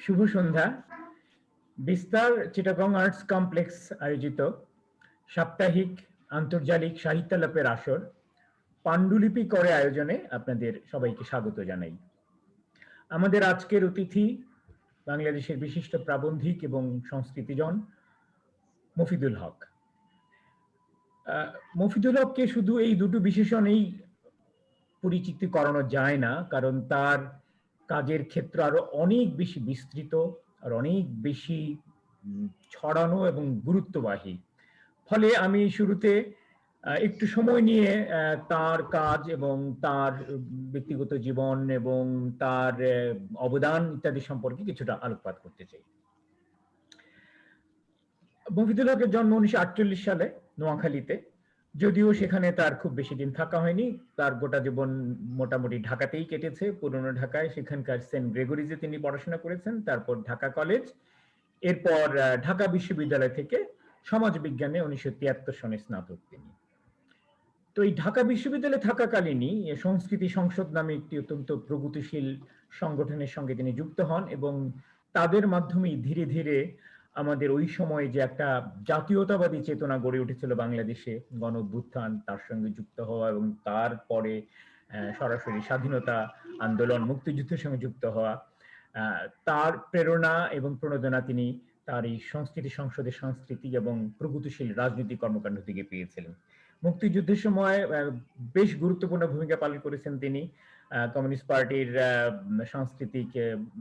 শুভ সন্ধ্যা। বিস্তার Chittagong arts complex আয়োজিত সাপ্তাহিক আন্তর্জালিক সাহিত্যালাপের আসর পাণ্ডুলিপি করে আয়োজনে আপনাদের সবাইকে স্বাগত জানাই। আমাদের আজকের অতিথি বাংলাদেশের বিশিষ্ট প্রাবন্ধিক এবং সংস্কৃতিজন মফিদুল হক। মফিদুল হককে শুধু এই দুটো বিশেষণেই পরিচিতি করানো যায় না, কারণ তার কাজের ক্ষেত্র আরো অনেক বেশি বিস্তৃত আর অনেক বেশি ছড়ানো এবং গুরুত্ববাহী। ফলে আমি শুরুতে একটু সময় নিয়ে তার কাজ এবং তার ব্যক্তিগত জীবন এবং তার অবদান ইত্যাদি সম্পর্কে কিছুটা আলোকপাত করতে চাই। মফিদুল হকের জন্ম 1948 সালে নোয়াখালীতে। যদিও সেখানে তার খুব বেশি দিন থাকা হয়নি, তার গোটা জীবন মোটামুটি ঢাকাতেই কেটেছে, পুরনো ঢাকায়। সেখানকার সেন্ট গ্রেগরিজে তিনি পড়াশোনা করেছেন, তারপর ঢাকা কলেজ, এরপর ঢাকা বিশ্ববিদ্যালয় থেকে সমাজ বিজ্ঞানে 1973 সনে স্নাতক তিনি। তো এই ঢাকা বিশ্ববিদ্যালয়ে থাকাকালীনই সংস্কৃতি সংসদ নামে একটি অত্যন্ত প্রগতিশীল সংগঠনের সঙ্গে তিনি যুক্ত হন এবং তাদের মাধ্যমেই ধীরে ধীরে আমাদের ওই সময় যে একটা জাতীয়তাবাদী চেতনা গড়ে উঠেছিল বাংলাদেশে, গণ অভ্যুত্থান, তার সঙ্গে যুক্ত হওয়া এবং তারপরে সরাসরি স্বাধীনতা আন্দোলন, মুক্তিযুদ্ধের সঙ্গে যুক্ত হওয়া, তার প্রেরণা এবং প্রণোদনা তিনি তার এই সংস্কৃতি সংসদের সংস্কৃতি এবং প্রগতিশীল রাজনৈতিক কর্মকাণ্ড থেকে পেয়েছিলেন। মুক্তিযুদ্ধের সময় বেশ গুরুত্বপূর্ণ ভূমিকা পালন করেছেন তিনি। কমিউনিস্ট পার্টির সাংস্কৃতিক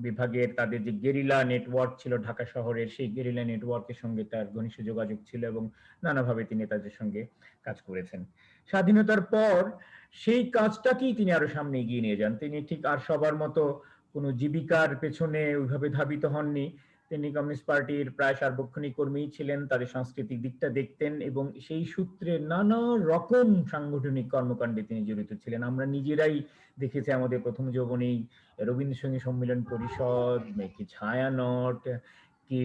বিভাগের তাদের যে গেরিলা নেটওয়ার্ক ছিল ঢাকা শহরের, সেই গেরিলা নেটওয়ার্কের সঙ্গে তার ঘনিষ্ঠ যোগাযোগ ছিল এবং নানাভাবে তিনি তাদের সঙ্গে কাজ করেছেন। স্বাধীনতার পর সেই কাজটাকেই তিনি আরো সামনে এগিয়ে নিয়ে যান। তিনি ঠিক আর সবার মতো কোনো জীবিকার পেছনে ওইভাবে ধাবিত হননি। তিনি কমিউনিস্ট পার্টির প্রায় সার্বক্ষণিক কর্মী ছিলেন, তাদের সাংস্কৃতিক দিকটা দেখতেন এবং সেই সূত্রে নানা রকম সাংগঠনিক কর্মকাণ্ডে তিনি জড়িত ছিলেন। আমরা নিজেরাই দেখেছি আমাদের প্রথম যৌবনেই রবীন্দ্রসঙ্গীত সম্মেলন পরিষদ, কি ছায়ানট, কি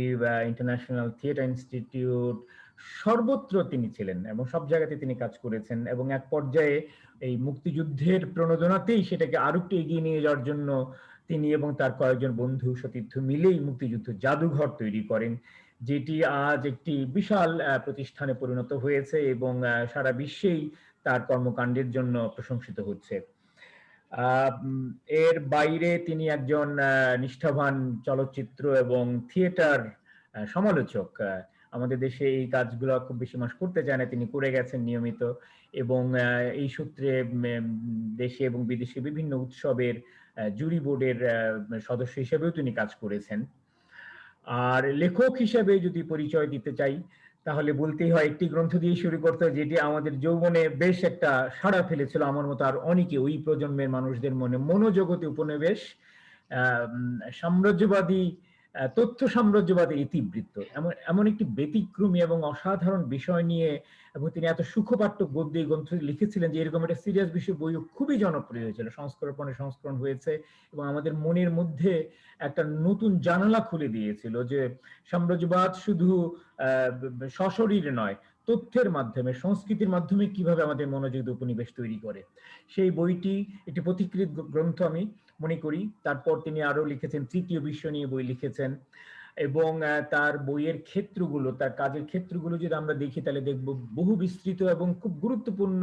ইন্টারন্যাশনাল থিয়েটার ইনস্টিটিউট, সর্বত্র তিনি ছিলেন এবং সব জায়গাতে তিনি কাজ করেছেন এবং এক পর্যায়ে এই মুক্তিযুদ্ধের প্রণোদনাতেই সেটাকে আরো একটু এগিয়ে নিয়ে যাওয়ার জন্য তিনি এবং তার কয়েকজন বন্ধু সতীর্থ মিলেই মুক্তিযুদ্ধ জাদুঘর তৈরি করেন, যেটি আজ একটি বিশাল প্রতিষ্ঠানে পরিণত হয়েছে এবং সারা বিশ্বেই তার কর্মকাণ্ডের জন্য প্রশংসিত হচ্ছে। এর বাইরে তিনি একজন নিষ্ঠাবান চলচ্চিত্র এবং থিয়েটার সমালোচক। আমাদের দেশে এই কাজগুলো খুব বেশি মানুষ করতে চায় না, তিনি করে গেছেন নিয়মিত এবং এই সূত্রে দেশে এবং বিদেশে বিভিন্ন উৎসবের জুরি বোর্ডের সদস্য হিসেবেও তিনি কাজ করেছেন। আর লেখক হিসেবে যদি পরিচয় দিতে চাই তাহলে বলতেই হয় একটি গ্রন্থ দিয়ে শুরু করতে হয় যেটি আমাদের যৌবনে বেশ একটা সাড়া ফেলেছিল, আমার মতো আর অনেকে ওই প্রজন্মের মানুষদের মনে, মনোজগতে উপনিবেশ, সাম্রাজ্যবাদী, তথ্য সাম্রাজ্যবাদের ইতিবৃত্ত, এমন একটি ব্যতিক্রমী এবং অসাধারণ বিষয় নিয়ে এবং তিনি এত সুখপাঠ্য গদ্যে গ্রন্থ লিখেছিলেন যে এরকম একটা সিরিয়াস বিষয় বইও খুবই জনপ্রিয় হয়েছিল, সংস্করণ হয়েছে এবং আমাদের মনের মধ্যে একটা নতুন জানালা খুলে দিয়েছিল যে সাম্রাজ্যবাদ শুধু সশরীরে নয়, তথ্যের মাধ্যমে, সংস্কৃতির মাধ্যমে কিভাবে আমাদের মনোযোগ উপনিবেশ তৈরি করে। সেই বইটি একটি পথিকৃৎ গ্রন্থ আমি মনে করি। তারপর তিনি আরো লিখেছেন, তৃতীয় বিশ্ব নিয়ে বই লিখেছেন এবং তার বইয়ের ক্ষেত্রগুলো, তার কাজের ক্ষেত্রগুলো যদি আমরা দেখি তাহলে দেখব বহু বিস্তৃত এবং খুব গুরুত্বপূর্ণ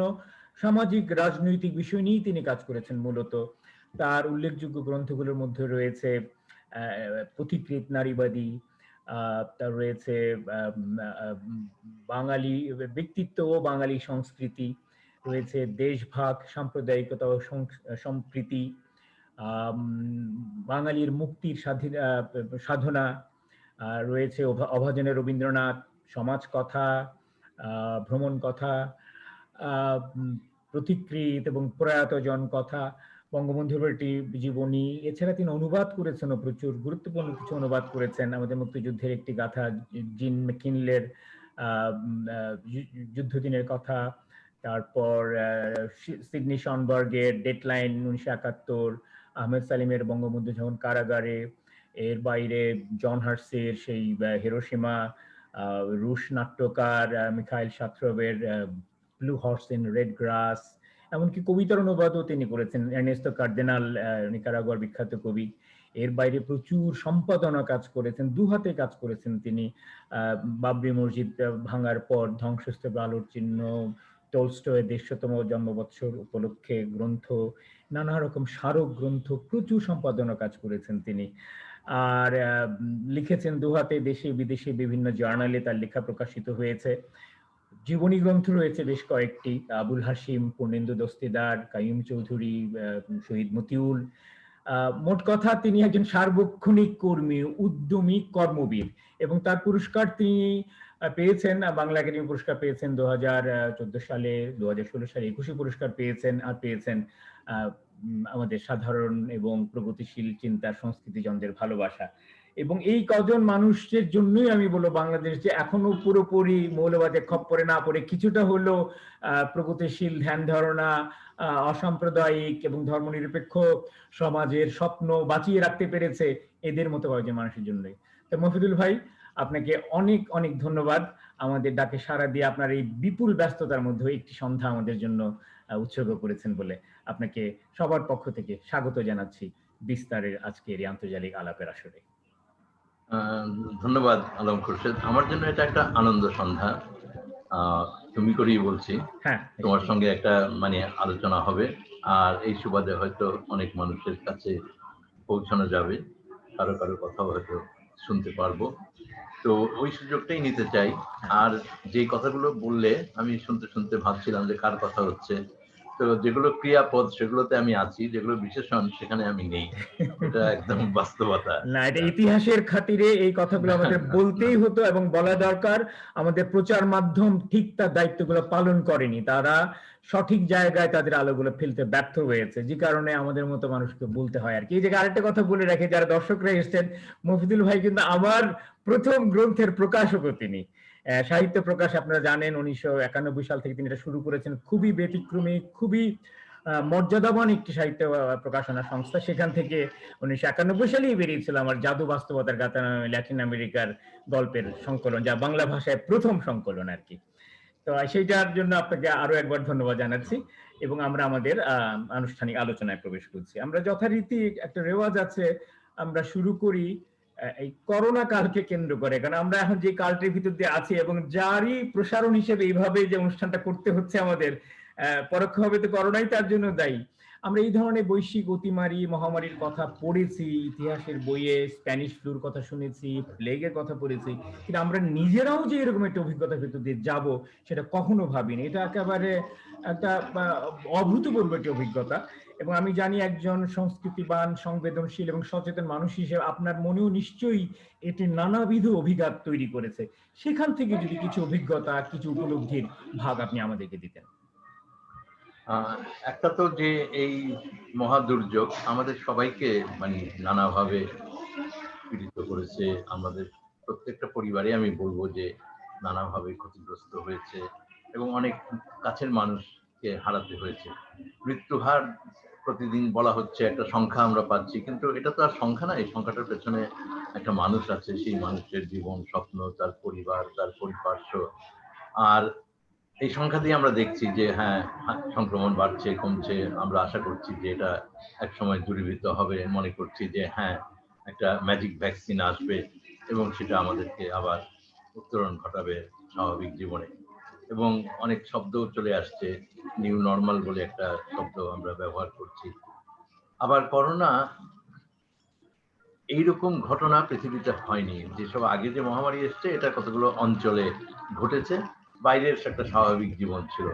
সামাজিক রাজনৈতিক বিষয় নিয়েই তিনি কাজ করেছেন মূলত। তার উল্লেখযোগ্য গ্রন্থগুলোর মধ্যে রয়েছে পথিকৃৎ নারীবাদী, তার রয়েছে বাঙালি ব্যক্তিত্ব ও বাঙালি সংস্কৃতি, রয়েছে দেশভাগ, সাম্প্রদায়িকতা ও সম্প্রীতি, বাঙালির মুক্তির সাধনা, রয়েছে অভাজনে রবীন্দ্রনাথ, সমাজ কথা, ভ্রমণ কথা, প্রতিকৃত এবং প্রয়াত জন কথা, বঙ্গবন্ধুর একটি জীবনী। এছাড়া তিনি অনুবাদ করেছেন, প্রচুর গুরুত্বপূর্ণ কিছু অনুবাদ করেছেন। আমাদের মুক্তিযুদ্ধের একটি গাথা, জিন ম্যাকিনলের যুদ্ধদিনের কথা, তারপর সিডনি শনবার্গের ডেডলাইন 1971, আহমেদ সালিমের বঙ্গবন্ধু যখন কারাগারে, এর বাইরে জন হার্সের সেই হিরোশিমা, রুশ নাট্যকার মিখাইল শাত্রোভের blue horse in red grass, এমনকি কবিতার অনুবাদও তিনি করেছেন। এর্নেস্তো কার্দিনাল, নিকারাগুয়ার বিখ্যাত কবি। এর বাইরে প্রচুর সম্পাদনা কাজ করেছেন, দুহাতে কাজ করেছেন তিনি। বাবরি মসজিদ ভাঙার পর ধ্বংসস্তূপে আলোর চিহ্ন, টলস্টয়ের 150তম জন্মবৎসর উপলক্ষে গ্রন্থ, নানা রকম স্মারক গ্রন্থ, প্রচুর সম্পাদনা কাজ করেছেন তিনি। আর লিখেছেন দুহাতে, দেশে বিদেশে বিভিন্ন জার্নালে তার লেখা প্রকাশিত হয়েছে। জীবনী গ্রন্থ রয়েছে বেশ কয়েকটি, আবুল হাশিম, পূর্ণেন্দু দস্তিদার, কাইয়ুম চৌধুরী, শহীদ মতিউল। মোট কথা তিনি একজন সার্বক্ষণিক কর্মী, উদ্যমী কর্মবীর, এবং তার পুরস্কার তিনি পেয়েছেন, বাংলা একাডেমি পুরস্কার পেয়েছেন 2014 সালে, 2016 সালে একুশে পুরস্কার পেয়েছেন, আর পেয়েছেন আমাদের সাধারণ এবং প্রগতিশীল চিন্তার সংস্কৃতিজনদের ভালোবাসা। এবং এই কজন মানুষের জন্যই আমি বলবো বাংলাদেশ যে এখনো পুরোপুরি মৌলবাদের খপ্পরে না পড়ে কিছুটা হলো প্রগতিশীল ধ্যান ধারণা, অসাম্প্রদায়িক এবং ধর্মনিরপেক্ষ সমাজের স্বপ্ন বাঁচিয়ে রাখতে পেরেছে, এদের মতো কয়েকজন মানুষের জন্যই। তো মফিদুল ভাই, আপনাকে অনেক অনেক ধন্যবাদ আমাদের ডাকে সাড়া দিয়ে আপনার এই বিপুল ব্যস্ততার মধ্যে একটি সন্ধ্যা আমাদের জন্য উৎসর্গ করেছেন বলে আপনাকে সবার পক্ষ থেকে স্বাগত জানাচ্ছি বিস্তারের আজকের এই আন্তর্জাতিক আলাপের আসরে। ধন্যবাদ আলম খুরশেদ, আমার জন্য এটা একটা আনন্দ সন্ধ্যা। তুমি করেই বলছি, তোমার সঙ্গে একটা মানে আলোচনা হবে, আর এই সুবাদে হয়তো অনেক মানুষের কাছে পৌঁছানো যাবে, কারো কারো কথাও হয়তো শুনতে পারবো। তো ওই সুযোগটাই নিতে চাই। আর যে কথাগুলো বললে আমি শুনতে শুনতে ভাবছিলাম যে কার কথা হচ্ছে। তো যেগুলো ক্রিয়াপদ সেগুলোতে আমি আছি, যেগুলো বিশেষণ সেখানে আমি নেই। এটা একদম বাস্তবতা। না, এটা ইতিহাসের খাতিরে এই কথাগুলো আমাদের বলতেই হতো এবং বলা দরকার। আমাদের প্রচার মাধ্যম ঠিক তার দায়িত্বগুলো পালন করেনি, তারা সঠিক জায়গায় তাদের আলোগুলো ফেলতে ব্যর্থ হয়েছে, যে কারণে আমাদের মতো মানুষকে বলতে হয় আর কি। এই জায়গায় আরেকটা কথা বলে রাখি, যারা দর্শকরা এসেছেন, মফিদুল ভাই কিন্তু আমার প্রথম গ্রন্থের প্রকাশকও তিনি। সাহিত্য প্রকাশ আপনারা জানেন 1991 সাল থেকে তিনি এটা শুরু করেছেন। খুবই ব্যতিক্রমী, খুবই মর্যাদাবান একটি সাহিত্য প্রকাশনা সংস্থা। সেখান থেকে 1991 সালেই বেরিয়েছিল আমার জাদু বাস্তবতার গাথা নামে ল্যাটিন আমেরিকার গল্পের সংকলন, যা বাংলা ভাষায় প্রথম সংকলন আর কি। তো সেইটার জন্য আপনাকে আরো একবার ধন্যবাদ জানাচ্ছি, এবং আমরা আমাদের আনুষ্ঠানিক আলোচনায় প্রবেশ করছি। আমরা যথারীতি একটা রেওয়াজ আছে, আমরা শুরু করি এই করোনা কালকে কেন্দ্র করে, কারণ আমরা এখন যে কালটির ভিতর দিয়ে আছি এবং যারই প্রসারণ হিসেবে এইভাবে যে অনুষ্ঠানটা করতে হচ্ছে আমাদের, পরোক্ষভাবে তো করোনাই তার জন্য দায়ী। আমরা এই ধরনের বৈশ্বিক অতিমারি মহামারীর কথা পড়েছি ইতিহাসের বইয়ে, স্প্যানিশ ফ্লুর কথা শুনেছি, প্লেগের কথা পড়েছি, কিন্তু আমরা নিজেরাও যে এরকম একটা অভিজ্ঞতার ভিতর দিয়ে যাব সেটা কখনো ভাবিনি। এটা একেবারে একটা অভূতপূর্ব একটি অভিজ্ঞতা, এবং আমি জানি একজন সংস্কৃতিবান, সংবেদনশীল এবং সচেতন মানুষ হিসেবে আপনার মনেও নিশ্চয়ই এটি নানাবিধ অভিঘাত তৈরি করেছে। সেখান থেকে যদি কিছু অভিজ্ঞতা, কিছু উপলব্ধির ভাগ আপনি আমাদেরকে দিতেন। একটা তো যে এই মহা দুর্যোগ আমাদের সবাইকে মানে নানাভাবে পীড়িত করেছে, আমাদের প্রত্যেকটা পরিবারে আমি বলবো যে নানাভাবে ক্ষতিগ্রস্ত হয়েছে এবং অনেক কাছের মানুষকে হারাতে হয়েছে। মৃত্যু হার প্রতিদিন বলা হচ্ছে, একটা সংখ্যা আমরা পাচ্ছি, কিন্তু এটা তো আর সংখ্যা না, এই সংখ্যাটার পেছনে একটা মানুষ আছে, সেই মানুষের জীবন, স্বপ্ন, তার পরিবার, তার পরিপার্শ্ব। আর এই সংখ্যা দিয়ে আমরা দেখছি যে হ্যাঁ, সংক্রমণ বাড়ছে, কমছে। আমরা আশা করছি যে এটা একসময় দূরীভূত হবে, মনে করছি যে হ্যাঁ, একটা ম্যাজিক ভ্যাকসিন আসবে এবং সেটা আমাদেরকে আবার উত্তরণ ঘটাবে স্বাভাবিক জীবনে। এবং অনেক শব্দও চলে আসছে, নিউ নর্মাল বলে একটা শব্দ আমরা ব্যবহার করছি। আবার করোনা এইরকম ঘটনা পৃথিবীতে হয়নি। যেসব আগে যে মহামারী এসছে, এটা কতগুলো অঞ্চলে ঘটেছে, বাইরের একটা স্বাভাবিক জীবন ছিল।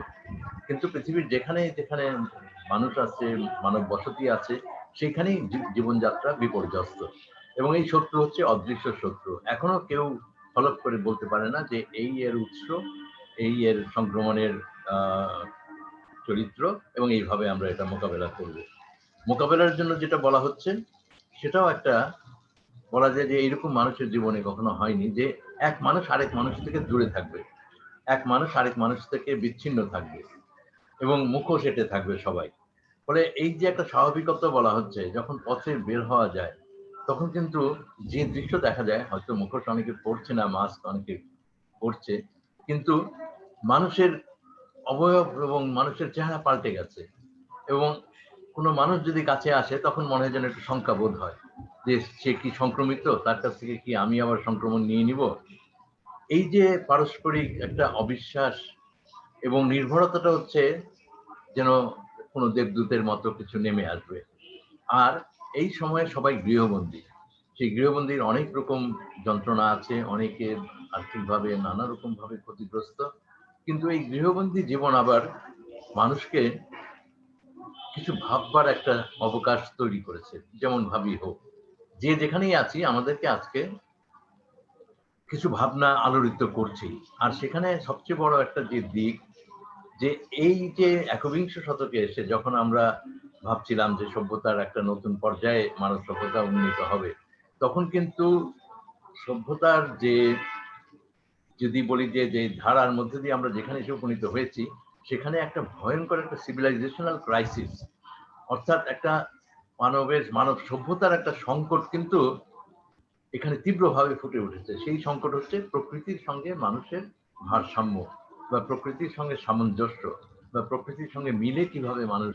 কিন্তু পৃথিবীর যেখানে যেখানে মানুষ আছে, মানব বসতি আছে, সেখানেই জীবনযাত্রা বিপর্যস্ত। এবং এই শত্রু হচ্ছে অদৃশ্য শত্রু। এখনো কেউ ফলক করে বলতে পারে না যে এই এর উৎস, এই এর সংক্রমণের চরিত্র, এবং এইভাবে আমরা এটা মোকাবেলা করব। মোকাবেলার জন্য যেটা বলা হচ্ছে সেটাও একটা বলা যায় যে এইরকম মানুষের জীবনে কখনো হয়নি যে এক মানুষ আরেক মানুষ থেকে দূরে থাকবে, এক মানুষ আরেক মানুষ থেকে বিচ্ছিন্ন থাকবে এবং মুখোশ এঁটে থাকবে সবাই। ফলে এই যে একটা স্বাভাবিকতা বলা হচ্ছে, যখন পথে বের হওয়া যায় তখন কিন্তু যে দৃশ্য দেখা যায়, হয়তো মুখোশ অনেকে পড়ছে না, মাস্ক অনেকে পড়ছে, কিন্তু মানুষের অবয়ব এবং মানুষের চেহারা পাল্টে গেছে। এবং কোনো মানুষ যদি কাছে আসে তখন মনে হয় যেন একটু শঙ্কা বোধ হয় যে সে কি সংক্রমিত, তার কাছ থেকে কি আমি আবার সংক্রমণ নিয়ে নিব। এই যে পারস্পরিক একটা অবিশ্বাস এবং নির্ভরতাটা হচ্ছে যেন কোনো দেবদূতের মতো কিছু নেমে আসবে। আর এই সময়ে সবাই গৃহবন্দী। সেই গৃহবন্দির অনেক রকম যন্ত্রণা আছে, অনেকে আর্থিকভাবে নানা রকম ভাবে ক্ষতিগ্রস্ত। কিন্তু এই গৃহবন্দী জীবন আবার মানুষকে কিছু ভাববার একটা অবকাশ তৈরি করেছে। যেমন ভাবি হোক, যে যেখানেই আছি আমাদেরকে আজকে কিছু ভাবনা আলোড়িত করছেই। আর সেখানে সবচেয়ে বড় একটা যে দিক, যে এই যে একবিংশ শতকে এসে যখন আমরা ভাবছিলাম যে সভ্যতার একটা নতুন পর্যায়ে মানব সভ্যতা উন্নীত হবে, তখন কিন্তু সভ্যতার যে, যদি বলি যে যে ধারার মধ্যে দিয়ে আমরা যেখানে এসে উপনীত হয়েছি, সেখানে একটা ভয়ঙ্কর একটা সিভিলাইজেশনাল ক্রাইসিস, অর্থাৎ একটা মানব সভ্যতার একটা সংকট কিন্তু এখানে তীব্রভাবে ফুটে উঠেছে। সেই সংকট হচ্ছে প্রকৃতির সঙ্গে মানুষের ভারসাম্য, বা প্রকৃতির সঙ্গে সামঞ্জস্য, বা প্রকৃতির সঙ্গে মিলে কিভাবে মানুষ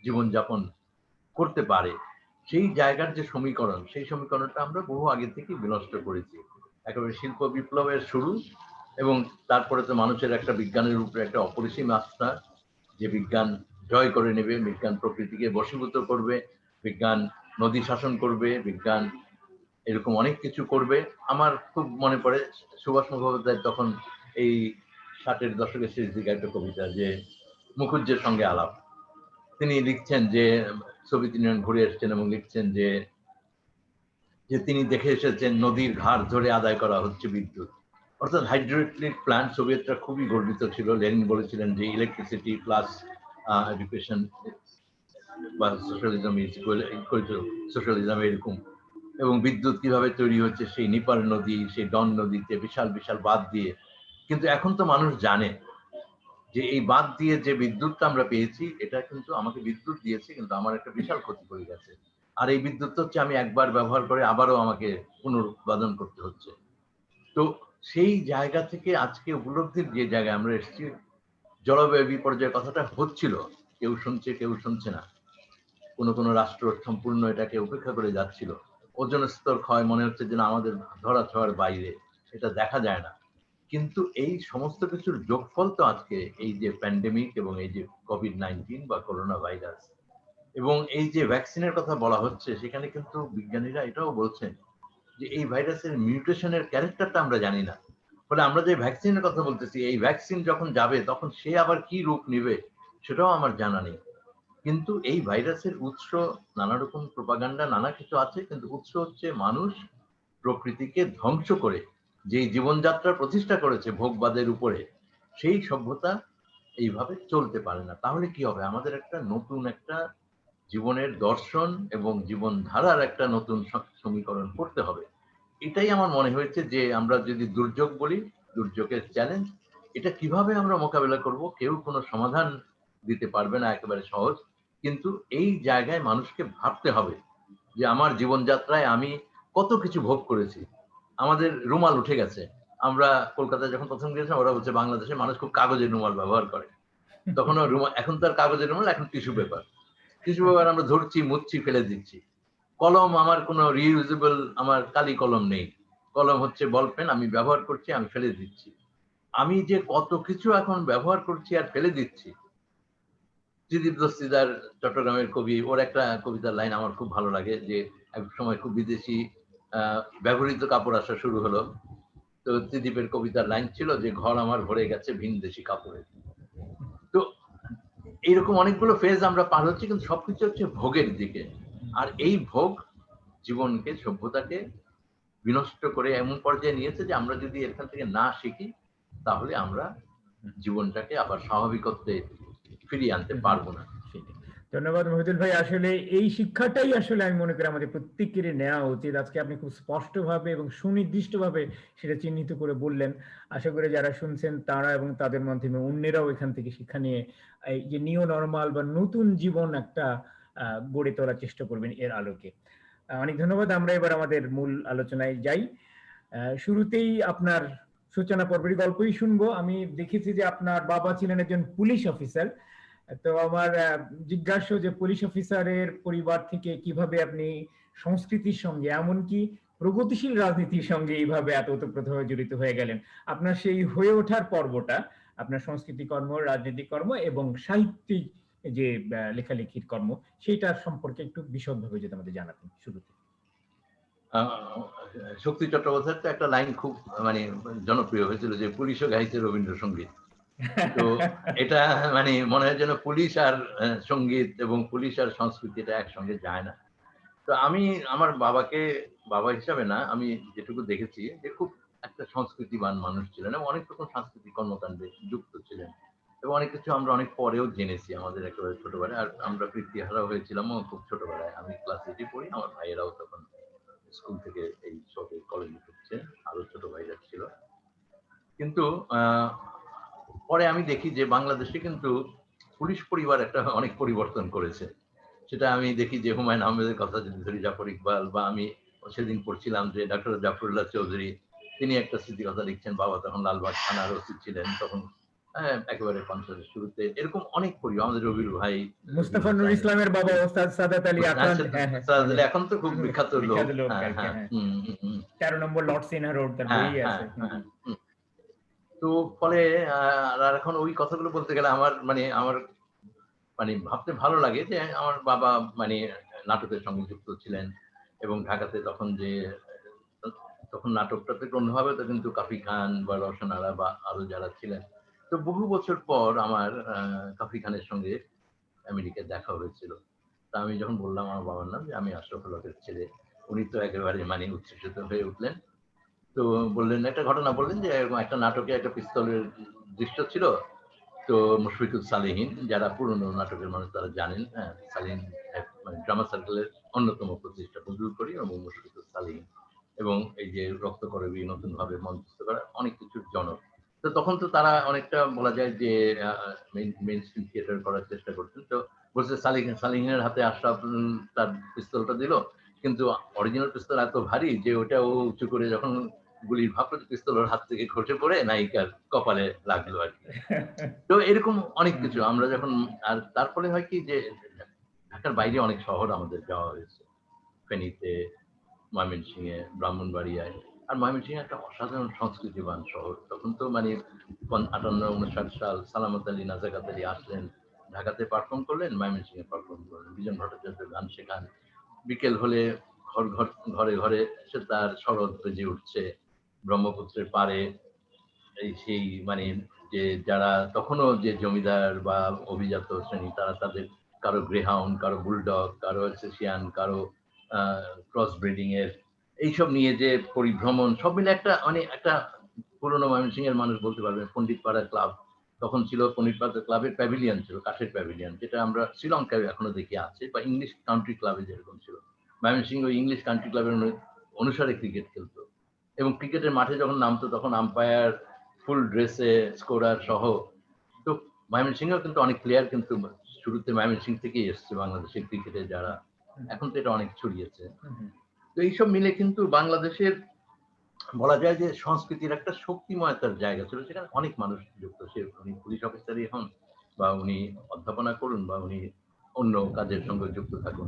জীবনযাপন করতে পারে। সেই জায়গার যে সমীকরণ, সেই সমীকরণটা আমরা বহু আগে থেকেই বিনষ্ট করেছি। একেবারে শিল্প বিপ্লবের শুরু, এবং তারপরে তো মানুষের একটা বিজ্ঞানের উপরে একটা অপরিসীম আস্থা, যে বিজ্ঞান জয় করে নেবে, বিজ্ঞান প্রকৃতিকে বশীভূত করবে, বিজ্ঞান নদী শাসন করবে, বিজ্ঞান এরকম অনেক কিছু করবে। আমার খুব মনে পড়ে সুভাষ মুখোপাধ্যায় তখন এই 60-এর দশকের শেষ দিকে একটা কবিতা, যে মুখুজ্জের সঙ্গে আলাপ। তিনি লিখছেন যে সোভিয়েত ইউনিয়ন ঘুরে এসেছেন এবং লিখছেন যে যে তিনি দেখে এসেছেন নদীর ঘাট ধরে আদায় করা হচ্ছে বিদ্যুৎ, অর্থাৎ হাইড্রোইলেকট্রিক প্ল্যান্ট। সোভিয়েতরা খুবই গর্বিত ছিল। লেনিন বলেছিলেন যে ইলেকট্রিসিটি প্লাস এডুকেশন বা socialism is equal to socialism, এরকম। এবং বিদ্যুৎ কিভাবে তৈরি হচ্ছে সেই নিপার নদী, সেই ডন নদীতে বিশাল বিশাল বাঁধ দিয়ে। কিন্তু এখন তো মানুষ জানে যে এই বাঁধ দিয়ে যে বিদ্যুৎটা আমরা পেয়েছি, এটা কিন্তু আমাকে বিদ্যুৎ দিয়েছে, কিন্তু আমার একটা বিশাল ক্ষতি করে গেছে। আর এই বিদ্যুৎ হচ্ছে আমি একবার ব্যবহার করে আবারও আমাকে পুনরুৎপাদন করতে হচ্ছে। তো সেই জায়গা থেকে আজকে উপলব্ধির যে জায়গায় আমরা এসেছি, জলবায়ু বিপর্যয়ের কথাটা হচ্ছিল, কেউ শুনছে কেউ শুনছে না, কোনো কোনো রাষ্ট্র সম্পূর্ণ এটাকে উপেক্ষা করে যাচ্ছিল। ওজোন স্তর ক্ষয় মনে হচ্ছে যে না, আমাদের ধরা ছোঁয়ার বাইরে, এটা দেখা যায় না। কিন্তু এই সমস্ত কিছুর যোগফল তো আজকে এই যে প্যান্ডেমিক এবং এই যে কোভিড-19 বা করোনা ভাইরাস, এবং এই যে ভ্যাকসিনের কথা বলা হচ্ছে, সেখানে কিন্তু বিজ্ঞানীরা এটাও বলছেন যে এই ভাইরাসের মিউটেশনের ক্যারেক্টারটা আমরা জানি না। ফলে আমরা যে ভ্যাকসিনের কথা বলতেছি, এই ভ্যাকসিন যখন যাবে তখন সে আবার কি রূপ নেবে সেটাও আমার জানা নেই। কিন্তু এই ভাইরাসের উৎস নানা রকম প্রোপাগান্ডা, নানা কিছু আছে, কিন্তু উৎস হচ্ছে মানুষ প্রকৃতিকে ধ্বংস করে যেই জীবনযাত্রা প্রতিষ্ঠা করেছে ভোগবাদের উপরে, সেই সভ্যতা এইভাবে চলতে পারে না। তাহলে কি হবে? আমাদের একটা নতুন একটা জীবনের দর্শন এবং জীবনধারার একটা নতুন সমীকরণ করতে হবে। এটাই আমার মনে হয়েছে যে আমরা যদি দুর্যোগ বলি, দুর্যোগের চ্যালেঞ্জ, এটা কিভাবে আমরা মোকাবেলা করব, কেউ কোনো সমাধান দিতে পারবে না একেবারে সহজ। কিন্তু এই জায়গায় মানুষকে ভাবতে হবে যে আমার জীবনযাত্রায় আমি কত কিছু ভোগ করেছি। আমাদের রুমাল উঠে গেছে। আমরা কলকাতায় যখন প্রথম গিয়েছিলাম, ওরা বলছে বাংলাদেশের মানুষ খুব কাগজের রুমাল ব্যবহার করে। তখন রুমাল, এখন তো আর কাগজের রুমাল, এখন টিস্যু পেপার। টিস্যু পেপার আমরা ধরছি, মুছছি, ফেলে দিচ্ছি। কলম, আমার কোনো রিইউজেবল আমার কালি কলম নেই। কলম হচ্ছে বল পেন, আমি ব্যবহার করছি, আমি ফেলে দিচ্ছি। আমি যে কত কিছু এখন ব্যবহার করছি আর ফেলে দিচ্ছি। ত্রিদীপ দস্তিদার, চট্টগ্রামের কবি, ওর একটা কবিতার লাইন আমার খুব ভালো লাগে, যে এক সময় খুব বিদেশি ব্যবহৃত কাপড় আসা শুরু হলো। তো ত্রিদীপের কবিতার লাইন ছিল যে ঘর আমার ভরে গেছে ভিনদেশি কাপড়ে। তো এইরকম অনেকগুলো ফেজ আমরা পার হচ্ছি, কিন্তু সবকিছু হচ্ছে ভোগের দিকে। আর এই ভোগ জীবনকে, সভ্যতাকে বিনষ্ট করে এমন পর্যায়ে নিয়েছে যে আমরা যদি এখান থেকে না শিখি, তাহলে আমরা জীবনটাকে আবার স্বাভাবিকত্বে ফিরিয়ে আনতে পারবো না। ধন্যবাদ মহিদুল ভাই। আসলে এই শিক্ষাটাই আসলে আমি মনে করি আমাদের প্রত্যেকেরই নেওয়া উচিত। আজকে আপনি খুব স্পষ্টভাবে এবং সুনির্দিষ্টভাবে সেটা চিহ্নিত করে বললেন। আশা করি যারা শুনছেন তারা এবং তাদের মাধ্যমে অন্যেরাও এখান থেকে শিক্ষা নিয়ে এই যে নিউ নরমাল বা নতুন জীবন একটা গড়ে তোলার চেষ্টা করবেন এর আলোকে। অনেক ধন্যবাদ। আমরা এবার আমাদের মূল আলোচনায় যাই। শুরুতেই আপনার সূচনা পর্বের গল্পই শুনবো। আমি দেখেছি যে আপনার বাবা ছিলেন একজন পুলিশ অফিসার। তো আমার জিজ্ঞাসা যে পুলিশ অফিসারের পরিবার থেকে কিভাবে আপনি সংস্কৃতির সঙ্গে এমনকি প্রগতিশীল রাজনীতির সঙ্গে এইভাবে এত ওতপ্রোতভাবে জড়িত হয়ে গেলেন। আপনার সেই হয়ে ওঠার পর্বটা, আপনার সংস্কৃতি কর্ম, রাজনৈতিক কর্ম এবং সাহিত্যিক যে লেখালেখির কর্ম, সেইটার সম্পর্কে একটু বিশদভাবে যদি আমাদের জানাতেন শুরুতে। শক্তি চট্টোপাধ্যায়ের তো একটা লাইন খুব মানে জনপ্রিয় হয়েছিল যে পুলিশও গাইছে রবীন্দ্রসঙ্গীত। তো এটা মানে মনে হয় যেন পুলিশ আর সঙ্গীত এবং পুলিশ আর সংস্কৃতি এটা একসঙ্গে যায় না। তো আমি আমার বাবাকে বাবা হিসাবে না, আমি যেটুকু দেখেছি যে খুব একটা সংস্কৃতিবান মানুষ ছিলেন এবং অনেক রকম সাংস্কৃতিক কর্মকাণ্ডে যুক্ত ছিলেন এবং অনেক কিছু আমরা অনেক পরেও জেনেছি আমাদের একেবারে ছোটবেলায়। আর আমরা কীর্তিহারা হয়েছিলামও খুব ছোটবেলায়। আমি ক্লাস 8 পড়ি, আমার ভাইয়েরাও তখন স্কুল থেকে এই শহরে কলেজে ঢুকছে, আরো ছোট ভাইরা ছিল। কিন্তু পরে আমি দেখি যে বাংলাদেশে কিন্তু পুলিশ পরিবার একটা অনেক পরিবর্তন করেছে। সেটা আমি দেখি যে হুমায়ুন আহমেদের কথা যদি ধরি, জাফর ইকবাল, বা আমি সেদিন পড়ছিলাম যে ডক্টর জাফরুল্লাহ চৌধুরী, তিনি একটা স্মৃতিকথা লিখছেন, বাবা তখন লালবাগ থানার ওসি ছিলেন তখন, একেবারে 50-এর শুরুতে। এরকম অনেক পরিবার, আমাদের রবিউল ভাই, মুস্তাফা নুর ইসলামের বাবা ওস্তাদ সাদাত আলী আখান, এখন তো খুব বিখ্যাত লোক। বিখ্যাত লোক আর কি। হ্যাঁ, 13 নম্বর লর্ড সিনহা রোড, তার বই আছে। তো ফলে আর এখন ওই কথাগুলো বলতে গেলে আমার মানে ভাবতে ভালো লাগে যে আমার বাবা মানে নাটকের সঙ্গে যুক্ত ছিলেন এবং ঢাকাতে তখন নাটকটাতে অন্যভাবে তো কিন্তু কাফি খান বা রওশন আরা বা আরো যারা ছিলেন। তো বহু বছর পর আমার কাফি খানের সঙ্গে আমেরিকায় দেখা হয়েছিল। তা আমি যখন বললাম আমার বাবার নাম যে আমি আশরাফুল হকের ছেলে, উনি তো একেবারে মানে উচ্ছ্বসিত হয়ে উঠলেন। তো বললেন, একটা ঘটনা বললেন যে এরকম একটা নাটকে একটা পিস্তলের দৃশ্য ছিল। তো মুশফিকুল সালেহীন, যারা পুরনো নাটকের মানুষ তারা জানেন, সালেহীন মানে ড্রামা সার্কেলের অন্যতম প্রতিষ্ঠাতা দুল করি এবং মুশফিকুল সালেহীন, এবং এই যে রক্ত করবি নতুন ভাবে মঞ্চস্থ করা অনেক কিছুর জনক। তো তখন তো তারা অনেকটা বলা যায় যে মেইন স্ট্রিম থিয়েটার করার চেষ্টা করছেন। তো বলছে সালেহীনের হাতে আশরাফ তার পিস্তলটা দিল, কিন্তু অরিজিনাল পিস্তল এত ভারী যে ওটা ও উঁচু করে যখন গুলির ভাবটা পিস্তল ওর হাত থেকে খসে পড়ে নায়িকার কপালে লাগলো আর কি। তো এরকম অনেক কিছু আমরা যখন, আর তারপরে হয় কি যে ঢাকার বাইরে অনেক শহর আমাদের যাওয়া হয়েছে, ফেনীতে, ময়মনসিংহে, ব্রাহ্মণবাড়িয়ায়। আর ময়মনসিংহে একটা অসাধারণ সংস্কৃতিবান শহর। তখন তো মানে 58-59 সাল সালামত আলী, নাজাকাত আলী আসলেন, ঢাকাতে পারফর্ম করলেন, ময়মনসিংহে পারফর্ম করলেন, বিজন ভট্টাচার্য গান শেখান। বিকেল হলে ঘরে ঘরে সে তার শরৎ বেজে উঠছে, ব্রহ্মপুত্রের পাড়ে সেই মানে যে যারা তখনও যে জমিদার বা অভিজাত শ্রেণী, তারা তাদের কারো গ্রেহাউন্ড, কারো বুলডগ, কারো এসেশিয়ান, কারো ক্রস ব্রিডিং এর এইসব নিয়ে যে পরিভ্রমণ, সব মিলে একটা মানে একটা পুরনো ময়মনসিংহের মানুষ বলতে পারবেন পণ্ডিতপাড়া ক্লাব তখন ছিল। পণ্ডিতপাড়া ক্লাবের প্যাভিলিয়ন ছিল, কাঠের প্যাভিলিয়ন, যেটা আমরা শ্রীলঙ্কায় এখনো দেখি আছে, বা ইংলিশ কান্ট্রি ক্লাবে যেরকম ছিল, ময়মনসিংহ ওই ইংলিশ কান্ট্রি ক্লাবের অনুসারে ক্রিকেট খেলতো। এবং ক্রিকেটের মাঠে যখন নামতো তখন আম্পায়ার ফুল ড্রেসে, স্কোরার সহ। তো ময়মনসিংহেও কিন্তু অনেক প্লেয়ার কিন্তু শুরুতে ময়মনসিংহ থেকেই এসছে বাংলাদেশের ক্রিকেটে যারা, এখন তো এটা অনেক ছড়িয়েছে। তো এইসব মিলে কিন্তু বাংলাদেশের বলা যায় যে সংস্কৃতির একটা শক্তিময়তার জায়গা ছিল, সেখানে অনেক মানুষ যুক্ত। সে উনি পুলিশ অফিসারই হন, বা উনি অধ্যাপনা করুন, বা উনি অন্য কাজের সঙ্গে যুক্ত থাকুন।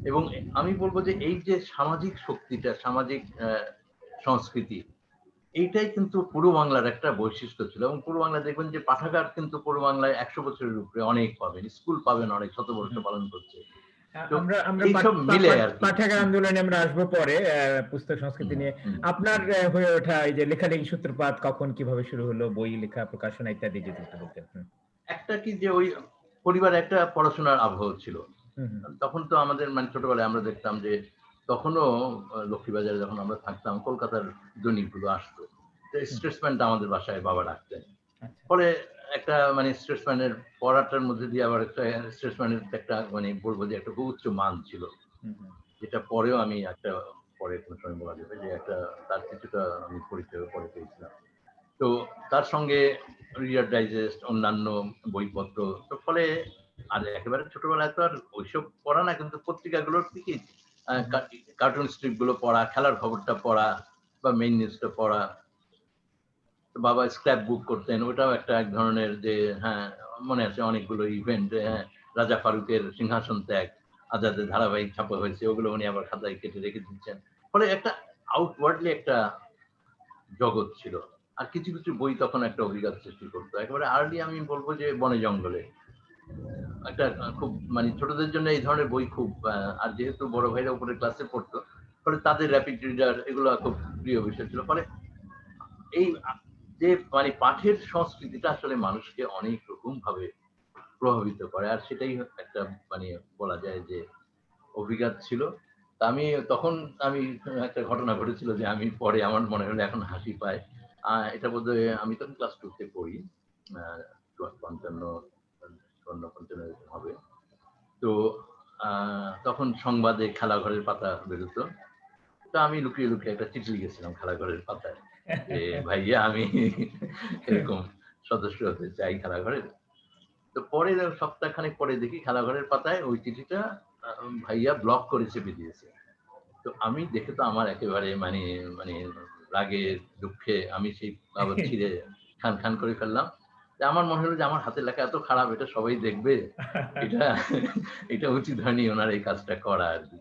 এবং আমি বলবো যে এই যে সামাজিক শক্তিটা, সামাজিক সংস্কৃতি, এইটাই কিন্তু পূর্ব বাংলার একটা বৈশিষ্ট্য ছিল। এবং পূর্ব বাংলায় দেখবেন যে পাঠাগার কিন্তু পূর্ব বাংলায় 100 বছরের উপরে অনেক পাবেন, স্কুল পাবেন অনেক, শতবর্ষ পালন করছে। তো আমরা এইসব মিলে আর কি পাঠাগার আন্দোলনে আমরা আসবো পরে, পুস্তক সংস্কৃতি নিয়ে। আপনার হয়ে ওঠা এই যে লেখালেখি সূত্রপাত কখন কিভাবে শুরু হলো, বই লেখা, প্রকাশনা ইত্যাদি যদি একটু বলতেন। একটা কি যে ওই পরিবারে একটা পড়াশোনার আবহ ছিল। তখন তো আমাদের মানে ছোটবেলায় আমরা দেখতাম যে তখনও লক্ষ্মীবাজারে যখন আমরা থাকতাম, কলকাতার দৈনিকগুলো আসতো, স্টেটসম্যানটা আমাদের বাসায় বাবা রাখতেন। ফলে একটা মানে স্টেটসম্যানের পড়াটার মধ্যে দিয়ে আবার একটা স্টেটসম্যানের একটা মানে বলবো যে একটা উচ্চ মান ছিল, যেটা পরেও আমি একটা পরে কোনো সময় বলা যাবে যে একটা তার কিছুটা আমি পরিচয় পরে পেয়েছিলাম। তো তার সঙ্গে রিডার ডাইজেস্ট, অন্যান্য বইপত্র, তো ফলে আর একেবারে ছোটবেলায় তো আর ওইসব পড়া না, কিন্তু পত্রিকাগুলোর থেকে কার্টুন স্ট্রিপ গুলো পড়া, খেলার খবরটা পড়া, বা মেইন নিউজটা পড়া, তো বাবা স্ক্র্যাপ বুক করতেন, ওটাও একটা এক ধরনের যে হ্যাঁ, মনে আছে অনেকগুলো ইভেন্ট, হ্যাঁ, রাজা ফারুকের সিংহাসন ত্যাগ, আজাদের ধারাবাহিক ছাপা হয়েছে, ওগুলো উনি আবার খাতায় কেটে রেখে দিচ্ছেন। ফলে একটা আউটওয়ার্ডলি একটা জগৎ ছিল। আর কিছু, কিছু বই তখন একটা অভিজ্ঞতা সৃষ্টি করতো। একেবারে আর্লি আমি বলব যে বনে জঙ্গলে। একটা খুব মানে ছোটদের জন্য এই ধরনের বই খুব আর যেহেতু বড় ভাইরা উপরের ক্লাসে পড়তো, ফলে তাদের র‍্যাপিড রিডার এগুলো খুব প্রিয় বিষয় ছিল। ফলে এই যে মানে পাঠের সংস্কৃতিটা আসলে মানুষকে অনেক রকম ভাবে প্রভাবিত করে। আর সেটাই একটা মানে বলা যায় যে অভিঘাত ছিল। তা আমি তখন আমি একটা ঘটনা ঘটেছিল যে আমি পরে আমার মনে হলো এখন হাসি পায়। এটা বোধহয় আমি তখন ক্লাস 2 তে পড়ি। আ ৫৫ ৫৪ এরকম হবে। তো আ তখন সংবাদে খেলাঘরের পাতা বেরোতো। তো আমি লুকিয়ে, লুকিয়ে একটা চিঠি লিখেছিলাম খেলাঘরের পাতায়। যে ভাইয়া আমি এরকম সদস্য হতে চাই খেলাঘরের। তো পরে সপ্তাহখানেক পরে দেখি খেলাঘরের পাতায় ওই চিঠিটা ভাইয়া ব্লক করে চেপে দিয়েছে। তো আমি দেখে তো আমার একেবারে মানে মানে রাগে দুঃখে আমি সেই কাগজ ছিঁড়ে খান, খান করে ফেললাম। যে আমার মনে হলো যে আমার হাতের লেখা এত খারাপ এটা সবাই দেখবে। এটা এটা উচিত হয়নি উনার এই কাজটা করা আরকি।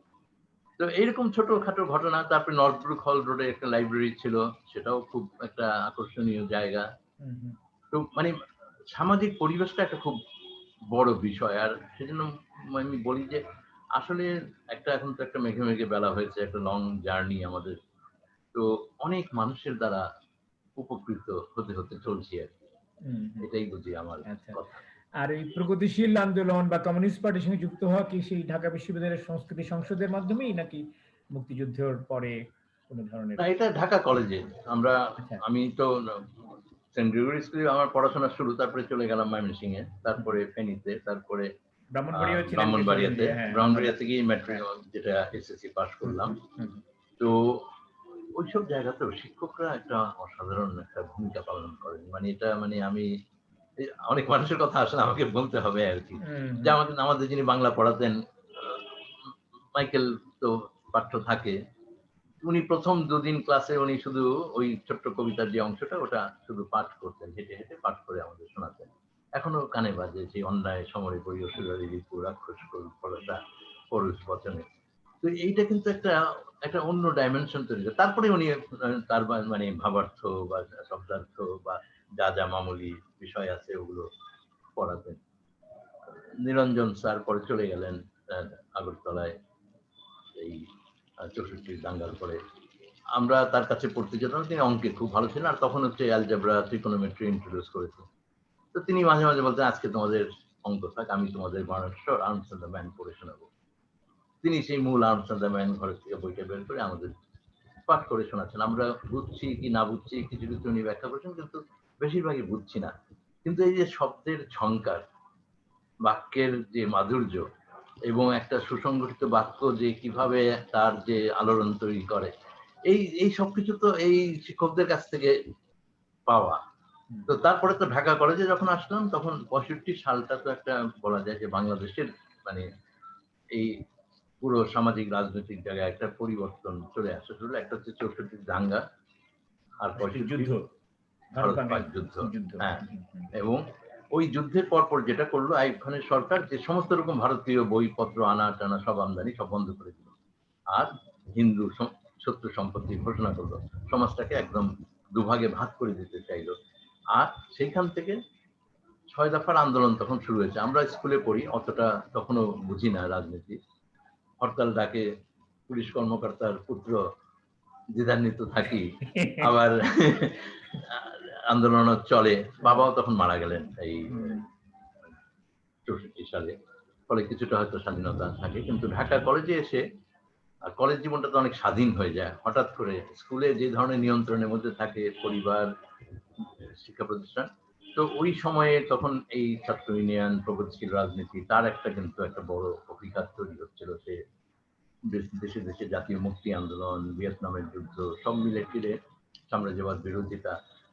তো এইরকম ছোটখাটো ঘটনা তারপরে নর্থব্রুক হল রোডে একটা লাইব্রেরি ছিল। সেটাও খুব একটা আকর্ষণীয় জায়গা। হুম, হুম। তো মানে সামাজিক পরিবেশটা একটা খুব বড় বিষয়। আর সেজন্য আমি বলি যে আসলে এখন তো একটা মেঘে, মেঘে বেলা হয়েছে। একটা লং জার্নি আমাদের। তো অনেক মানুষের দ্বারা উপকৃত হতে, হতে চলছি আরকি। হুম, হুম। এটাই বুঝি আমার আচ্ছা। কথা। আর এই প্রগতিশীল আন্দোলন বা কমিউনিস্ট পার্টির সঙ্গে যুক্ত হওয়া কি সেই ঢাকা বিশ্ববিদ্যালয়ের সংস্কৃতি সংসদের মাধ্যমেই নাকি মুক্তিযুদ্ধের পরে কোন ধরনের? না এটা ঢাকা কলেজে। আমরা আচ্ছা। আমি তো সেন্ট গ্রেগরি স্কুলে আমার পড়াশোনা শুরু। তারপরে চলে গেলাম ময়মনসিংহে। হুম। তারপরে ফেনীতে, তারপরে ব্রাহ্মণবাড়িয়াও ছিলেন কিছুদিন ব্রাহ্মণবাড়িয়াতে। দিয়ে, হ্যাঁ, ব্রাহ্মণবাড়িয়া আমাদের। থেকেই হ্যাঁ। মেট্রিক যেটা এসএসসি পাস হুম, করলাম। হুম, হুম, তো ওইসব জায়গাতেও শিক্ষকরা একটা অসাধারণ একটা ভূমিকা পালন করেন। মানে এটা মানে আমি অনেক মানুষের কথা আসলে আমাকে বলতে হবে আরকি। হুম, যে হুম। আমাদের যিনি বাংলা পড়াতেন আ মাইকেল তো পাঠ্য থাকে। উনি ১ম ২ দিন ক্লাসে উনি শুধু ওই ছোট্ট কবিতার যে অংশটা ওটা শুধু পাঠ করতেন। হেঁটে, হেঁটে পাঠ করে আমাদের শোনাতেন। এখনো কানে বাজে সেই অন্যায় সমরে করি অসুরারি রিপু রাক্ষস পরতা পরশ বচনে। তো এইটা কিন্তু একটা অন্য ডাইমেনশন তৈরি করে। তারপরে উনি তার মানে ভাবার্থ বা শব্দার্থ বা যা, যা মামুলি বিষয় আছে ওগুলো পড়াতেন। নিরঞ্জন স্যার পরে চলে গেলেন আ আগরতলায় এই ৬৪ দাঙ্গার পরে। আমরা তার কাছে পড়তে যেতাম। তিনি অঙ্কে খুব ভালো ছিলেন। আর তখন হচ্ছে অ্যালজেব্রা, ট্রিগোনোমেট্রি ইন্ট্রোডিউস করেছেন। তো তিনি মাঝে, মাঝে বলতেন, "আজকে তোমাদের অঙ্ক থাক, আমি তোমাদের বানানসহ আর্মস অ্যান্ড দ্য ম্যান পড়ে শোনাবো।" তিনি সেই মূল আর্মস অ্যান্ড দ্য ম্যান ঘরের থেকে বইটা বের করে আমাদের পাঠ করে শোনাচ্ছেন। আমরা বুঝছি কি না বুঝছি কিছু, কিছু উনি ব্যাখ্যা করেছেন কিন্তু বেশিরভাগই বুঝছি না। কিন্তু এই যে শব্দের ঝংকার, বাক্যের যে মাধুর্য এবং একটা সুসংগঠিত বাক্য যে কিভাবে তার যে আলোড়ন তৈরি করে, এই সবকিছু তো এই শিক্ষকদের কাছ থেকে পাওয়া। হুম। তো তারপরে তো ঢাকা কলেজে যখন আসলাম তখন ৬৫ সালটা তো একটা বলা যায় যে বাংলাদেশের মানে এই পুরো সামাজিক রাজনৈতিক জায়গায় একটা পরিবর্তন চলে আসে। আসলে একটা হচ্ছে ৬৪ দাঙ্গা আর রাষ্ট্রীয় ৬৫ যুদ্ধ, ভারত ভারত-বাঙাল পাক যুদ্ধ। যুদ্ধ। হ্যাঁ, হুম, হুম। এবং ওই যুদ্ধের পরপর যেটা করলো আইয়ুব খানের সরকার যে সমস্ত রকম ভারতীয় বইপত্র আনা-টানা সব আমদানি সব বন্ধ করে দিল। আর হিন্দু শত্রু সম্পত্তি ঘোষণা করলো। সমাজটাকে একদম দুভাগে ভাগ করে দিতে চাইলো। আর সেইখান থেকে ৬ দফার আন্দোলন তখন শুরু হয়েছে। আমরা স্কুলে পড়ি, অতটা তখনো বুঝি না রাজনীতি। হরতাল ডাকে পুলিশ কর্মকর্তার পুত্র দ্বিধান্বিত থাকি। আবার আ আন্দোলনও চলে। হ্যাঁ। বাবাও তখন মারা গেলেন এই হুম। ৬৪ সালে। ফলে কিছুটা হয়তো স্বাধীনতা থাকে। কিন্তু ঢাকা কলেজে এসে কলেজ জীবনটা তো অনেক স্বাধীন হয়ে যায়। হঠাৎ করে স্কুলে যে ধরনের নিয়ন্ত্রণের মধ্যে থাকে পরিবার, শিক্ষা প্রতিষ্ঠান। তো ওই সময়ে তখন এই ছাত্র ইউনিয়ন, প্রগতিশীল রাজনীতি তার কিন্তু একটা বড় অভিঘাত তৈরি হচ্ছিল। সে দেশে, দেশে জাতীয় মুক্তি আন্দোলন, ভিয়েতনামের যুদ্ধ সব মিলে ফিরে সাম্রাজ্যবাদ বিরোধিতা।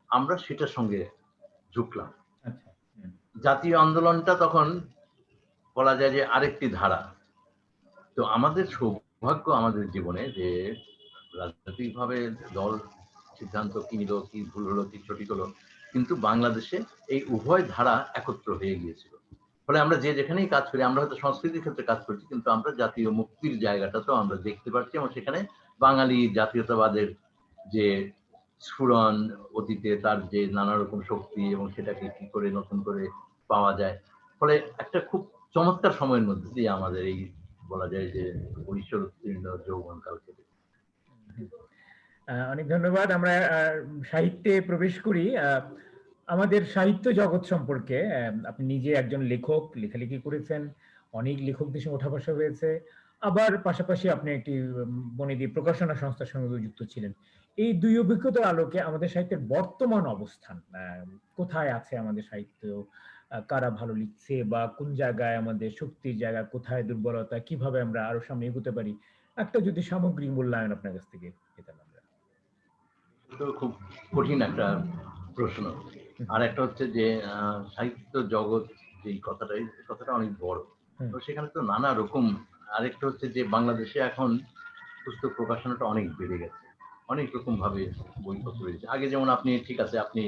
আমরা সেটার সঙ্গে ঝুঁকলাম। আচ্ছা। হুম। জাতীয় আন্দোলনটা তখন বলা যায় যে আরেকটি ধারা। তো আমাদের সৌভাগ্য আমাদের জীবনে যে রাজনৈতিকভাবে দল সিদ্ধান্ত কি নিল, কি ভুল হলো, কি সঠিক হলো, কিন্তু বাংলাদেশে এই উভয় ধারা একত্র হয়ে গিয়েছিল। ফলে আমরা যে যেখানেই কাজ করি, আমরা হয়তো সংস্কৃতির ক্ষেত্রে কাজ করছি, কিন্তু আমরা জাতীয় মুক্তির জায়গাটাতেও আমরা দেখতে পাচ্ছি, এবং সেখানে বাঙালি জাতীয়তাবাদের যে স্ফুরণ, অতীতে তার যে নানা রকম শক্তি এবং সেটাকে কি করে নতুন করে পাওয়া যায়। ফলে একটা খুব চমৎকার সময়ের মধ্যে দিয়ে আমাদের এই বলা যায় যে ঐশ্বর উত্তীর্ণ যৌবনকাল কেটে। অনেক ধন্যবাদ। আমরা সাহিত্যে প্রবেশ করি। আমাদের সাহিত্য জগৎ সম্পর্কে আপনি নিজে একজন লেখক, লেখালেখি করেছেন, অনেক লেখকদের সঙ্গে ওঠা বসা হয়েছে। আবার পাশাপাশি আপনি একটি বনেদি প্রকাশনা সংস্থার সঙ্গে যুক্ত ছিলেন। এই দুই অভিজ্ঞতার আলোকে আমাদের সাহিত্যের বর্তমান অবস্থান, কোথায় আছে আমাদের সাহিত্য, কারা ভালো লিখছে বা কোন জায়গায় আমাদের শক্তির জায়গা, কোথায় দুর্বলতা, কিভাবে আমরা আরো সামনে এগোতে পারি, একটা যদি সামগ্রিক মূল্যায়ন আপনার কাছ থেকে পেতাম আমরা। তো খুব কঠিন একটা প্রশ্ন। আর একটা হচ্ছে যে সাহিত্য জগৎ যেই কথাটা, এই কথাটা অনেক বড়। তো সেখানে তো নানা রকম। আরেকটা হচ্ছে যে বাংলাদেশে এখন পুস্তক প্রকাশনাটা অনেক বেড়ে গেছে, অনেক রকম ভাবে বইপত্র রয়েছে। আগে যেমন আপনি ঠিক আছে, আপনি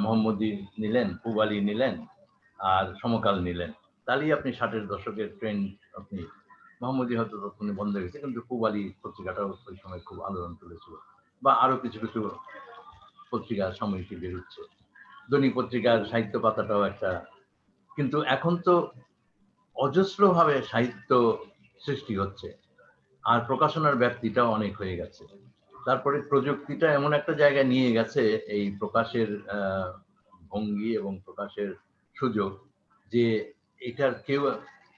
মোহাম্মদী নিলেন, পূবালী নিলেন, আর সমকাল নিলেন, তাহলেই আপনি 60-এর দশকের ট্রেন্ড আপনি। মোহাম্মদী হয়তো তখন বন্ধ হয়ে গেছে, কিন্তু পূবালী পত্রিকাটাও ওই সময় খুব আলোড়ন তুলেছিল, বা আরো কিছু কিছু পত্রিকা সাময়িকী বেরোচ্ছে। দৈনিক পত্রিকার সাহিত্য পাতাটাও একটা। কিন্তু এখন তো অজস্রভাবে সাহিত্য সৃষ্টি হচ্ছে, আর প্রকাশনার ব্যাপ্তিটাও অনেক হয়ে গেছে। তারপরে প্রযুক্তিটা এমন একটা জায়গায় নিয়ে গেছে এই প্রকাশের ভঙ্গি এবং প্রকাশের সুযোগ, যে এটার কেউ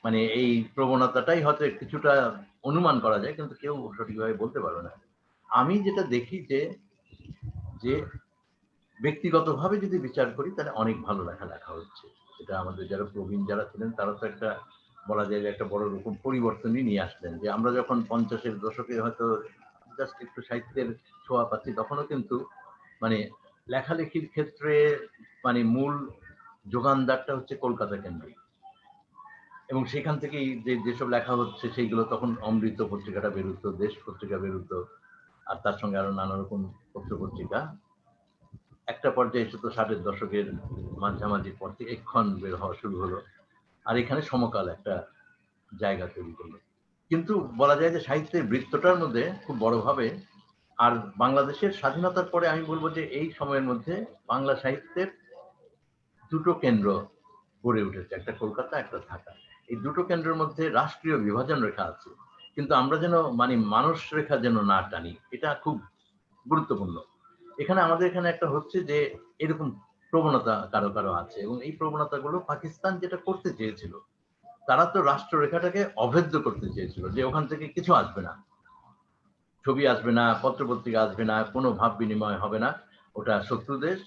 মানে এই প্রবণতাটাই হয়তো কিছুটা অনুমান করা যায়, কিন্তু কেউ সঠিকভাবে বলতে পারবে না। আমি যেটা দেখি যে যে ব্যক্তিগতভাবে যদি বিচার করি, তাহলে অনেক ভালো লেখা হচ্ছে। এটা আমাদের যারা প্রবীণ যারা ছিলেন, তারা তো একটা বলা যায় যে একটা বড় রকম পরিবর্তনই নিয়ে আসলেন। যে আমরা যখন 50-এর দশকে হয়তো জাস্ট একটু সাহিত্যের ছোঁয়া পাচ্ছি, তখনও কিন্তু মানে লেখালেখির ক্ষেত্রে মানে মূল যোগানদারটা হচ্ছে কলকাতা কেন্দ্রিক, এবং সেখান থেকেই যেসব লেখা হচ্ছে সেইগুলো তখন অমৃত পত্রিকাটা বেরোতো, দেশ পত্রিকা বেরোতো, আর তার সঙ্গে আরো নানা রকম পত্র পত্রিকা। একটা পর্যায়ে এসে তো 60-এর দশকের মাঝামাঝি পর থেকে এক্ষণ বের হওয়া শুরু হলো, আর এখানে সমকাল একটা জায়গা তৈরি করলো। কিন্তু বলা যায় যে সাহিত্যের বৃত্তটার মধ্যে খুব বড়ভাবে, আর বাংলাদেশের স্বাধীনতার পরে আমি বলবো যে এই সময়ের মধ্যে বাংলা সাহিত্যের দুটো কেন্দ্র গড়ে উঠেছে, একটা কলকাতা, একটা ঢাকা। এই দুটো কেন্দ্রের মধ্যে রাষ্ট্রীয় বিভাজন রেখা আছে, কিন্তু আমরা যেন মানে মানস রেখা যেন না টানি, এটা খুব গুরুত্বপূর্ণ। এখানে আমাদের এখানে একটা হচ্ছে যে এরকম প্রবণতা কারো কারো আছে, এবং এই প্রবণতাগুলো পাকিস্তান যেটা করতে চেয়েছিল, তারা তো রাষ্ট্ররেখাটাকে অভেদ্য করতে চেয়েছিল, যে ওখান থেকে কিছু আসবে না, ছবি আসবে না, পত্রপত্রিকা আসবে না, কোনো ভাব বিনিময় হবে না, ওটা শত্রু দেশ,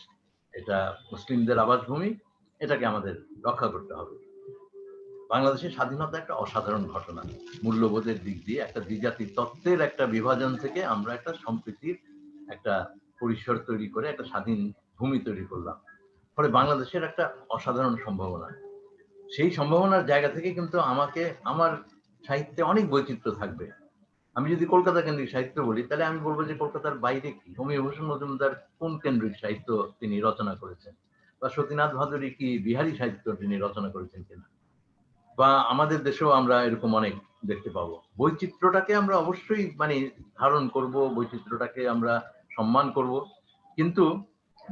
এটা মুসলিমদের আবাসভূমি, এটাকে আমাদের রক্ষা করতে হবে। বাংলাদেশের স্বাধীনতা একটা অসাধারণ ঘটনা, মূল্যবোধের দিক দিয়ে একটা দ্বিজাতি তত্ত্বের একটা বিভাজন থেকে আমরা একটা সম্প্রীতির একটা পরিসর তৈরি করে একটা স্বাধীন ভূমি তৈরি করলাম। ফলে বাংলাদেশের একটা অসাধারণ সম্ভাবনা, সেই সম্ভাবনার জায়গা থেকে কিন্তু আমাকে আমার সাহিত্যে অনেক বৈচিত্র্য থাকবে। আমি যদি কলকাতা কেন্দ্রিক সাহিত্য বলি, তাহলে আমি বলবো যে কলকাতার বাইরে কি হোমিওভূষণ মজুমদার কোন কেন্দ্রিক সাহিত্য তিনি রচনা করেছেন, বা সতীনাথ ভাদুরী কি বিহারী সাহিত্য তিনি রচনা করেছেন কিনা, বা আমাদের দেশেও আমরা এরকম অনেক দেখতে পাবো। বৈচিত্র্যটাকে আমরা অবশ্যই মানে ধারণ করব, বৈচিত্র্যটাকে আমরা সম্মান করব, কিন্তু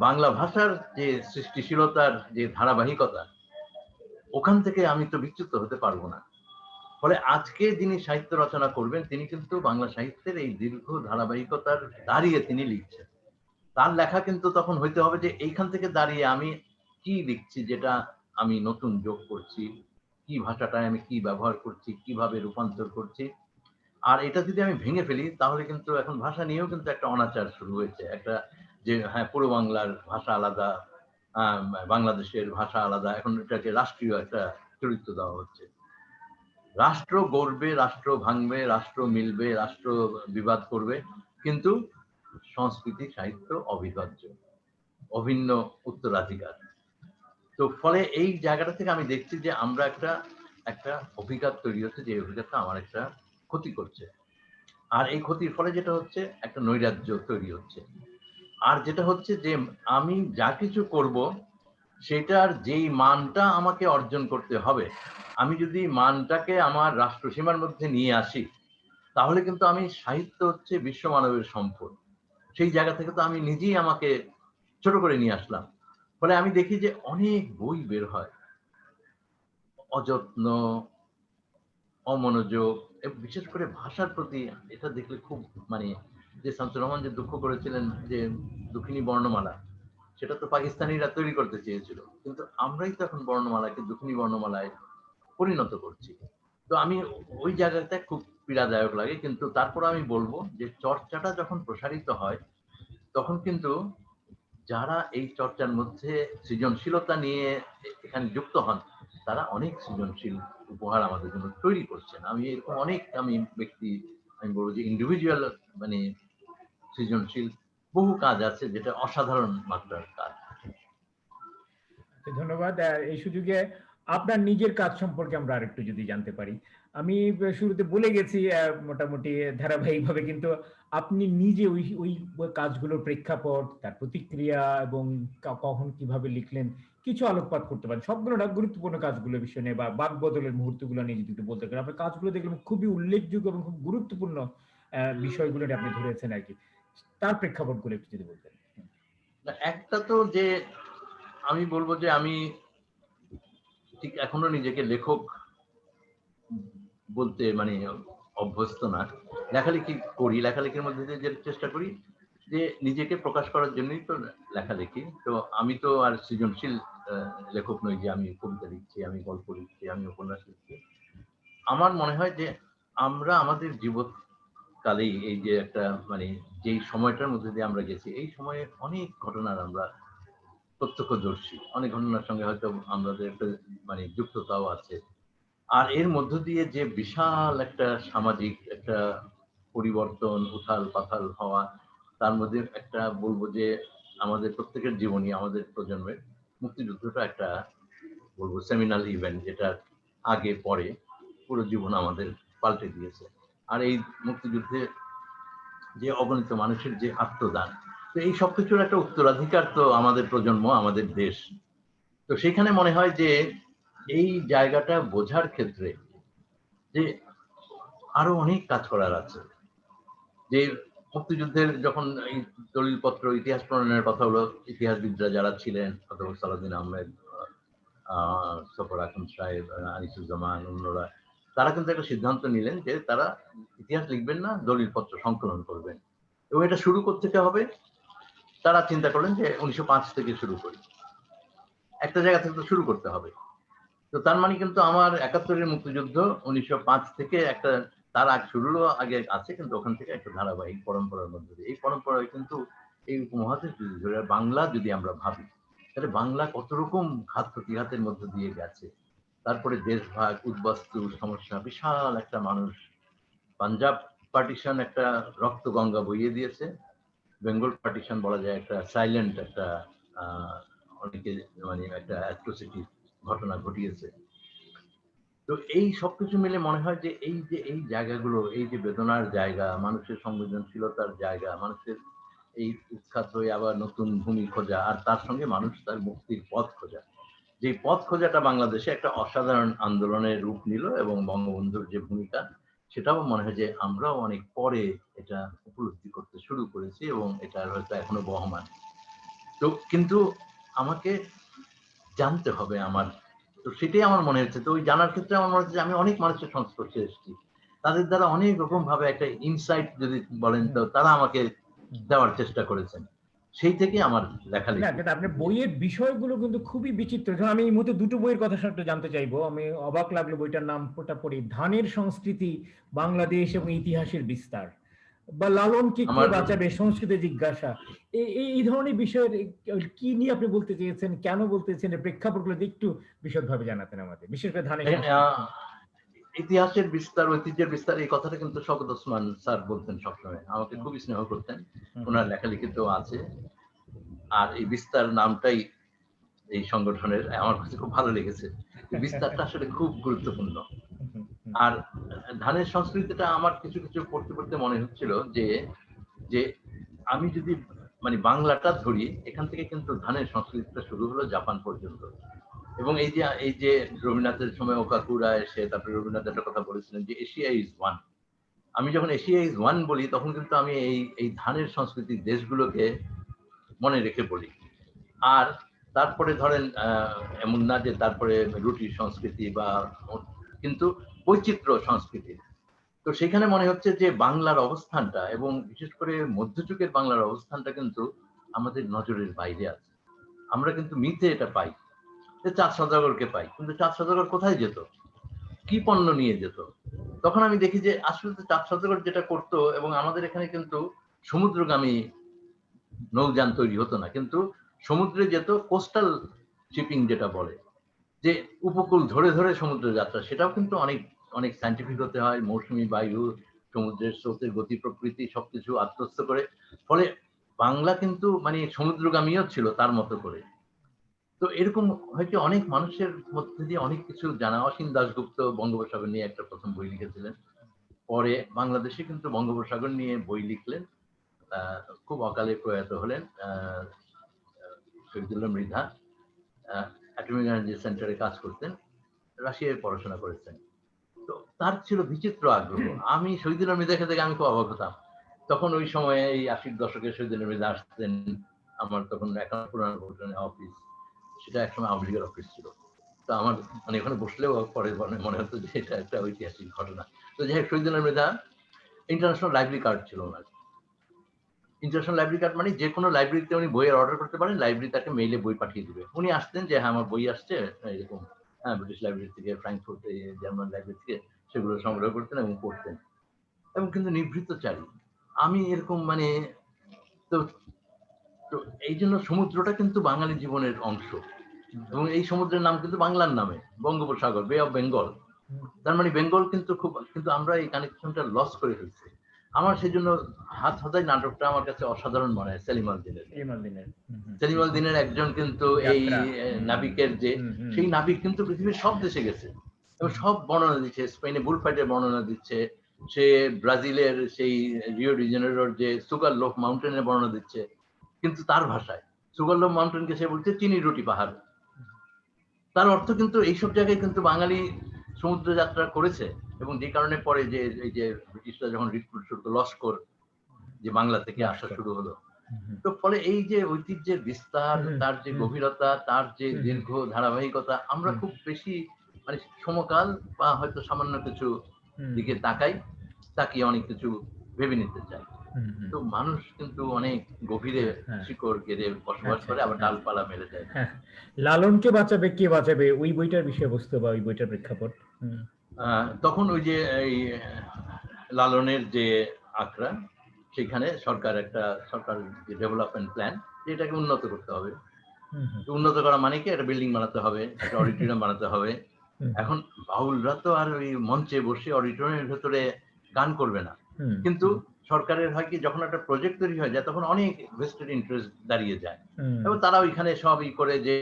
বাংলা ভাষার যে সৃষ্টিশীলতার যে ধারাবাহিকতা, ওখান থেকে আমি তো বিচ্যুত হতে পারবো না। ফলে আজকে যিনি সাহিত্য রচনা করবেন, তিনি কিন্তু বাংলা সাহিত্যের এই দীর্ঘ ধারাবাহিকতার দাঁড়িয়ে তিনি লিখছেন। তার লেখা কিন্তু তখন হইতে হবে যে এইখান থেকে দাঁড়িয়ে আমি কি লিখছি, যেটা আমি নতুন যোগ করছি, কি ভাষাটায় আমি কি ব্যবহার করছি, কিভাবে রূপান্তর করছি। আর এটা যদি আমি ভেঙে ফেলি, তাহলে কিন্তু এখন ভাষা নিয়েও কিন্তু একটা অনাচার শুরু হয়েছে, একটা যে হ্যাঁ পুরো বাংলার ভাষা আলাদা, বাংলাদেশের ভাষা আলাদা, এখন এটাকে রাষ্ট্রীয় একটা চরিত্র দেওয়া হচ্ছে। রাষ্ট্র গড়বে, রাষ্ট্র ভাঙবে, রাষ্ট্র মিলবে, রাষ্ট্র বিবাদ করবে, কিন্তু সংস্কৃতি সাহিত্য অবিভাজ্য, অভিন্ন উত্তরাধিকার। তো ফলে এই জায়গাটা থেকে আমি দেখছি যে আমরা একটা একটা অভিঘাত তৈরি হচ্ছে, যে অভিঘাতটা আমার একটা ক্ষতি করছে। আর এই ক্ষতির ফলে যেটা হচ্ছে, একটা নৈরাজ্য তৈরি হচ্ছে। আর যেটা হচ্ছে যে আমি যা কিছু করব সেটার যেই মানটা আমাকে অর্জন করতে হবে, আমি যদি মানটাকে আমার রাষ্ট্রসীমার মধ্যে নিয়ে আসি, তাহলে কিন্তু আমি সাহিত্য হচ্ছে বিশ্ব মানবের সম্পদ। সেই জায়গা থেকে তো আমি নিজেই আমাকে ছোট করে নিয়ে আসলাম। ফলে আমি দেখি যে অনেক বই বের হয়। অযত্ন, অমনোযোগ বিশেষ করে ভাষার প্রতি এটা দেখলে খুব মানে যে শামসুর রহমান যে দুঃখ করেছিলেন যে দুঃখিনী বর্ণমালা, সেটা তো পাকিস্তানিরা তৈরি করতে চেয়েছিল। কিন্তু আমরাই তো এখন বর্ণমালাকে দুঃখিনী বর্ণমালায় পরিণত করছি। তো আমি ওই জায়গাটা খুব পীড়াদায়ক লাগে। কিন্তু তারপর আমি বলবো যে চর্চাটা যখন প্রসারিত হয় তখন কিন্তু যারা এই চর্চার মধ্যে সৃজনশীলতা নিয়ে এখানে যুক্ত হন তারা অনেক সৃজনশীল উপহার আমাদের জন্য তৈরি করছেন। আমি এরকম অনেক ব্যক্তি আমি বলবো যে ইন্ডিভিজুয়াল মানে সৃজনশীল বহু কাজ আছে যেটা অসাধারণ মাত্রার কাজ। ধন্যবাদ। এই সুযোগে আপনার নিজের কাজ সম্পর্কে আমরা আরেকটু যদি জানতে পারি। আমি শুরুতে বলে গেছি মোটামুটি ধারাবাহিকভাবে, কিন্তু আপনি নিজে ওই ওই কাজগুলোর প্রেক্ষাপট, তার প্রতিক্রিয়া এবং কখন কিভাবে লিখলেন কিছু আলোকপাত করতে পারেন। সবগুলো না, গুরুত্বপূর্ণ কাজগুলোর বিষয় নিয়ে বা বাক বদলের মুহূর্তগুলো নিয়ে যদি একটু বলতে পারেন। আপনার কাজগুলো দেখলাম খুবই উল্লেখযোগ্য এবং খুব গুরুত্বপূর্ণ বিষয়গুলো নিয়ে আপনি ধরেছেন আর কি। তার প্রেক্ষাপটগুলো একটু যদি বলতেন। একটা তো যে আমি বলবো যে আমি ঠিক এখনো নিজেকে লেখক বলতে মানে অভ্যস্ত না। লেখালেখি করি, লেখালেখির মধ্যে দিয়ে যে চেষ্টা করি যে নিজেকে প্রকাশ করার জন্যই তো লেখালেখি। তো আমি তো আর সৃজনশীল লেখক নই যে আমি কবিতা লিখছি, আমি গল্প লিখছি, আমি উপন্যাস লিখছি। আমার মনে হয় যে আমরা আমাদের জীবৎকালেই এই যে একটা মানে যেই সময়টার মধ্যে দিয়ে আমরা গেছি, এই সময়ে অনেক ঘটনার আমরা প্রত্যক্ষদর্শী। অনেক ঘটনার সঙ্গে হয়তো আমাদের একটা মানে যুক্ততাও আছে। আর এর মধ্য দিয়ে যে বিশাল একটা সামাজিক একটা পরিবর্তন, উথাল-পাথাল হওয়া, তার মধ্যে একটা বলবো যে আমাদের প্রত্যেকের জীবনী, আমাদের প্রজন্মের মুক্তিযুদ্ধটা একটা বলবো সেমিনাল ইভেন্ট, যেটা আগে পরে পুরো জীবন আমাদের পাল্টে দিয়েছে। আর এই মুক্তিযুদ্ধে যে অগণিত মানুষের যে আত্মদান, তো এই সবকিছুর একটা উত্তরাধিকার তো আমাদের প্রজন্ম, আমাদের দেশ। তো সেখানে মনে হয় যে এই জায়গাটা বোঝার ক্ষেত্রে যে আরো অনেক কাজ করার আছে। যে মুক্তিযুদ্ধের যখন এই দলিলপত্র ইতিহাস প্রণয়নের কথা হলো, ইতিহাসবিদরা যারা ছিলেন অথবা সালাউদ্দিন আহমেদ, সফর আকন্দ সাহেব, আনিসুজ্জামান, অন্যরা, তারা কিন্তু একটা সিদ্ধান্ত নিলেন যে তারা ইতিহাস লিখবেন না, দলিলপত্র সংকলন করবেন। এবং এটা শুরু করতে হবে, তারা চিন্তা করলেন যে 1905 থেকে শুরু করি, একটা জায়গা থেকে তো শুরু করতে হবে। তো তার মানে কিন্তু আমার ৭১-এর মুক্তিযুদ্ধ ১৯০৫ থেকে একটা, তার আগ শুরুরও আগে আছে, কিন্তু ওখান থেকে একটা ধারাবাহিক পরম্পরার মধ্যে দিয়ে, এই পরম্পরায় কিন্তু এই উপমহাদেশ যদি ধরে বাংলা যদি আমরা ভাবি, তাহলে বাংলা কত রকম ঘাত প্রতিঘাতের মধ্যে দিয়ে গেছে। তারপরে দেশভাগ, উদ্বাস্তু সমস্যা, বিশাল একটা মানুষ, পাঞ্জাব পার্টিশন একটা রক্ত গঙ্গা বইয়ে দিয়েছে, বেঙ্গল পার্টিশন বলা যায় একটা সাইলেন্ট একটা অনেকে মানে একটা অ্যাট্রোসিটি ঘটনা ঘটিয়েছে। তো এই সবকিছু মিলে মনে হয় যে এই জায়গাগুলো, এই যে বেদনার জায়গা, মানুষের সংবেদনশীলতার জায়গা, মানুষের এই উৎখাত হয়ে আবার নতুন ভূমি খোঁজা, আর তার সঙ্গে মানুষ তার মুক্তির পথ খোঁজা, যে পথ খোঁজাটা বাংলাদেশে একটা অসাধারণ আন্দোলনের রূপ নিল, এবং বঙ্গবন্ধুর যে ভূমিকা, সেটাও মনে হয় যে আমরাও অনেক পরে এটা উপলব্ধি করতে শুরু করেছি, এবং এটা হয়তো এখনো বহমান। তো কিন্তু আমাকে জানতে হবে আমার, তো সেটাই আমার মনে হচ্ছে। তো ওই জানার ক্ষেত্রে আমার মনে হচ্ছে যে আমি অনেক মানুষের সংস্পর্শে এসেছি, তাদের দ্বারা অনেক রকম ভাবে একটা ইনসাইট যদি বলেন, তো তারা আমাকে দেওয়ার চেষ্টা করেছেন, সেই থেকে আমার না, লেখালেখি। কিন্তু আপনার বইয়ের বিষয়গুলো কিন্তু খুবই বিচিত্র। যেমন আমি এই মুহূর্তে দুটো বইয়ের কথা একটু জানতে চাইবো। আমি অবাক লাগলো বইটার নামটা পড়ি, ধানের সংস্কৃতি, বাংলাদেশ এবং ইতিহাসের বিস্তার, বা লালনকে কে আমার বাঁচাবে, সংস্কৃতি জিজ্ঞাসা। এই ধরনের বিষয়ের কি নিয়ে আপনি বলতে চেয়েছেন, কেন বলতে চেয়েছেন, এর প্রেক্ষাপটগুলো একটু বিশদভাবে জানাতেন আমাদের, বিশেষ করে ধানের সংস্কৃতি। ইতিহাসের বিস্তার, ঐতিহ্যের বিস্তার, এই কথাটা কিন্তু শওকত ওসমান স্যার বলতেন সবসময়, আমাকে খুবই স্নেহ করতেন, ওনার লেখালেখিতেও আছে। আর এই বিস্তার নামটাই এই সংগঠনের আমার কাছে খুব ভালো লেগেছে। বিস্তারটা আসলে খুব গুরুত্বপূর্ণ। আর ধানের সংস্কৃতিটা আমার কিছু কিছু পড়তে পড়তে মনে হচ্ছিল যে যে আমি যদি মানে বাংলাটা ধরি, এখান থেকে কিন্তু ধানের সংস্কৃতিটা শুরু হলো জাপান পর্যন্ত। এবং এই যে রবীন্দ্রনাথের সময় ওকাকুরা এসে তারপরে রবীন্দ্রনাথ একটা কথা বলেছিলেন যে এশিয়া ইজ ওয়ান। আমি যখন এশিয়া ইজ ওয়ান বলি তখন কিন্তু আমি এই ধানের সংস্কৃতির দেশগুলোকে মনে রেখে বলি। আর তারপরে ধরেন এমন না যে তারপরে রুটির সংস্কৃতি বা, কিন্তু বৈচিত্র্য সংস্কৃতি। তো সেখানে মনে হচ্ছে যে বাংলার অবস্থানটা এবং বিশেষ করে মধ্যযুগের বাংলার অবস্থানটা কিন্তু আমাদের নজরের বাইরে আছে। আমরা কিন্তু মিথে এটা পাই যে চাঁদ সওদাগরকে পাই, কিন্তু চাঁদ সওদাগর কোথায় যেত, কি পণ্য নিয়ে যেত? তখন আমি দেখি যে আসলে তো চাঁদ সওদাগর যেটা করতো, এবং আমাদের এখানে কিন্তু সমুদ্রগামী নৌযান তৈরি হতো না, কিন্তু সমুদ্রে যেত কোস্টাল শিপিং যেটা বলে, যে উপকূল ধরে ধরে সমুদ্র যাত্রা, সেটাও কিন্তু অনেক অনেক সায়েন্টিফিক হতে হয়। মৌসুমী বায়ু, সমুদ্রের স্রোতের গতি প্রকৃতি সবকিছু আত্মস্থ করে, ফলে বাংলা কিন্তু মানে সমুদ্রগামীও ছিল তার মতো করে। তো এরকম হয়তো অনেক মানুষের মধ্যে দিয়ে অনেক কিছু জানা। অসীম দাশগুপ্ত বঙ্গোপসাগর নিয়ে একটা প্রথম বই লিখেছিলেন, পরে বাংলাদেশে কিন্তু বঙ্গোপসাগর নিয়ে বই লিখলেন। খুব অকালে প্রয়াত হলেন শহীদুল্লাহ মৃধা। অ্যাটমিক এনার্জি সেন্টারে কাজ করতেন, রাশিয়ায় পড়াশোনা করেছেন। তো তার ছিল বিচিত্র আগ্রহ। আমি শহীদুল্লাহ মৃধাকে দেখে আমি খুব অবাক হতাম। তখন ওই সময়ে এই ৮০ দশকে শহীদুল্লাহ মৃধা আসতেন। আমার তখন এখন পুরানো পল্টনে অফিস, সেটা একসময় আওয়ামী লীগের অফিস ছিল। তো আমার মানে এখানে বসলেও পরে মনে হতো যে এটা একটা ঐতিহাসিক ঘটনা। তো যাই হোক, Shahidullah Mridha international library card ছিল ওনার। ইন্টারন্যাশনাল লাইব্রেরি কার্ড মানে যে কোনো লাইব্রেরিতে উনি বইয়ের অর্ডার করতে পারেন, লাইব্রেরি তাকে মেইলে বই পাঠিয়ে দিবে। উনি আসতেন যে হ্যাঁ আমার বই আসছে এরকম, হ্যাঁ ব্রিটিশ লাইব্রেরি থেকে, ফ্রাঙ্কফুর্ট, জার্মান লাইব্রেরি থেকে, সেগুলো সংগ্রহ করতেন এবং পড়তেন, এবং কিন্তু নিভৃতচারী। আমি এরকম মানে, তো তো এই জন্য সমুদ্রটা কিন্তু বাঙালি জীবনের অংশ, এবং এই সমুদ্রের নাম কিন্তু বাংলার নামে, বঙ্গোপসাগর, বে অফ বেঙ্গল। তার মানে বেঙ্গল কিন্তু আমরা এই কানেকশনটা লস করে ফেলছি। আমার সেই জন্য হাত হাতাই নাটকটা আমার কাছে অসাধারণ মনে হয় সেলিম আল দিনের। সেলিম আল দিনের একজন কিন্তু এই নাবিকের যে, সেই নাবিক কিন্তু পৃথিবীর সব দেশে গেছে এবং সব বর্ণনা দিচ্ছে। স্পেনে বুলফাইটের বর্ণনা দিচ্ছে, সে ব্রাজিলের সেই রিও ডি জেনেরোর যে সুগার লোফ মাউন্টেনের বর্ণনা দিচ্ছে, কিন্তু তার ভাষায়। সুগার লোফ মাউন্টেনকে সে বলছে চিনি রুটি পাহাড়। তার অর্থ কিন্তু এইসব জায়গায় কিন্তু বাঙালি সমুদ্র যাত্রা করেছে, এবং যে কারণে পরে যে এই যে ব্রিটিশরা যখন রিক্রুট শুরু করলো, লস্কর যে বাংলা থেকে আসা শুরু হলো, তো ফলে এই যে ঐতিহ্যের বিস্তার, তার যে গভীরতা, তার যে দীর্ঘ ধারাবাহিকতা, আমরা খুব বেশি মানে সমকাল বা হয়তো সামান্য কিছু দিকে তাকিয়ে অনেক কিছু ভেবে নিতে চাই। তো মানুষ কিন্তু অনেক গভীরে শিকড় গেড়ে বসবাস করে, আবার ডালপালা মেলে যায়। লালনকে বাঁচাবে কে বাঁচাবে, ওই বইটার বিষয়বস্তু বা ওই বইটার প্রেক্ষাপট তখন ওই যে এই লালনের যে আখড়া, সেখানে সরকার যে ডেভেলপমেন্ট প্ল্যান, এটাকে উন্নত করতে হবে। উন্নত করা মানে কি, একটা বিল্ডিং বানাতে হবে, একটা অডিটোরিয়াম বানাতে হবে। এখন বাউলরা তো আর ওই মঞ্চে বসে অডিটোরিয়ামের ভেতরে গান করবে না, কিন্তু সরকারের হয় কি, যখন একটা প্রজেক্ট তৈরি হয়ে যায় তখন অনেক ভেস্টেড ইন্টারেস্ট দাঁড়িয়ে যায়, এবং তারা ওইখানে সবই করে যে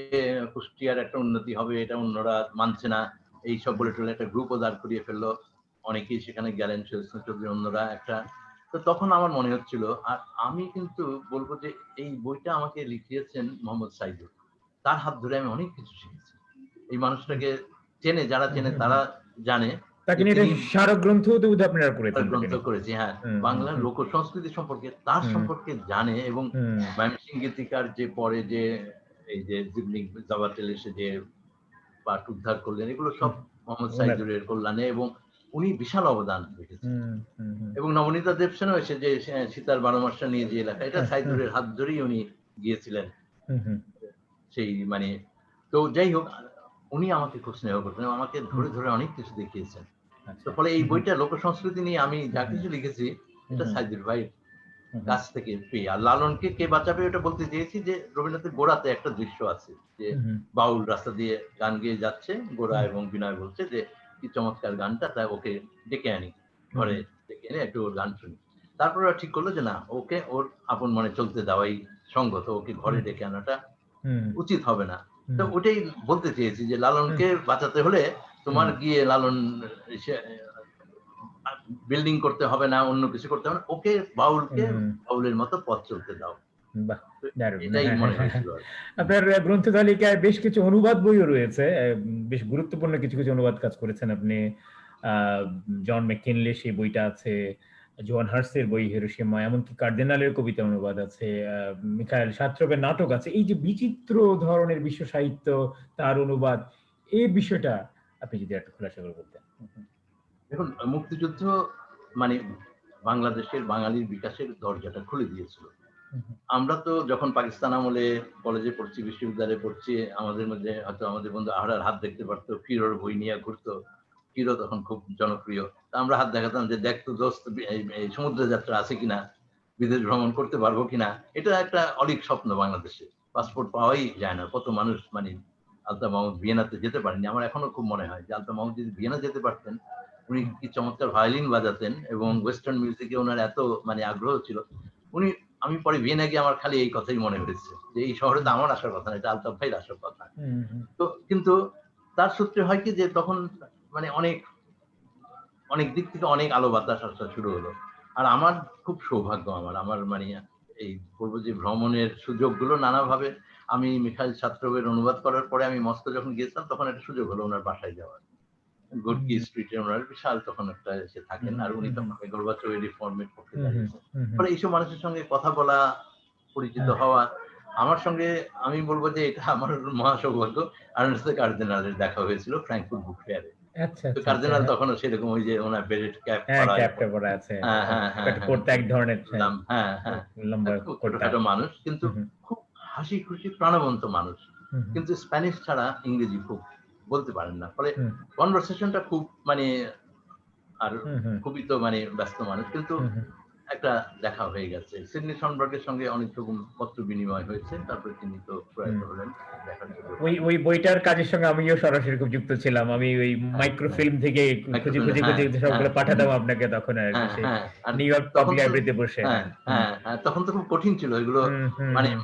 কুষ্টিয়ার একটা উন্নতি হবে, এটা অন্যরা মানছে না, এই সব বলে টলে একটা গ্রুপও দাঁড় করিয়ে ফেললো। অনেকেই সেখানে গেলেন, চৌধুরী অন্যরা একটা। তো তখন আমার মনে হচ্ছিল, আর আমি কিন্তু বলবো যে এই বইটা আমাকে লিখিয়েছেন মোহাম্মদ সাইদুর। তার হাত ধরে আমি অনেক কিছু শিখেছি। এই মানুষটাকে যারা চেনে তারা জানে, তাকে নিয়ে একটা স্মারক গ্রন্থ আপনারা করেছেন। গ্রন্থ করেছি, হ্যাঁ, বাংলার লোক সংস্কৃতি সম্পর্কে, তার সম্পর্কে জানে। এবং ময়মনসিংহ গীতিকার যে পরে যে এই যে জিবনিক জাবাতেল এসে যে পাঠ উদ্ধার করলেন, এগুলো সব মোহাম্মদ সাইদুরের কল্যাণে, এবং উনি বিশাল অবদান রেখেছেন। এবং নবনীতা দেবসেনও এসে যে সীতার 12 মাসটা নিয়ে যে লেখা, এটা সাইদুরের হাত ধরেই উনি গিয়েছিলেন সেই মানে। তো যাই হোক, উনি আমাকে খুব স্নেহ করতেন, আমাকে ধরে ধরে অনেক কিছু দেখিয়েছেন। তো ফলে এই বইটা লোক সংস্কৃতি নিয়ে আমি যা কিছু লিখেছি, এটা সাইদুর ভাই কাছ থেকে পেয়ে। আর লালনকে কে বাঁচাবে ওটা বলতে চেয়েছি যে রবীন্দ্রনাথের গোড়াতে একটা দৃশ্য আছে, যে বাউল রাস্তা দিয়ে গান গেয়ে যাচ্ছে, গোড়া এবং বিনয় বলছে যে কি চমৎকার গানটা, তাই ওকে ডেকে আনি, ঘরে ডেকে এনে একটু ওর গান শুনি। তারপর ওরা ঠিক করলো যে না, ওকে ওর আপন মনে চলতে দেওয়াই সঙ্গত, ওকে ঘরে ডেকে আনাটা উচিত হবে না। তো ওটাই বলতে চেয়েছি যে লালনকে বাঁচাতে হলে তোমার গিয়ে লালন বিল্ডিং করতে হবে না, অন্য কিছু করতে হবে না, ওকে বাউলের মতো পথ চলতে দাও। বাহ, তো দারুণ। এটাই হ্যাঁ, মনে হ্যাঁ, হ্যাঁ। হয়েছিল আর কি। আপনার গ্রন্থ তালিকায় বেশ কিছু অনুবাদ বইও রয়েছে। বেশ গুরুত্বপূর্ণ কিছু, কিছু অনুবাদ কাজ করেছেন আপনি। আ জন ম্যাককিনলে সেই বইটা আছে। জোয়ান হার্টসের বই হিরোশিমা, এমনকি কার্দিনালের কবিতা অনুবাদ আছে। মিখাইল শাত্রোভের নাটক আছে। এই যে বিচিত্র ধরনের বিশ্ব সাহিত্য, তার অনুবাদ, এই বিষয়টা আপনি যদি একটু খোলাসা করে বলতেন। দেখুন, মুক্তিযুদ্ধ মানে বাংলাদেশের বাঙালির বিকাশের দরজাটা খুলে দিয়েছিল। হুম, হুম, আমরা তো যখন পাকিস্তান আমলে কলেজে পড়ছি, বিশ্ববিদ্যালয়ে পড়ছি, আমাদের মধ্যে হয়তো আমাদের বন্ধু আহরার হাত দেখতে পারতো, ফিরোর বই নিয়ে ঘুরতো। ফিরো তখন খুব জনপ্রিয়। তা আমরা হাত দেখাতাম যে, "দেখ তো দোস্ত, এই সমুদ্র যাত্রা আছে কিনা? বিদেশ ভ্রমণ করতে পারবো কিনা?" এটা একটা অলীক স্বপ্ন বাংলাদেশে। পাসপোর্ট পাওয়াই যায় না। কত মানুষ মানে আলতাফ মাহমুদ ভিয়েনাতে যেতে পারেনি। আমার এখনো খুব মনে হয় যে আলতাফ মাহমুদ যদি ভিয়েনা যেতে পারতেন, উনি হুম, কি চমৎকার ভায়োলিন বাজাতেন এবং হুম, ওয়েস্টার্ন মিউজিকে উনার এত মানে আগ্রহ ছিল। উনি আমি পরে ভিয়েনা গিয়ে আমার খালি এই কথাই মনে হয়েছে যে এই শহরে তো হুম, আমার আসার কথা না, এটা আলতাফ ভাইয়ের আসার কথা। হুম, হুম, তো কিন্তু তার সূত্রে হয় কি যে তখন মানে অনেক অনেক দিক থেকে অনেক আলো বাতাস আসা শুরু হলো। আর আমার খুব সৌভাগ্য আমার মানে এই বলবো যে ভ্রমণের সুযোগগুলো নানাভাবে আমি মিখাইল ছাত্রবের অনুবাদ করার পরে আমি মস্কো যখন গিয়েছিলাম তখন একটা সুযোগ হলো ওনার বাসায় যাওয়ার। গোর্কি হুম, স্ট্রিটে ওনার বিশাল তখন একটা এসে থাকেন। হুম, আর উনি হুম, হুম, তখন ওই গোর্বাচেভের রিফর্মের পক্ষে হুম, হুম, দাঁড়িয়েছেন। হুম, হুম, ফলে এইসব মানুষের সঙ্গে কথা বলা, পরিচিত হ্যাঁ, হওয়া, আমার সঙ্গে আমি বলব যে এটা আমার মহা সৌভাগ্য। আর্নেস্টো কার্দিনালের দেখা হয়েছিল ফ্রাঙ্কফুর্ট বুক ফেয়ারে। আচ্ছা, তো আচ্ছা, আচ্ছা, কার্দিনাল হ্যাঁ, তখনও সেরকম ওই যে ওনার বেরেট ক্যাপ হ্যাঁ, পরা ক্যাপটা এরকম। পরা আছে। হ্যাঁ, হ্যাঁ, হ্যাঁ, একটা হ্যাঁ। কুর্তা এক ধরনের, হ্যাঁ, হ্যাঁ, হ্যাঁ। লম্বা খুব কুর্তা। ছোটখাটো মানুষ কিন্তু হুম, হুম, খুব হাসি খুশি প্রাণবন্ত মানুষ। হুম, হুম, কিন্তু স্প্যানিশ ছাড়া ইংরেজি খুব বলতে পারেন না। ফলে হুম, কনভারসেশনটা খুব মানে আর হুম, হুম, খুবই তো মানে ব্যস্ত মানুষ। কিন্তু হুম, হুম, একটা দেখা হয়ে গেছে। সিডনি শনবার্গের সঙ্গে অনেক রকম পত্র বিনিময় হয়েছে। তারপরে তিনি তো প্রয়াত হুম। হলেন। দেখার সুযোগ ওই হয়নি। ওই বইটার কাজের সঙ্গে আমিও সরাসরি খুব যুক্ত ছিলাম। আমি ওই হ্যাঁ, হ্যাঁ। মাইক্রোফিল্ম থেকে খুঁজে, মাইক্রোফিল্ম খুঁজে, হ্যাঁ, খুঁজে হ্যাঁ। সবগুলো হুম, পাঠাতাম আপনাকে তখন আরকি হ্যাঁ, সেই হ্যাঁ। আর নিউ ইয়র্ক তখন পাবলিক তো লাইব্রেরিতে বসে। হ্যাঁ, হ্যাঁ। হুম, হ্যাঁ, হ্যাঁ। তখন তো খুব কঠিন ছিল এগুলো হুম, হুম, মানে হুম,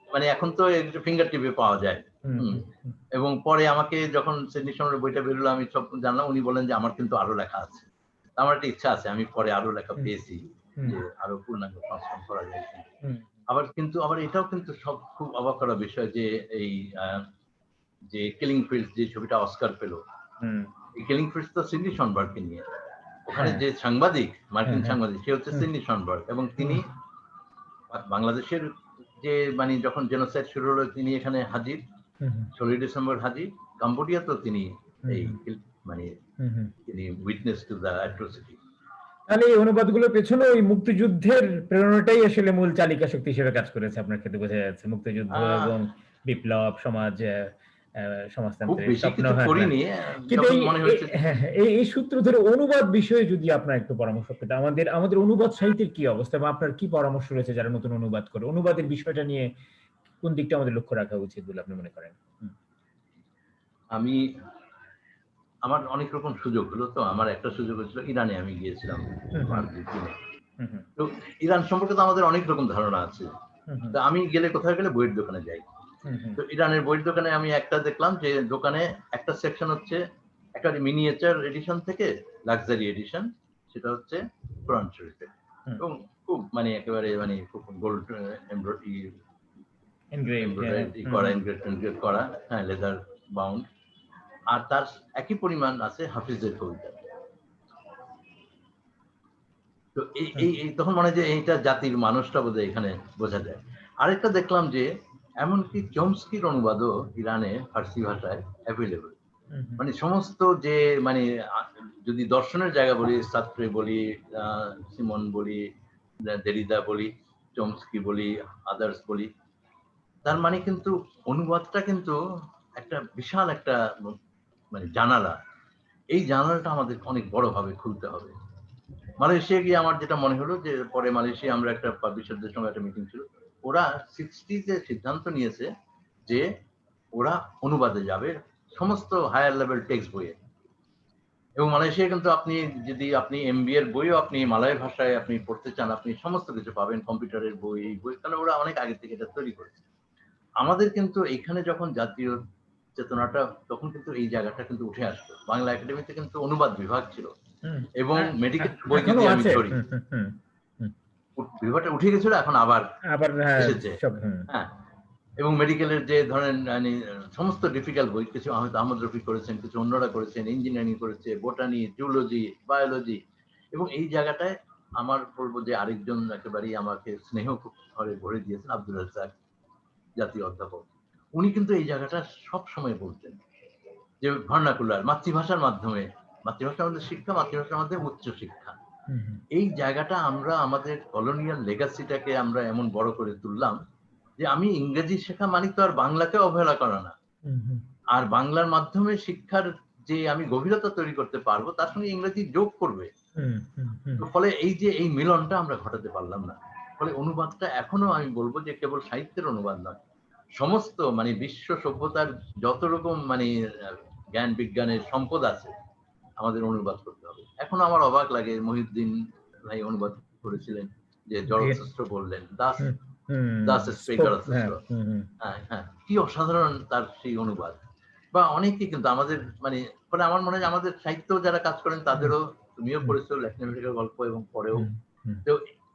মানে এখন তো একটু ফিঙ্গার টিপে পাওয়া যায়। হুম, হুম। হুম, হুম, এবং পরে আমাকে যখন সিডনি শনরের বইটা বেরোলো আমি সব জানলাম। উনি বললেন যে, "আমার কিন্তু আরো লেখা আছে।" তো আমার একটা ইচ্ছা আছে। আমি পরে আরো লেখা হুম, পেয়েছি হুম, যে আরো পূর্ণাঙ্গ সংস্করণ করা যায় কিনা। হুম, আবার এটাও কিন্তু সব খুব অবাক করা বিষয় যে এই আ যে 'কিলিং ফিল্ডস' যে ছবিটা অস্কার পেল। হুম, এই 'কিলিং ফিল্ডস' তো সিডনি শনবার্গকে নিয়ে। ওখানে হ্যাঁ, যে সাংবাদিক, হ্যাঁ, মার্কিন হ্যাঁ, সাংবাদিক সে হচ্ছে হুম, সিডনি শনবার্গ এবং হুম, তিনি বাংলাদেশের যে মানে যখন জেনোসাইড শুরু হলো তিনি এখানে হাজির। হুম, ১৬ই ডিসেম্বর হাজির। কাম্বোডিয়াতেও তিনি হুম, এই হুম, মানে হুম, হুম। তিনি উইটনেস টু দ্য অ্যাট্রোসিটি। তাহলে এই অনুবাদগুলোর পেছনে ওই মুক্তিযুদ্ধের প্রেরণাটাই আসলে মূল চালিকা শক্তি হিসেবে কাজ করেছে আপনার ক্ষেত্রে বোঝা যাচ্ছে। মুক্তিযুদ্ধ আ এবং বিপ্লব, খুব সমাজতন্ত্রের বেশি স্বপ্ন, কিছু হ্যাঁ, হ্যাঁ। করিনি। কিন্তু যখন এই মনে এ হয়েছে যে হ্যাঁ, হ্যাঁ, এই সূত্র ধরে অনুবাদ বিষয়ে যদি আপনার একটু পরামর্শ পেতেন। আমাদের অনুবাদ সাহিত্যের কি অবস্থা বা আপনার কি পরামর্শ রয়েছে যারা নতুন অনুবাদ করে? অনুবাদের বিষয়টা নিয়ে কোন দিকটা আমাদের লক্ষ্য রাখা উচিত বলে আপনি মনে করেন? হুম, আমি আমার অনেক রকম সুযোগ হলো তো। আমার একটা সুযোগ হয়েছিল ইরানে আমি গিয়েছিলাম হুম, হুম, ৫ দিন ৩ এ। হুম, হুম, তো ইরান সম্পর্কে তো আমাদের অনেক রকম ধারণা আছে। হুম, হুম, তো আমি গেলে কোথায় গেলে বইয়ের দোকানে যাই। হুম, হুম, তো ইরানের বইয়ের দোকানে আমি একটা দেখলাম যে দোকানে একটা সেকশন হচ্ছে একেবারে মিনিয়েচার এডিশন থেকে লাক্সারি এডিশন সেটা হচ্ছে কোরআন শরীফের। হুম। এবং খুব মানে একেবারে মানে খুব গোল্ড এমব্রয়ডারি এনগ্রেভড, হ্যাঁ, এমব্রয়ডারি হুম, করা হুম, এনগ্রেভ করা, হ্যাঁ, লেদার বাউন্ড। আর তার একই পরিমাণ আছে হাফিজের কবিতা। তো এই হুম, এই এই তখন মনে হয় যে এইটা জাতির মানুষটা বোধহয় এখানে বোঝা যায়। আরেকটা দেখলাম যে এমনকি চমস্কির অনুবাদও ইরানে ফার্সি ভাষায় এভেইলেবল। হুম, হুম, মানে সমস্ত যে মানে আ যদি দর্শনের জায়গা বলি, সার্ত্রে বলি, আ সিমন বলি, দেরিদা বলি, চমস্কি বলি, আদার্স বলি। তার মানে কিন্তু অনুবাদটা কিন্তু একটা বিশাল একটা মানে জানালা। এই জানালাটা আমাদের অনেক বড়ভাবে খুলতে হবে। মালয়েশিয়া গিয়ে আমার যেটা মনে হলো যে পরে মালয়েশিয়া আমরা একটা পাবলিশারদের সঙ্গে একটা মিটিং ছিল। ওরা 60s এ সিদ্ধান্ত নিয়েছে যে ওরা অনুবাদে যাবে সমস্ত হায়ার লেভেল টেক্সট বইয়ে। এবং মালয়েশিয়ায় কিন্তু আপনি এমবিএ এর বইও আপনি মালয় ভাষায় আপনি পড়তে চান, আপনি সমস্ত কিছু পাবেন। কম্পিউটারের বই, এই বই কারণ ওরা অনেক আগে থেকে এটা তৈরি করেছে। আমাদের কিন্তু এখানে যখন জাতীয় চেতনাটা তখন কিন্তু এই জায়গাটা কিন্তু উঠে আসলো। বাংলা একাডেমিতে কিন্তু অনুবাদ বিভাগ ছিল। হুম। এবং আ আ মেডিকেল বই এখনো যদি আমি আছে। ধরি হুম, হুম, হুম, হুম, বিভাগটা উঠে গেছিল, এখন আবার আবার হ্যাঁ, এসেছে। সব হ্যাঁ, এবং মেডিকেলের যে ধরেন মানে সমস্ত ডিফিকাল্ট বই, কিছু হয়তো আহমদ রফিক করেছেন, কিছু অন্যরা করেছেন, ইঞ্জিনিয়ারিং করেছে, বোটানি, জুলজি, বায়োলজি। এবং এই জায়গাটায় আমার বলবো যে আরেকজন একেবারেই আমাকে স্নেহ করে ভরে দিয়েছেন, আব্দুল রাজ্জাক, জাতীয় অধ্যাপক। উনি কিন্তু এই জায়গাটা সব সময় বলতেন যে ভার্নাকুলার, মাতৃভাষার মাধ্যমে, মাতৃভাষার মধ্যে শিক্ষা, মাতৃভাষার মধ্যে উচ্চ শিক্ষা। এই জায়গাটা আমরা আমাদের কলোনিয়াল লেগাসিটাকে আমরা এমন বড় করে তুললাম যে আমি ইংরেজি শেখা মানে তো আর বাংলাকে অবহেলা করা না। আর বাংলার মাধ্যমে শিক্ষার যে আমি গভীরতা তৈরি করতে পারবো, তার সঙ্গে ইংরেজি যোগ করবে। ফলে এই যে এই মিলনটা আমরা ঘটাতে পারলাম না। ফলে অনুবাদটা এখনো আমি বলবো যে কেবল সাহিত্যের অনুবাদ নয়, সমস্ত মানে বিশ্ব সভ্যতার যত রকম মানে জ্ঞান বিজ্ঞানের সম্পদ আছে, আমাদের অনুবাদ করতে হবে। এখন আমার অবাক লাগে, মহিউদ্দিন ভাই অনুবাদ করেছিলেন যে জরথুস্ত্র বললেন, দাস দাস স্পিকার অথস্ত্র। হ্যাঁ হ্যাঁ, কি অসাধারণ তার সেই অনুবাদ। বা অনেকে কিন্তু আমাদের মানে, ফলে আমার মনে হয় আমাদের সাহিত্য যারা কাজ করেন তাদেরও, তুমিও পড়েছো ল্যাটিন আমেরিকার গল্প এবং পরেও, তো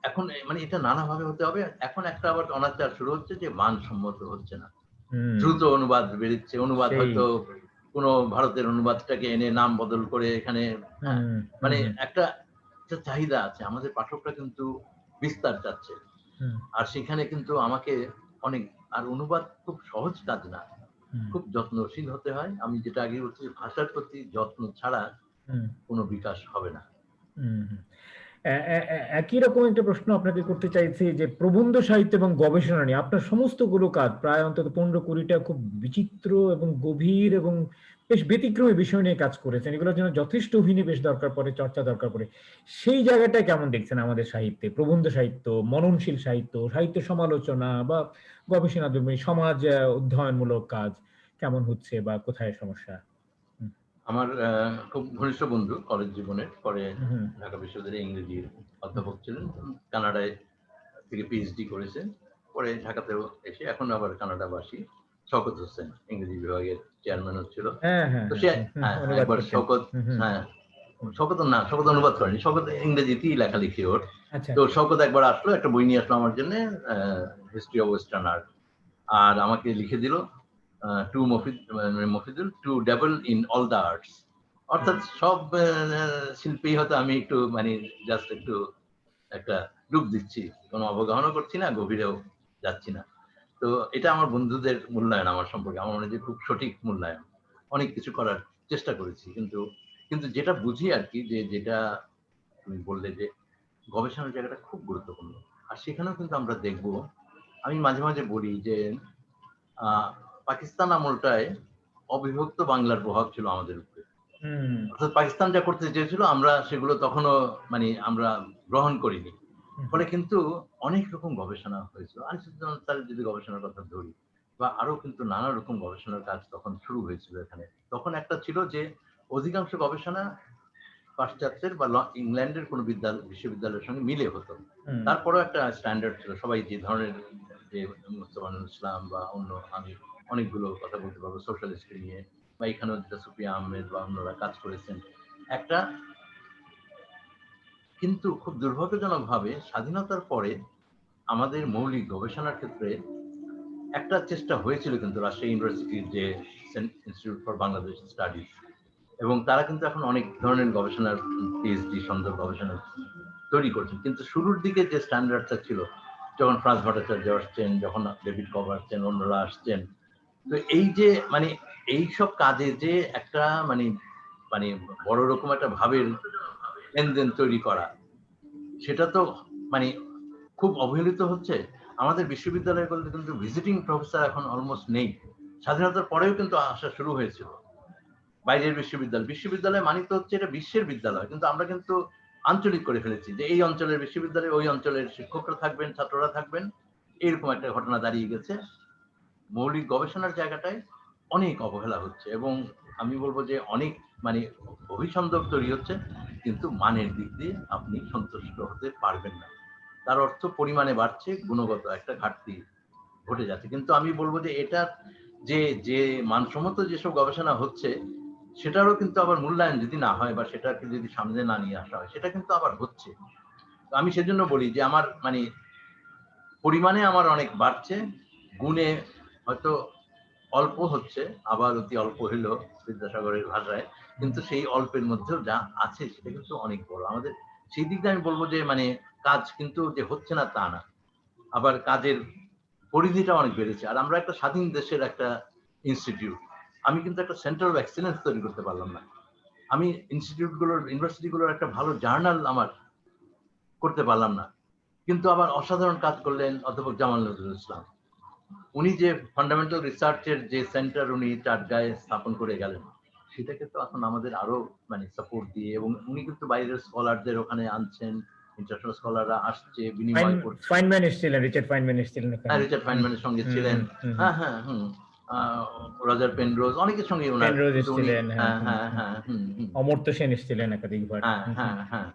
এখন মানে এটা নানাভাবে হতে হবে। এখন একটা আবার অনাচার শুরু হচ্ছে যে মানসম্মত হচ্ছে না, দ্রুত অনুবাদ বেরিচ্ছে, অনুবাদ হয়তো কোনো ভারতের অনুবাদটাকে এনে নাম বদল করে এখানে, মানে একটা চাহিদা আছে, আমাদের পাঠকরা কিন্তু বিস্তার চাচ্ছে। আর সেখানে কিন্তু আমাকে অনেক, আর অনুবাদ খুব সহজ কাজ না, খুব যত্নশীল হতে হয়। আমি যেটা আগে বলছি, ভাষার প্রতি যত্ন ছাড়া কোনো বিকাশ হবে না। একই রকম একটা প্রশ্ন আপনাকে করতে চাইছি যে প্রবন্ধ সাহিত্য এবং গবেষণা নিয়ে আপনার সমস্তগুলো কাজ, প্রায় অন্তত 15-20টা খুব বিচিত্র এবং গভীর এবং বেশ ব্যতিক্রমী বিষয় নিয়ে কাজ করেছেন। এগুলোর জন্য যথেষ্ট অভিনিবেশ দরকার পড়ে, চর্চা দরকার পড়ে। সেই জায়গাটা কেমন দেখছেন আমাদের সাহিত্যে? প্রবন্ধ সাহিত্য, মননশীল সাহিত্য, সাহিত্য সমালোচনা বা গবেষণাধর্মী সমাজ অধ্যয়নমূলক কাজ কেমন হচ্ছে বা কোথায় সমস্যা? আমার খুব ঘনিষ্ঠ বন্ধু কলেজ জীবনের, পরে ঢাকা বিশ্ববিদ্যালয়ে ইংরেজির অধ্যাপক ছিলেন, কানাডায় থেকে পিএইচডি করেছেন, পরে ঢাকাতেও এসে এখন আবার কানাডাবাসী, শওকত হোসেন ইংরেজি বিভাগের চেয়ারম্যান হচ্ছিল। তো সে একবার শওকত, হ্যাঁ শওকত না, শওকত অনুবাদ করেনি, শওকত ইংরেজিতেই লেখালেখি ওর। তো শওকত একবার আসলো, একটা বই নিয়ে আসলো আমার জন্য, হিস্ট্রি অফ ওয়েস্টার্ন আর্ট, আর আমাকে লিখে দিল Mofidul to dabble in all the arts. অর্থাৎ সব শিল্পী হয়তো আমি একটু মানে জাস্ট একটু একটা ডুব দিচ্ছি, কোনো অবগাহনও করছি না, গভীরেও যাচ্ছি না। তো এটা আমার বন্ধুদের মূল্যায়ন আমার সম্পর্কে, আমার মনে হয় খুব সঠিক মূল্যায়ন। অনেক কিছু করার চেষ্টা করেছি, কিন্তু কিন্তু যেটা বুঝি আর কি, যে যেটা তুমি বললে যে গবেষণার জায়গাটা খুব গুরুত্বপূর্ণ। আর সেখানেও কিন্তু আমরা দেখব, আমি মাঝে মাঝে বলি যে পাকিস্তান আমলটায় অবিভক্ত বাংলার প্রভাব ছিল আমাদের উপরে। অর্থাৎ পাকিস্তান যা করতে চেয়েছিল আমরা সেগুলো তখনও মানে আমরা গ্রহণ করিনি। ফলে কিন্তু অনেক রকম গবেষণা হয়েছিল। আনিসুজ্জামান স্যারের যদি গবেষণার কথা ধরি, বা আরো কিন্তু নানা রকম গবেষণার কাজ তখন শুরু হয়েছিল এখানে। তখন একটা ছিল যে অধিকাংশ গবেষণা পাশ্চাত্যের বা ইংল্যান্ডের কোনো বিশ্ববিদ্যালয়ের সঙ্গে মিলে হতো। তারপরেও একটা স্ট্যান্ডার্ড ছিল, সবাই যে ধরনের, যে মুস্তফানুল ইসলাম বা অন্য, আমি অনেকগুলো কথা বলতে পারবো সোশ্যালিস্ট নিয়ে, বা এখানেও যেটা সুফিয়া আহমেদ বা অন্যরা কাজ করেছেন একটা। কিন্তু খুব দুর্ভাগ্যজনক ভাবে স্বাধীনতার পরে আমাদের মৌলিক গবেষণার ক্ষেত্রে একটা চেষ্টা হয়েছিল কিন্তু রাজশাহী ইউনিভার্সিটির যে ইনস্টিটিউট ফর বাংলাদেশ স্টাডিজ, এবং তারা কিন্তু এখন অনেক ধরনের গবেষণার পিএইচডি সন্দর্ভ গবেষণা তৈরি করছেন। কিন্তু শুরুর দিকে যে স্ট্যান্ডার্ডটা ছিল, যখন ফ্রান্স ভট্টাচার্য আসছেন, যখন ডেভিড কভার আসছেন, অন্যরা আসছেন, তো এই যে মানে এইসব কাজে যে একটা মানে মানে বড় রকম একটা ভাবের লেনদেন তৈরি করা, সেটা তো মানে খুব অবহেলিত হচ্ছে। আমাদের বিশ্ববিদ্যালয়গুলোতে কিন্তু ভিজিটিং প্রফেসর এখন অলমোস্ট নেই। স্বাধীনতার পরেও কিন্তু আসা শুরু হয়েছিল বাইরের বিশ্ববিদ্যালয় মানিত হচ্ছে এটা বিশ্বের বিদ্যালয়, কিন্তু আমরা কিন্তু আঞ্চলিক করে ফেলেছি যে এই অঞ্চলের বিশ্ববিদ্যালয়ে ওই অঞ্চলের শিক্ষকরা থাকবেন, ছাত্ররা থাকবেন, এরকম একটা ঘটনা দাঁড়িয়ে গেছে। মৌলিক গবেষণার জায়গাটায় অনেক অবহেলা হচ্ছে, এবং আমি বলবো যে অনেক মানে অভিসন্দক তৈরি হচ্ছে, কিন্তু মানের দিক দিয়ে আপনি সন্তুষ্ট হতে পারবেন না। তার অর্থ পরিমাণে বাড়ছে, গুণগত একটা ঘাটতি ঘটে যাচ্ছে। কিন্তু আমি বলবো যে এটা যে যে মানসম্মত যেসব গবেষণা হচ্ছে, সেটারও কিন্তু আবার মূল্যায়ন যদি না হয়, বা সেটাকে যদি সামনে না নিয়ে আসা হয়, সেটা কিন্তু আবার হচ্ছে। আমি সেজন্য বলি যে আমার মানে পরিমাণে আমার অনেক বাড়ছে, গুণে হয়তো অল্প হচ্ছে, আবার অতি অল্প হইল বিদ্যাসাগরের ভাষায়, কিন্তু সেই অল্পের মধ্যেও যা আছে সেটা কিন্তু অনেক বড়। আমাদের সেই দিক দিয়ে আমি বলবো যে মানে কাজ কিন্তু যে হচ্ছে না তা না, আবার কাজের পরিধিটা অনেক বেড়েছে। আর আমরা একটা স্বাধীন দেশের একটা ইনস্টিটিউট, আমি কিন্তু একটা সেন্টার অফ এক্সেলেন্স তৈরি করতে পারলাম না। আমি ইউনিভার্সিটিগুলোর একটা ভালো জার্নাল আমার করতে পারলাম না, কিন্তু আবার অসাধারণ কাজ করলেন অধ্যাপক জামাল নজরুল ইসলাম। উনি যে ফান্ডামেন্টাল রিসার্চের যে সেন্টার উনি চাটগাঁয়ে স্থাপন করে গেলেন, সেটাকে তো এখন আমাদের আরো মানে সাপোর্ট দিয়ে, এবং উনি কিন্তু বাইরের স্কলারদের ওখানে আনছেন, ইন্টারন্যাশনাল স্কলাররা আসছে, বিনিময় করছে। ফাইনম্যান এসেছিলেন, রিচার্ড ফাইনম্যান এসেছিলেন হ্যাঁ, ওখানে। রিচার্ড ফাইনম্যানের সঙ্গে হুম, ছিলেন। হুম, হুম, হুম। হ্যাঁ, হ্যাঁ, হুম। রজার পেনরোজ অনেকের সঙ্গে উনার, পেনরোজ কিন্তু উনি এসেছিলেন, হ্যাঁ, হ্যাঁ, হুম, হ্যাঁ, হুম। হ্যাঁ, হুম, হুম, অমর্ত্য সেন এসেছিলেন একাধিকবার। হ্যাঁ, হুম, হুম, হ্যাঁ, হ্যাঁ।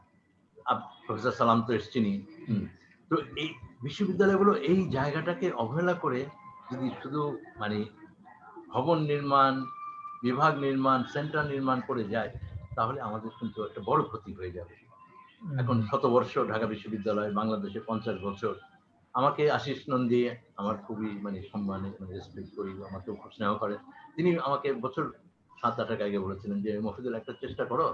প্রফেসর সালাম তো এসছেনই। তো এই বিশ্ববিদ্যালয়গুলো এই জায়গাটাকে অবহেলা করে যদি শুধু মানে ভবন নির্মাণ, বিভাগ নির্মাণ, সেন্টার নির্মাণ করে যায়, তাহলে আমাদের কিন্তু একটা বড় ক্ষতি হয়ে যাবে। হুম, এখন হুম, শতবর্ষ ঢাকা বিশ্ববিদ্যালয়, বাংলাদেশে 50 বছর। আমাকে আশিস নন্দী আমার খুবই মানে সম্মানে মানে রেসপেক্ট করি, আমাকেও খুব স্নেহ করেন। তিনি আমাকে বছর 7-8 আগে বলেছিলেন যে, "মফিদুল একটা চেষ্টা করো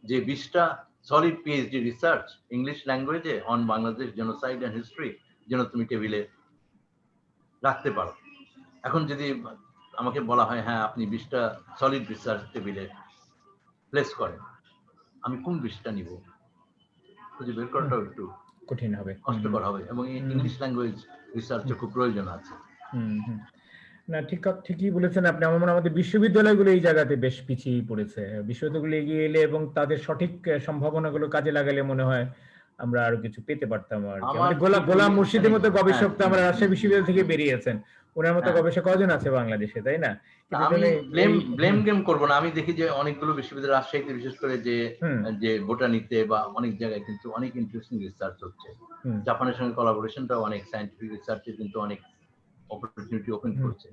যে 20টা সলিড পিএইচডি রিসার্চ ইংলিশ ল্যাঙ্গুয়েজে on Bangladesh genocide and history যেন তুমি টেবিলে রাখতে পারো।" এখন যদি আমাকে বলা হয়, হ্যাঁ, আপনি 20টা সলিড রিসার্চ টেবিলে প্লেস করেন, আমি কোন 20টা নিব? খুঁজে বের হুম। করাটাও একটু কঠিন হবে। হুম, হুম, কষ্টকর হবে, এবং হুম, ইংলিশ ল্যাঙ্গুয়েজ রিসার্চের খুব প্রয়োজন আছে। হুম, হুম। না, ঠিকই বলেছেন আপনি। আমার মনে হয় আমাদের বিশ্ববিদ্যালয়গুলো এই জায়গাতে বেশ পিছিয়ে পড়েছে। বিশ্ববিদ্যালয়গুলো এগিয়ে এলে এবং তাদের সঠিক সম্ভাবনাগুলো কাজে লাগালে মনে হয় আমরা আরো কিছু পেতে পারতাম আর কি। আমার আমাদের কি গোলাম বলি এখানে, মুর্শিদের মতো হ্যাঁ, গবেষক তো আমরা রাজশাহী বিশ্ববিদ্যালয় থেকে বেরিয়েছেন। ওনার মতো হ্যাঁ। গবেষক কজন আছে বাংলাদেশে, তাই না? কিন্তু আমি জন্য ব্লেম এই ব্লেম গেম করব না। আমি দেখি যে অনেকগুলো বিশ্ববিদ্যালয়, রাজশাহীতে বিশেষ করে যে হুম, যে বোটানিতে বা অনেক জায়গায় কিন্তু অনেক ইন্টারেস্টিং রিসার্চ হচ্ছে। হুম, জাপানের সঙ্গে কোলাবোরেশনটাও অনেক সায়েন্টিফিক রিসার্চে কিন্তু অনেক অপরচুনিটি ওপেন হুম, করছে।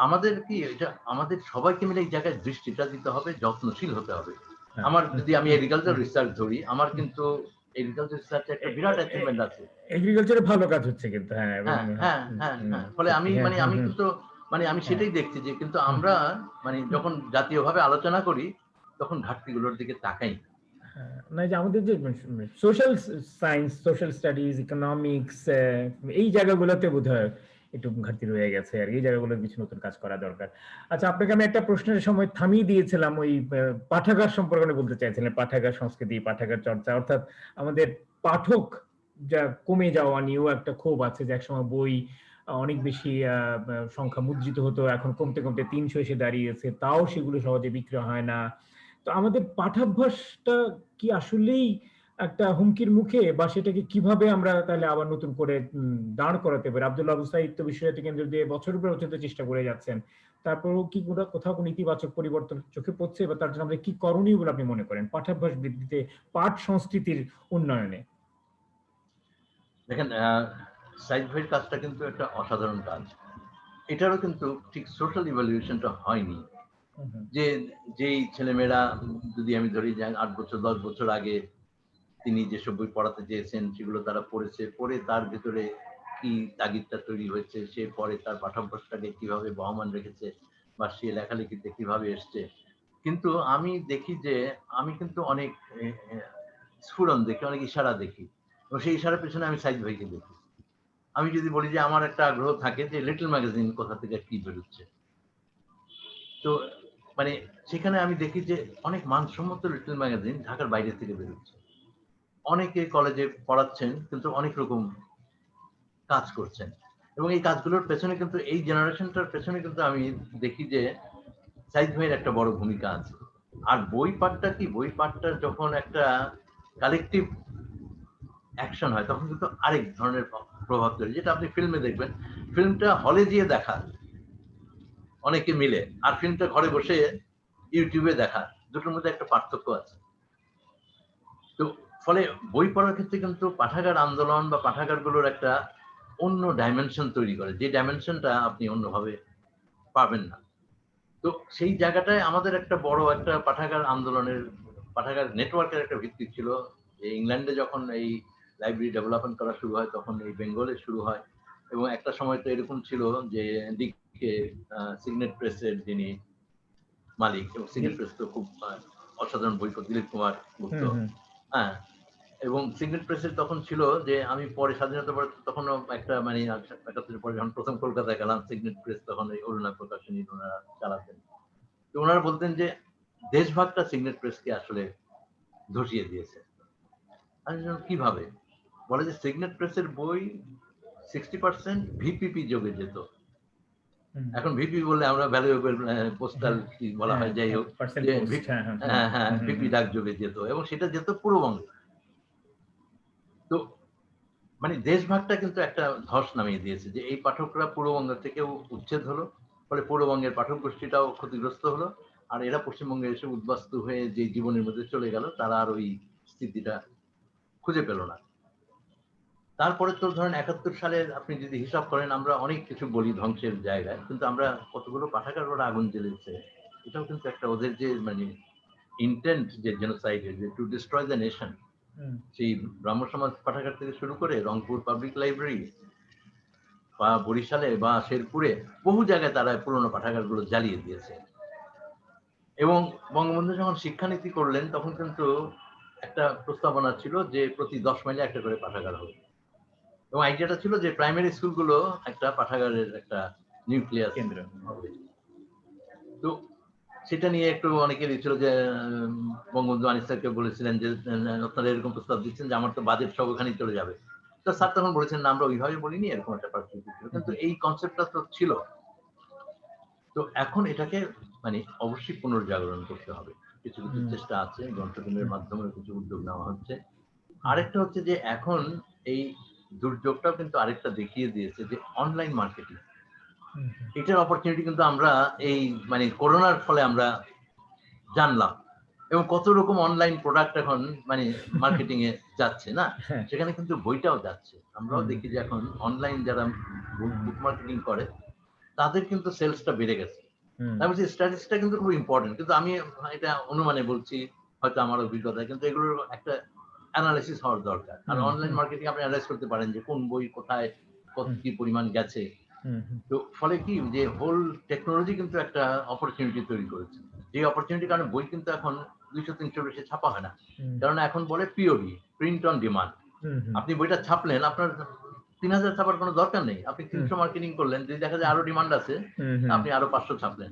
আমাদের কি এটা আমাদের সবাইকে মিলে এই জায়গায় দৃষ্টিটা দিতে হবে, যত্নশীল হতে হবে। হ্যাঁ, আমার হুম, যদি আমি হুম, এগ্রিকালচার হুম, রিসার্চ ধরি, আমার হুম। কিন্তু এগ্রিকালচার রিসার্চে একটা বিরাট অ্যাচিভমেন্ট আছে। এগ্রিকালচারে ভালো কাজ হচ্ছে কিন্তু, হ্যাঁ, এবং হ্যাঁ, হ্যাঁ, হ্যাঁ, হুম, হ্যাঁ। ফলে সত্যি, আমি হ্যাঁ, মানে হুম, আমি হুম, কিন্তু মানে আমি হ্যাঁ, সেটাই দেখছি যে কিন্তু হুম, আমরা মানে হুম। যখন জাতীয়ভাবে আলোচনা করি, তখন ঘাটতিগুলোর দিকে তাকাই না। হ্যাঁ, না, এই যে আমাদের যে social science, social studies, economics, এই জায়গাগুলোতে বোধহয় একটু ঘাটতি রয়ে গেছে আর এই জায়গাগুলোর কিছু নতুন কাজ করা দরকার। আচ্ছা, আপনাকে আমি একটা প্রশ্নের সময় থামিয়ে দিয়েছিলাম ওই পাঠাগার সম্পর্কে আমি বলতে চাইছিলাম। পাঠাগার সংস্কৃতি, পাঠাগার চর্চা, অর্থাৎ আমাদের পাঠক যা কমে যাওয়া নিয়েও একটা ক্ষোভ আছে যে একসময় বই অনেক বেশি সংখ্যা মুদ্রিত হতো, এখন কমতে কমতে 300 এসে দাঁড়িয়েছে, তাও সেগুলো সহজে বিক্রি হয় না। তো আমাদের পাঠাভ্যাসটা কি আসলেই একটা হুমকির মুখে, বা সেটাকে কিভাবে আমরা তাহলে আবার নতুন করে দাঁড় করাতে পারি? আব্দুল্লাহ আবু সাঈদ তো বিষয়টি কেন্দ্র দিয়ে বছরের পর বছর ধরে চেষ্টা করে যাচ্ছেন। তারপরেও কি কোথাও কোনো ইতিবাচক পরিবর্তন চোখে পড়ছে, বা তার জন্য আমাদের কি করণীয় বলে আপনি মনে করেন পাঠাভ্যাস বৃদ্ধিতে, পাঠ সংস্কৃতির উন্নয়নে? দেখেন, সাইদ ভাইয়ের কাজটা কিন্তু একটা অসাধারণ কাজ। এটারও কিন্তু ঠিক সোশ্যাল ইভ্যালুয়েশনটা হয়নি। হুম, হুম, যে যেই ছেলেমেয়েরা, যদি আমি ধরি যে ৮ বছর ১০ বছর আগে তিনি যেসব বই পড়াতে চেয়েছেন সেগুলো তারা পড়েছে, পড়ে তার ভেতরে কি তাগিদটা তৈরি হয়েছে, সে পরে তার পাঠ্যাভ্যাসটাকে কিভাবে বহমান রেখেছে, বা সে লেখালেখিতে কিভাবে এসছে। কিন্তু আমি দেখি যে আমি কিন্তু অনেক এ এ স্ফুরণ দেখি, অনেক ইশারা দেখি, এবং সেই ইশারার পেছনে আমি সাইদ ভাইকে দেখি। আমি যদি বলি যে আমার একটা আগ্রহ থাকে যে লিটল ম্যাগাজিন কোথা থেকে কি বেরোচ্ছে, তো মানে সেখানে আমি দেখি যে অনেক মানসম্মত লিটল ম্যাগাজিন ঢাকার বাইরে থেকে বেরোচ্ছে। অনেকে কলেজে পড়াচ্ছেন, কিন্তু অনেক রকম কাজ করছেন, এবং এই কাজগুলোর পেছনে কিন্তু এই জেনারেশনটার পেছনে কিন্তু আমি দেখি যে সাইদ ভাইয়ের একটা বড় ভূমিকা আছে। আর বই পাঠটা কি, বই পাঠটা যখন একটা কালেকটিভ অ্যাকশন হয়, তখন কিন্তু আরেক ধরনের প্রভাব তৈরি, যেটা আপনি ফিল্মে দেখবেন। ফিল্মটা হলে গিয়ে দেখা অনেকে মিলে, আর ফিল্মটা ঘরে বসে ইউটিউবে দেখা, দুটোর মধ্যে একটা পার্থক্য আছে। তো ফলে বই পড়ার ক্ষেত্রে কিন্তু পাঠাগার আন্দোলন বা পাঠাগারগুলোর একটা অন্য ডাইমেনশন তৈরি করে, যে ডাইমেনশনটা আপনি অন্যভাবে পাবেন না। তো সেই জায়গাটায় আমাদের একটা বড় একটা পাঠাগার আন্দোলনের, পাঠাগার নেটওয়ার্কের একটা ভিত্তি ছিল। যে ইংল্যান্ডে যখন এই লাইব্রেরি ডেভেলপমেন্ট করা শুরু হয় তখন এই বেঙ্গলে শুরু হয়। এবং একটা সময় তো এরকম ছিল যে দিকে সিগনেট প্রেসের যিনি মালিক, এবং সিগনেট প্রেস তো খুব অসাধারণ বই, দিলীপ কুমার গুপ্ত। হ্যাঁ, এবং সিগনেট প্রেসের তখন ছিল যে আমি পরে স্বাধীনতা পরে তখন একটা মানে ৭১ পরে যখন প্রথম কলকাতায় গেলাম, সিগনেট প্রেস তখন এই অরুণা প্রকাশনী ওনারা চালাতেন। তো ওনারা বলতেন যে দেশভাগটা সিগনেট প্রেসকে আসলে ধসিয়ে দিয়েছে। আমি কিভাবে? বলে যে সিগনেট প্রেসের বই 60% ভিপিপি যোগে যেত। এখন ভিপি বললে আমরা ভ্যালুয়েবল পোস্টাল কি বলা হয়, যাই হোক, যে ভিপি ডাক যোগে যেত, এবং সেটা যেত পূর্ববঙ্গে। তো মানে দেশভাগটা কিন্তু একটা ধস নামিয়ে দিয়েছে, যে এই পাঠকরা পূর্ববঙ্গ থেকেও উচ্ছেদ হলো, ফলে পূর্ববঙ্গের পাঠক গোষ্ঠীটাও ক্ষতিগ্রস্ত হলো, আর এরা পশ্চিমবঙ্গে এসে উদ্বাস্তু হয়ে যে জীবনের মধ্যে চলে গেল, তারা আর ওই স্থিতিটা খুঁজে পেল না। তারপরে তো ধরেন ৭১ সালের আপনি যদি হিসাব করেন, আমরা অনেক কিছু বলি ধ্বংসের জায়গায়, কিন্তু আমরা কতগুলো পাঠাগার ওরা আগুন জ্বেলেছে, এটাও কিন্তু একটা ওদের যে মানে ইন্টেন্ট, যে জেনোসাইডের, যে টু ডিস্ট্রয় দ্য নেশন, সেই ব্রাহ্ম সমাজ পাঠাগার থেকে শুরু করে রংপুর পাবলিক লাইব্রেরি বা বরিশালে বা শেরপুরে বহু জায়গায় তারা পুরনো পাঠাগারগুলো জ্বালিয়ে দিয়েছে। এবং বঙ্গবন্ধু যখন শিক্ষানীতি করলেন, তখন কিন্তু একটা প্রস্তাবনা ছিল যে প্রতি 10 মাইলে একটা করে পাঠাগার হবে, এবং আইডিয়াটা ছিল যে প্রাইমারি স্কুলগুলো একটা পাঠাগারের একটা নিউক্লিয়াস কেন্দ্র হবে। তো সেটা নিয়ে একটু অনেকেরই ছিল যে বঙ্গবন্ধু আনিস স্যারকে বলেছিলেন যে আপনারা এরকম প্রস্তাব দিচ্ছেন যে আমার তো বাজেট সব ওখানেই চলে যাবে। তো স্যার তখন বলেছেন না, আমরা ওইভাবে বলিনি, এরকম একটা পরিস্থিতি ছিল, কিন্তু এই কনসেপ্টটা তো ছিল। তো এখন এটাকে মানে অবশ্যই পুনর্জাগরণ করতে হবে। কিছু কিছু চেষ্টা আছে, গ্রন্থকেন্দ্রের মাধ্যমে কিছু উদ্যোগ নেওয়া হচ্ছে। আরেকটা হচ্ছে যে এখন এই দুর্যোগটাও কিন্তু আরেকটা দেখিয়ে দিয়েছে যে অনলাইন মার্কেটিং, এটার অপরচুনিটি কিন্তু আমরা এই মানে করোনার ফলে আমরা জানলাম, এবং কত রকম অনলাইন প্রোডাক্ট এখন মানে মার্কেটিং এ যাচ্ছে না, সেখানে কিন্তু বইটাও যাচ্ছে। আমরাও দেখি যে এখন অনলাইন যারা বুক মার্কেটিং করে, তাদের কিন্তু সেলসটা বেড়ে গেছে। আমি বলছি স্ট্যাটিস্টিক্সটা কিন্তু খুব ইম্পর্টেন্ট, কিন্তু আমি এটা অনুমানে বলছি, হয়তো আমার অভিজ্ঞতা, কিন্তু এগুলোর একটা অ্যানালাইসিস হওয়ার দরকার। আর অনলাইন মার্কেটিং আপনি অ্যানালাইজ করতে পারেন যে কোন বই কোথায় কত কি পরিমাণ গেছে। তো ফলে কি যে হোল টেকনোলজি কিন্তু একটা অপরচুনিটি তৈরি করেছে, যে অপরচুনিটির কারণে বই কিন্তু এখন 200-300 বেশি ছাপা হয় না, কারণ এখন বলে পিওডি, প্রিন্ট অন ডিমান্ড। আপনি বইটা ছাপলেন, আপনার 3000 ছাপার কোনো দরকার নেই, আপনি 300 মার্কেটিং করলেন, যদি দেখা যায় আরো ডিমান্ড আছে, আপনি আরো 500 ছাপলেন,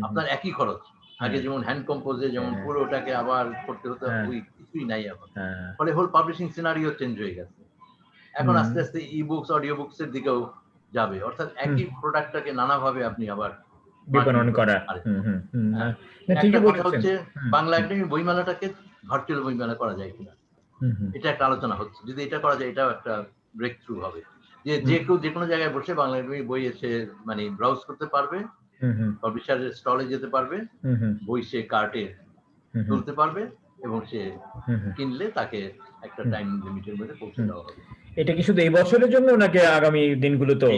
আপনার একই খরচ। আগে যেমন হ্যান্ড কম্পোজে যেমন পুরোটাকে আবার করতে হতো, ওই কিছুই নাই এখন। ফলে হোল পাবলিশিং সিনারিও চেঞ্জ হয়ে গেছে। এখন আস্তে আস্তে ই বুকস, অডিও বুকস এর দিকেও যাবে, অর্থাৎ একই প্রোডাক্টটাকে নানাভাবে আপনি আবার বিপণন করা। একটা কথা হচ্ছে বাংলা একাডেমি বইমেলাটাকে ভার্চুয়াল বইমেলা করা যায় কিনা, এটা একটা আলোচনা হচ্ছে। যদি এটা করা যায়, এটাও একটা ব্রেক থ্রু হবে, যে যে কেউ যে কোনো জায়গায় বসে বাংলা একাডেমি বই এসে মানে ব্রাউজ করতে পারবে, পাবলিশারের স্টলে যেতে পারবে, বই সে কার্টে তুলতে পারবে, এবং সে কিনলে তাকে একটা টাইম লিমিটের মধ্যে পৌঁছে দেওয়া হবে। এটা কি শুধু এই বছরের জন্য নাকি আগামী দিনগুলোতে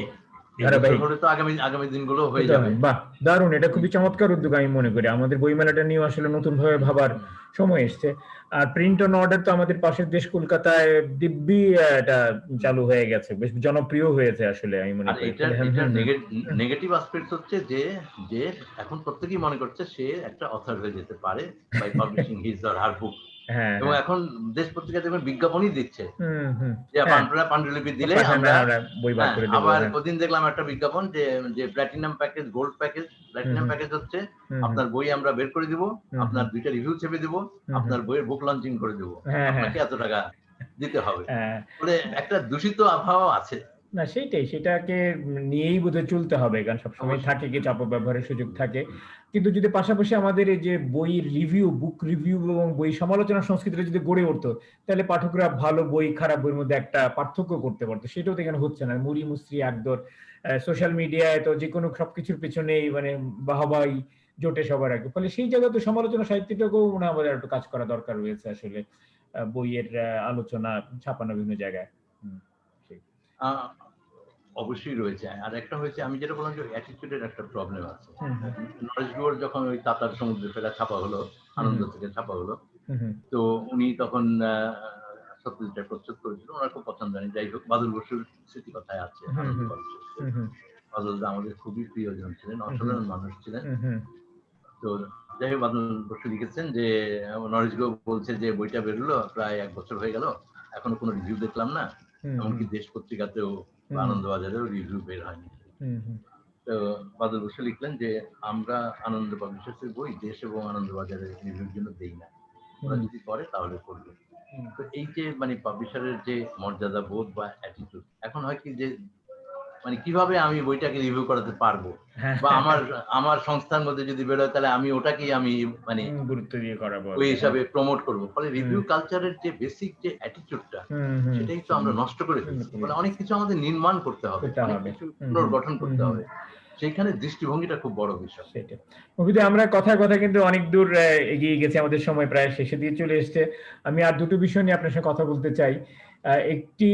ধারাবাহিক? হলে তো আগামী দিনগুলো হয়ে যাবে। বাহ, দারুণ, এটা খুবই চমৎকার উদ্যোগ আমি মনে করি। আমাদের বইমেলাটা নিয়ে আসলে নতুন ভাবে ভাবার সময় এসছে। আর প্রিন্ট অন অর্ডার তো আমাদের পাশের দেশ কলকাতায় দিব্যি এটা চালু হয়ে গেছে, বেশ জনপ্রিয় হয়েছে আসলে আমি মনে করি। এটা নেগেটিভ অ্যাসপেক্টস হচ্ছে যে যে এখন প্রত্যেকেই মনে করছে সে একটা অথর হয়ে যেতে পারে by publishing his or her book, এবং এখন দেশ পত্রিকা দেখবেন বিজ্ঞাপনই দিচ্ছে যে পাণ্ডুলিপি দিলে আমরা বই বার করে দেব। আবার ওদিন দেখলাম একটা বিজ্ঞাপন যে platinum package, gold package. Platinum package হচ্ছে আপনার বই আমরা বের করে দিব, আপনার 2টা রিভিউ চেপে দিব, আপনার বইয়ের বুক লঞ্চিং করে দেব, আপনাকে এত টাকা দিতে হবে। বলে একটা দূষিত আবহাওয়া আছে না, সেটাকে নিয়েই বোধহয় চলতে হবে, কারণ সবসময় থাকে কিছু অপব্যবহারের সুযোগ থাকে। কিন্তু যদি পাশাপাশি আমাদের এই যে বইয়ের রিভিউ, বুক রিভিউ এবং বই সমালোচনা সংস্কৃতিটা যদি গড়ে উঠতো, তাহলে পাঠকরা ভালো বই খারাপ বইয়ের মধ্যে একটা পার্থক্য করতে পারতো। সেটাও তো এখানে হচ্ছে না, মুড়ি মুসরি একদর। সোশ্যাল মিডিয়ায় তো যে কোনো সবকিছুর পেছনেই মানে বাহবাই জোটে সবার আগে। ফলে সেই জায়গায় তো সমালোচনা সাহিত্যটাকেও মনে হয় আমাদের একটু কাজ করা দরকার রয়েছে আসলে, বইয়ের আলোচনা ছাপানো বিভিন্ন জায়গায়। অবশ্যই রয়েছে। আর একটা হয়েছে, আমি যেটা বললাম যে অ্যাটিটিউডের একটা প্রবলেম আছে। নরেশ গুহর যখন ওই তাতার সমুদ্রে ফেরা ছাপা হলো, আনন্দ থেকে ছাপা হলো, তো উনি তখন সত্যজিৎ প্রচ্ছদ করেছিল, ওনার খুব পছন্দ হয়নি। যাই হোক, বাদল বসুর স্মৃতি কথায় আছে আনন্দ বাজার। বাদল আমাদের খুবই প্রিয়জন ছিলেন, অসাধারণ মানুষ ছিলেন। তো যাই হোক, বাদল বসু লিখেছেন যে নরেশ গো বলছে যে বইটা বেরোলো প্রায় 1 বছর হয়ে গেল, এখনো কোনো রিভিউ দেখলাম না, এমনকি দেশ পত্রিকাতেও বা আনন্দবাজারেও রিভিউ বের হয়নি। তো বাদল বসু লিখলেন যে আমরা আনন্দ পাবলিশার্সের বই দেশ এবং আনন্দবাজারের রিভিউর জন্য দেই না, ওরা যদি করে তাহলে করবে। তো এই যে মানে পাবলিশারের যে মর্যাদা বোধ বা অ্যাটিটিউড, এখন হয় কি যে মানে কিভাবে আমি বইটাকে রিভিউ করাতে পারবো, বা আমার সংস্থার মধ্যে যদি বেরোয় তাহলে আমি ওটাকেই আমি মানে গুরুত্ব দিয়ে করাবো, ওই হিসাবে প্রমোট করব। ফলে রিভিউ কালচারের যে বেসিক যে অ্যাটিটিউডটা, সেটাই তো আমরা নষ্ট করে ফেলছি। ফলে অনেক কিছু আমাদের নির্মাণ করতে হবে, অনেক কিছু পুনর্গঠন করতে হবে, সেইখানে দৃষ্টিভঙ্গিটা খুব বড় বিষয়। সেটা আমরা কথায় কথা কিন্তু অনেক দূর এগিয়ে গেছে, আমাদের সময় প্রায় শেষে দিয়ে চলে এসছে। আমি আর দুটো বিষয় নিয়ে আপনার সঙ্গে কথা বলতে চাই। একটি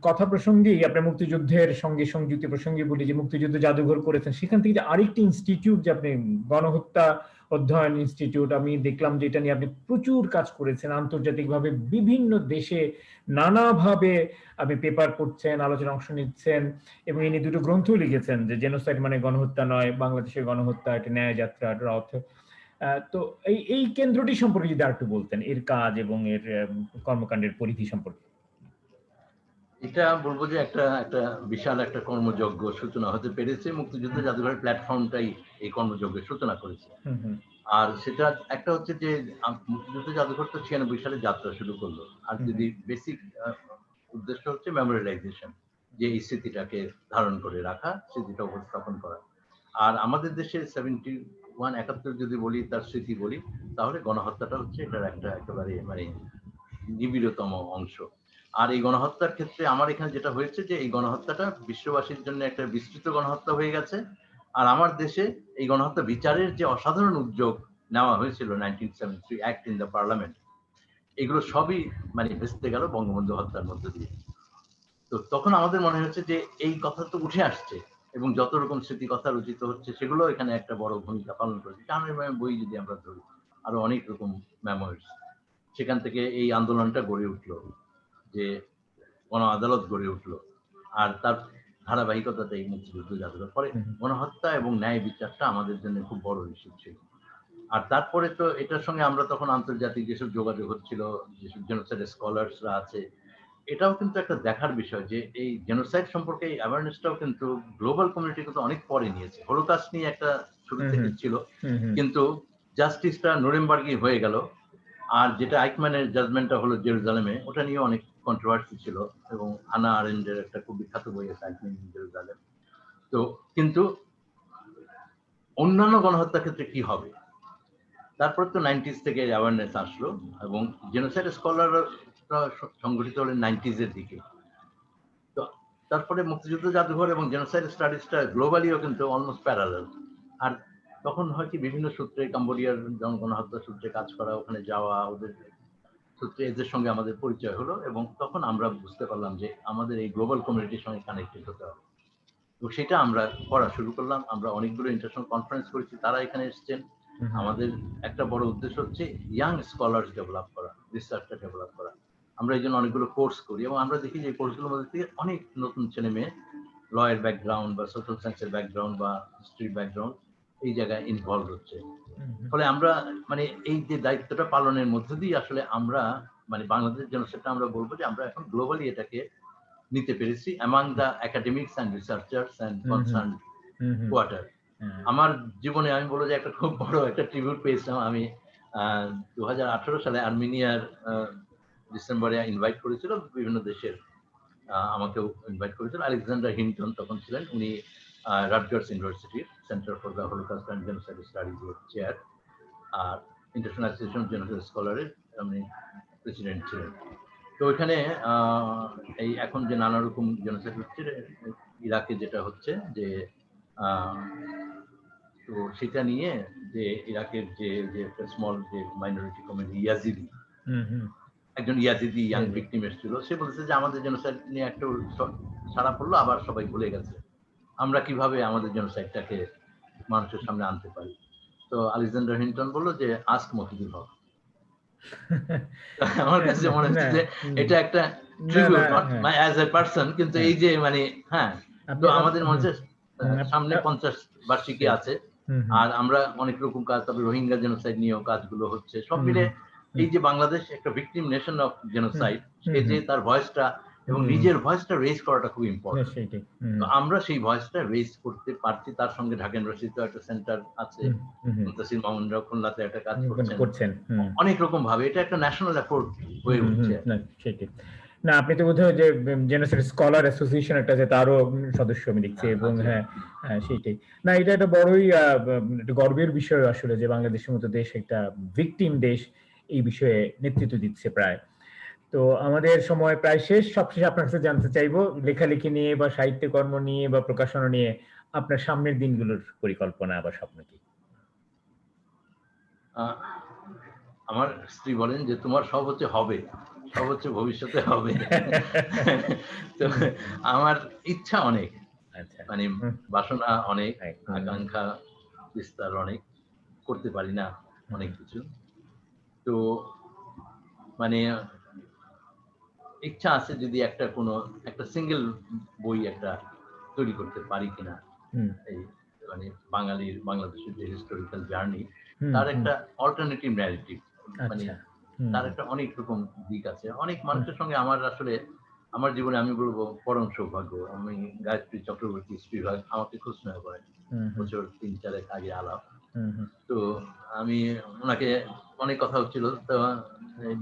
কথা প্রসঙ্গেই আপনার মুক্তিযুদ্ধের সঙ্গে সংযুক্তি প্রসঙ্গে বলি যে মুক্তিযুদ্ধ জাদুঘর করেছেন, সেখান থেকে আরেকটি ইনস্টিটিউট যে আপনি গণহত্যা অধ্যয়ন ইনস্টিটিউট, আমি দেখলাম যে এটা নিয়ে আপনি প্রচুর কাজ করেছেন আন্তর্জাতিকভাবে, বিভিন্ন দেশে নানাভাবে আপনি পেপার পড়ছেন, আলোচনা অংশ নিচ্ছেন, এবং ইনি দুটো গ্রন্থ লিখেছেন যে জেনোসাইড মানে গণহত্যা নয়, বাংলাদেশের গণহত্যা, একটা ন্যায় যাত্রা রথ। তো এই কেন্দ্রটি সম্পর্কে যদি আরেকটু বলতেন, এর কাজ এবং এর কর্মকাণ্ডের পরিধি সম্পর্কে। এটা বলবো যে একটা বিশাল একটা কর্মযজ্ঞ সূচনা হতে পেরেছে। মুক্তিযুদ্ধ জাদুঘরের প্ল্যাটফর্মটাই এই কর্মযজ্ঞের সূচনা করেছে। আর সেটা একটা হচ্ছে যে মুক্তিযুদ্ধ জাদুঘর তো 96 সালে যাত্রা শুরু করলো, আর যদি বেসিক উদ্দেশ্য হচ্ছে মেমোরিয়ালাইজেশন, যে এই স্মৃতিটাকে ধারণ করে রাখা, স্মৃতিটা উপস্থাপন করা। আর আমাদের দেশে 71-71 যদি বলি, তার স্মৃতি বলি, তাহলে গণহত্যাটা হচ্ছে এটার একেবারে মানে নিবিড়তম অংশ। আর এই গণহত্যার ক্ষেত্রে আমার এখানে যেটা হয়েছে যে এই গণহত্যাটা বিশ্ববাসীর জন্য একটা বিস্তৃত গণহত্যা হয়ে গেছে। আর আমার দেশে এই গণহত্যা বিচারের যে অসাধারণ উদ্যোগ নেওয়া হয়েছিল 1973 অ্যাক্ট ইন দ্য পার্লামেন্ট, এগুলো সবই মানে ভেস্তে গেল বঙ্গবন্ধু হত্যার মধ্যে দিয়ে। তো তখন আমাদের মনে হচ্ছে যে এই কথা তো উঠে আসছে, এবং যত রকম স্মৃতি কথা রচিত হচ্ছে সেগুলো এখানে একটা বড় ভূমিকা পালন করেছে। জাহাঙ্গীর বই যদি আমরা ধরি, আরো অনেক রকম মেমোরিজ, সেখান থেকে এই আন্দোলনটা গড়ে উঠলো, যে গণ আদালত গড়ে উঠলো, আর তার ধারাবাহিকতাতেই মুক্তিযুদ্ধ জাদুঘর। পরে গণহত্যা এবং ন্যায় বিচারটা আমাদের জন্য খুব বড় ইস্যু ছিল। আর তারপরে তো এটার সঙ্গে আমরা তখন আন্তর্জাতিক যেসব যোগাযোগ হচ্ছিল, যেসব জেনোসাইড স্কলার্সরা আছে, এটাও কিন্তু একটা দেখার বিষয় যে এই জেনোসাইড সম্পর্কে এই অ্যাওয়ারনেসটাও কিন্তু গ্লোবাল কমিউনিটি কিন্তু অনেক পরে নিয়েছে। হলোকাস্ট নিয়ে একটা শুরু থেকে ছিল, কিন্তু জাস্টিসটা নুরেমবার্গে হয়ে গেল, আর যেটা আইকম্যানের জাজমেন্টটা হলো জেরুজালেমে, ওটা নিয়ে অনেক কন্ট্রোভার্সি ছিল, এবং হানা আরেন্ডের একটা খুব বিখ্যাত বই আছে আইকম্যান ইন জেরুজালেম। তো কিন্তু অন্যান্য গণহত্যার ক্ষেত্রে কি হবে, তারপর তো 90s থেকে অ্যাওয়ারনেস আসলো, এবং জেনোসাইড স্কলাররা সংগঠিত হলেন 90s এর দিকে। তো তারপরে মুক্তিযুদ্ধ জাদুঘর এবং জেনোসাইড স্টাডিজটা গ্লোবালিও কিন্তু অলমোস্ট প্যারালাল। আর তখন হয় কি, বিভিন্ন সূত্রে, কম্বোডিয়ার গণহত্যা সূত্রে কাজ করা, ওখানে যাওয়া, ওদের সূত্রে এদের সঙ্গে আমাদের পরিচয় হলো, এবং তখন আমরা বুঝতে পারলাম যে আমাদের এই গ্লোবাল কমিউনিটির সঙ্গে কানেক্টেড হতে হবে। তো সেটা আমরা করা শুরু করলাম। আমরা অনেকগুলো ইন্টারন্যাশনাল কনফারেন্স করেছি, তারা এখানে এসেছেন। আমাদের একটা বড় উদ্দেশ্য হচ্ছে ইয়াং স্কলার্স ডেভেলপ করা, রিসার্চটা ডেভেলপ করা। আমরা এই জন্য অনেকগুলো কোর্স করি, এবং আমরা দেখি যে এই কোর্সগুলোর মধ্যে থেকে অনেক নতুন ছেলে মেয়ে লয়ের ব্যাকগ্রাউন্ড বা সোশ্যাল সায়েন্সের ব্যাকগ্রাউন্ড বা হিস্ট্রির ব্যাকগ্রাউন্ড এই জায়গায় ইনভলভ হচ্ছে। ফলে আমরা মানে এই যে দায়িত্বটা পালনের মধ্য দিয়ে আসলে আমরা মানে বাংলাদেশের জন্য সেটা আমরা বলবো যে আমরা এখন গ্লোবালি এটাকে নিতে পেরেছি among the academics and researchers and concern quarter. আমার জীবনে আমি বলবো যে একটা খুব বড় একটা ট্রিবিউট পেয়েছিলাম। আমি 2018 সালে আর্মেনিয়ার ডিসেম্বরে ইনভাইট করেছিল বিভিন্ন দেশের, আমাকেও ইনভাইট করেছিল। আলেকজান্ডার হিন্টন তখন ছিলেন, উনি রাটগার্স ইউনিভার্সিটির centre for the holocaust and genocide স্টাডিজের চেয়ার, আর ইন্টারন্যাশনাল অ্যাসোসিয়েশন অফ জেনোসাইড স্কলারের উনি প্রেসিডেন্ট ছিলেন। তো ওইখানে এই এখন যে নানা রকম জেনোসাইড হচ্ছে ইরাকে, যেটা হচ্ছে যে তো সেটা নিয়ে যে ইরাকের যে একটা স্মল যে মাইনরিটি কমিউনিটি ইয়াজিদি, একজন ইয়াজিদি ইয়াং ভিকটিম এসেছিল, সে বলছে যে আমাদের জেনোসাইড নিয়ে একটা সারা পড়লো, আবার সবাই ভুলে গেছে, আমরা কিভাবে আমাদের জেনোসাইডটাকে মানুষের সামনে আনতে পারি। তো আলেকজান্ডার হিন্টন বললো যে আস্ক মফিজুল হক। আমার কাছে মনে না, হচ্ছে যে এটা একটা না, না, ট্রিবিউট, নট হ্যাঁ, মাই অ্যাজ এ পারসন, কিন্তু হ্যাঁ। এই যে মানে হ্যাঁ, তো আপনি আমাদের মঞ্চে আপ সামনে আ 50 বার্ষিকী সেই আছে। হুম, হুম, আর আমরা অনেক রকম কাজ, তবে রোহিঙ্গা জেনোসাইড নিয়েও কাজগুলো হচ্ছে। সব হুম, মিলে হুম, হুম, এই যে বাংলাদেশ একটা victim nation of hmm, genocide, সে হুম, যে হুম, তার ভয়েসটা এবং হুম, নিজের ভয়েসটা রেইজ করাটা খুব না ইম্পোর্টেন্ট। সেইটাই। তো আমরা সেই ভয়েসটা রেইজ করতে পারছি। তার সঙ্গে ঢাকা ইউনিভার্সিটিতেও একটা সেন্টার আছে। হুম, হুম, হুম, মুনতাসির মামুনরাও খুলনাতে একটা কাজ মানে করছেন। করছেন। অনেক রকম ভাবে এটা একটা ন্যাশনাল এফোর্ট হয়ে উঠছে। না সেটাই। না আপনি তো বোধহয় যে জেনোসাইড স্কলার অ্যাসোসিয়েশন একটা আছে তারও সদস্য আমি দেখছি এবং আছে। হ্যাঁ, হ্যাঁ সেইটাই। না এটা একটা বড়ই একটা গর্বের বিষয় আসলে যে বাংলাদেশের মতো দেশ একটা ভিকটিম দেশ এই বিষয়ে নেতৃত্ব দিচ্ছে প্রায়। তো আমাদের সময় প্রায় শেষ। সবশেষে আপনার কাছে জানতে চাইবো লেখালেখি নিয়ে বা সাহিত্যকর্ম নিয়ে বা প্রকাশনা নিয়ে আপনার সামনের দিনগুলোর পরিকল্পনা বা স্বপ্ন কি? আ আমার স্ত্রী বলেন যে, "তোমার সব হচ্ছে হবে। সব হচ্ছে ভবিষ্যতে হবে।" তো হুম, আমার ইচ্ছা অনেক। আচ্ছা। মানে হুম, বাসনা অনেক, হুম, আকাঙ্ক্ষা বিস্তার অনেক। করতে পারি না হুম, অনেক কিছু। তো মানে ইচ্ছা আছে যদি একটা কোনো একটা সিঙ্গেল বই একটা তৈরি করতে পারি কিনা। হুম, এই মানে বাংলাদেশের যে হিস্টোরিক্যাল জার্নি, হুম, তার হুম, একটা অল্টারনেটিভ ন্যারেটিভ, মানে আচ্ছা। হুম, তার হুম, একটা অনেক রকম দিক আছে। অনেক হুম, মানুষের সঙ্গে আমার আসলে আমার জীবনে আমি বলব পরম সৌভাগ্য। আমি গায়ত্রী চক্রবর্তী স্পিভাক আমাকে খুব স্নেহ করেন। হুম, হুম, বছর ৩-৪ আগে আলাপ। হুম, হুম, তো আমি উনাকে অনেক কথা হচ্ছিল। তো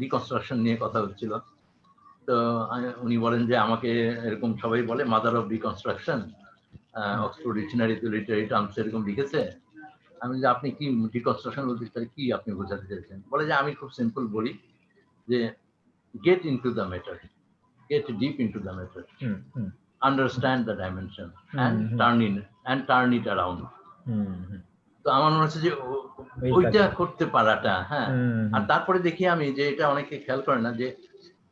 ডিকনস্ট্রাকশন নিয়ে কথা হচ্ছিল। তো উনি বলেন যে আমাকে এরকম সবাই বলে মাদার অফ ডিকনস্ট্রাকশন। হুম, অক্সফোর্ড ডিকশনারিতে লিটারেরি টার্মস এরকম লিখেছে। আমি যে আপনি কি ডিকনস্ট্রাকশন বলতে তাহলে কি আপনি বোঝাতে চাইছেন? বলে যে আমি খুব সিম্পল বলি যে get into the matter, get deep into the matter, hmm, hmm, understand the dimension and hmm, hmm, turn it around. হুম, হুম, তো আমার মনে হচ্ছে যে এই ওইটা কাজটা। করতে পারাটা, হ্যাঁ। হুম, আর হুম, তারপরে দেখি আমি যে এটা অনেকে খেয়াল করে না যে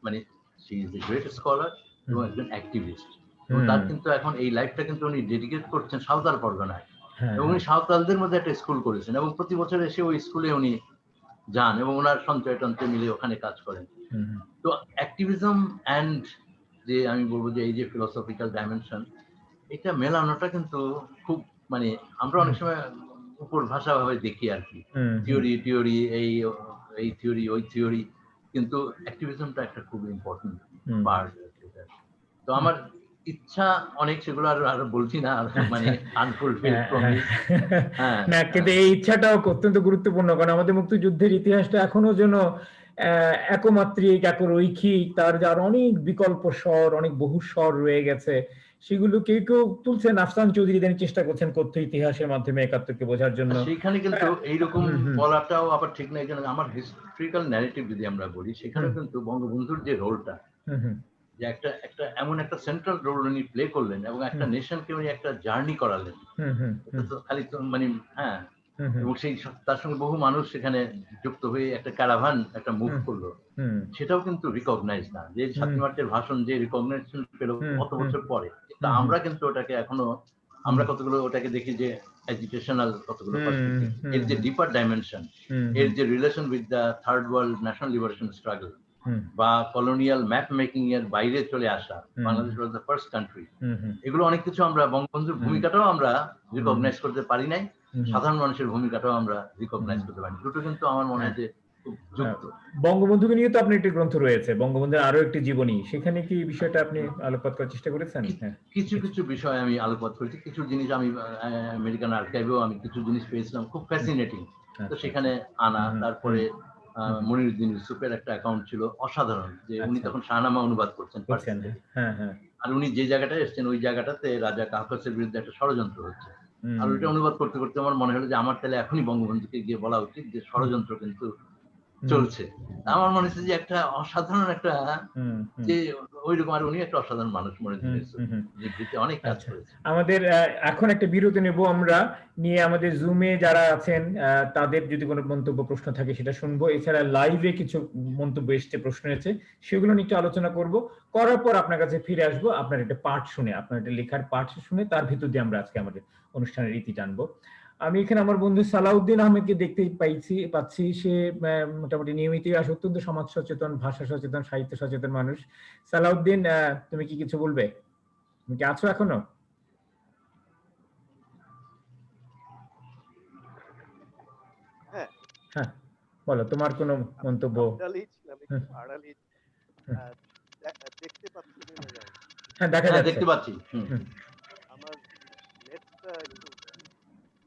মানে she is a great scholar এবং হুম, একজন অ্যাক্টিভিস্ট। এবং হুম, তার কিন্তু এখন এই লাইফটা কিন্তু উনি ডেডিকেট করছেন সাঁওতাল পরগনায়। হ্যাঁ, এবং উনি হ্যাঁ, সাঁওতালদের মধ্যে একটা স্কুল করেছেন এবং প্রতি বছর এসে ওই স্কুলে উনি যান এবং উনার সঞ্চয়-টঞ্চয় মিলে ওখানে কাজ করেন। হুম, হুম, তো অ্যাক্টিভিজম অ্যান্ড যে আমি বলব যে এই যে ফিলোসফিক্যাল ডাইমেনশন, এটা মেলানোটা কিন্তু খুব মানে আমরা হুম, অনেক সময় উপর ভাষা ভাবে দেখি আরকি। হুম, হুম, থিওরি এই থিওরি, ওই থিওরি। কিন্তু অ্যাক্টিভিজমটা একটা খুব ইম্পোর্টেন্ট হুম, পার্ট এটার। তো হুম, আমার ইচ্ছা অনেক, সেগুলো আর বলছি না। আর মানে আচ্ছা। আনফুলফিলড হ্যাঁ, হ্যাঁ। প্রমিস। হ্যাঁ, না কিন্তু এই ইচ্ছাটাও অত্যন্ত গুরুত্বপূর্ণ। কারণ আমাদের মুক্তিযুদ্ধের ইতিহাসটা এখনো যেন একমাত্রিক, একরৈখিক, তার যে আরো অনেক বিকল্প স্বর, অনেক বহু স্বর রয়ে গেছে। সেগুলো কেউ তুলছেন। আফসান চৌধুরী ইদানিং চেষ্টা করছেন কথ্য ইতিহাসের মাধ্যমে একাত্তরকে বোঝার জন্য। সেইখানে কিন্তু হ্যাঁ, এইরকম হুম, হুম, বলাটাও আবার ঠিক না। এখানে আমার হিস্ট্রিক্যাল ন্যারেটিভ যদি আমরা বলি, হুম, সেখানেও কিন্তু বঙ্গবন্ধুর যে রোলটা, হুম, হুম, যে একটা একটা এমন একটা সেন্ট্রাল রোল উনি প্লে করলেন এবং একটা হুম, নেশনকে উনি একটা জার্নি করালেন। হুম, হুম, এটা হুম, তো খালি তো মানে হ্যাঁ, হুম, হুম, এবং তার সঙ্গে বহু মানুষ সেখানে যুক্ত হয়ে একটা ক্যারাভান একটা মুভ হুম, করলো। হুম, সেটাও কিন্তু রিকগনাইজ না। যে ৭ই মার্চের ভাষণ যে রিকগনাইজেশন পেল হুম, কত হুম, বছর পরে। কিন্তু হুম, হুম, আমরা কিন্তু ওটাকে এখনো হুম, আমরা কতগুলো ওটাকে দেখি যে এজিটেশনাল কতগুলো হুম, পার্সপেক্টিভ। হুম, এর যে ডিপার ডাইমেনশন, হুম, এর হুম, যে relation with the third world national liberation struggle hmm, বা কলোনিয়াল ম্যাপ মেকিং এর বাইরে চলে আসা। Hmm, Bangladesh was the first country. হুম, হুম, এগুলো অনেক কিছু আমরা বঙ্গবন্ধুর হুম, ভূমিকাটাও আমরা হুম, রিকগনাইজ করতে পারি নাই। হুম, হুম, সাধারণ মানুষের ভূমিকাটাও আমরা হুম, রিকগনাইজ করতে পারিনি। দুটো কিন্তু আমার মনে হ্যাঁ। হয় যে খুব আ যুক্ত। বঙ্গবন্ধুকে নিয়ে তো আপনার একটি গ্রন্থ রয়েছে। বঙ্গবন্ধুর আরো একটি জীবনী। সেখানে কি এই বিষয়টা আপনি আলোকপাত করার চেষ্টা করেছেন? কি হ্যাঁ, কিছু, কিছু। কিছু বিষয় আমি আলোকপাত করেছি। কিছু জিনিস আমি আমেরিকান আর্কাইভেও আমি কিছু জিনিস পেয়েছিলাম খুব হুম, ফ্যাসিনেটিং। তো আচ্ছা, আচ্ছা। সেখানে আনা। হুম, হুম, হুম, তারপরে হুম, হুম, মনিরুদ্দিন ইউসুফের একটা অ্যাকাউন্ট ছিল অসাধারণ। যে উনি আচ্ছা। তখন শাহনামা অনুবাদ করছেন ফার্সি বুঝছেন। থেকে। হ্যাঁ, হ্যাঁ। আর উনি যে জায়গাটায় এসছেন ওই জায়গাটাতে রাজা কাহকাসের বিরুদ্ধে একটা ষড়যন্ত্র হচ্ছে। আর হুম, ওইটা অনুবাদ করতে, করতে আমার মনে হলো যে আমার তাহলে এখনই বঙ্গবন্ধুকে গিয়ে বলা উচিত যে হুম, ষড়যন্ত্র কিন্তু হুম, চলছে। আমার মনে হচ্ছে যে একটা অসাধারণ একটা হুম, হুম, যে ঐরকম, আর উনি একটা অসাধারণ মানুষ মনিরুদ্দিন হুম, ইউসুফ। হুম, হুম। নিভৃতে অনেক কাজ আচ্ছা। করেছেন। আমাদের এখন একটা বিরতি নেব আমরা। নিয়ে আমাদের জুমে যারা আছেন তাদের যদি কোনো মন্তব্য প্রশ্ন থাকে সেটা শুনবো। এছাড়া লাইভে কিছু মন্তব্য এসছে, প্রশ্ন এসেছে। সেগুলো নিয়ে একটু আলোচনা করব। করার পর আপনার কাছে ফিরে আসবো। আপনার একটা পাঠ শুনে, আপনার একটা লেখার পাঠ শুনে তার ভিতর দিয়ে আমরা আজকে আমাদের অনুষ্ঠানের রীতি টানবো। আমি এখানে আমার বন্ধু সালাউদ্দিন আহমেদকে দেখতে পাচ্ছি। সে মোটামুটি নিয়মিতই আসে, অত্যন্ত সমাজ সচেতন, ভাষা সচেতন, সাহিত্য সচেতন মানুষ। সালাউদ্দিন, তুমি কি কিছু বলবে? তুমি কি আছো এখনো? হ্যাঁ, হ্যাঁ, বলো তোমার কোনো আমি মন্তব্য। সাবধানেই ছিলাম, হুম, একটু আড়ালেই ছিলাম। হুম। দেখতে পাচ্ছেন না জানি না। হ্যাঁ, দেখা হ্যাঁ, যাচ্ছে। দেখতে পাচ্ছি। হুম। আমার নেটটা একটু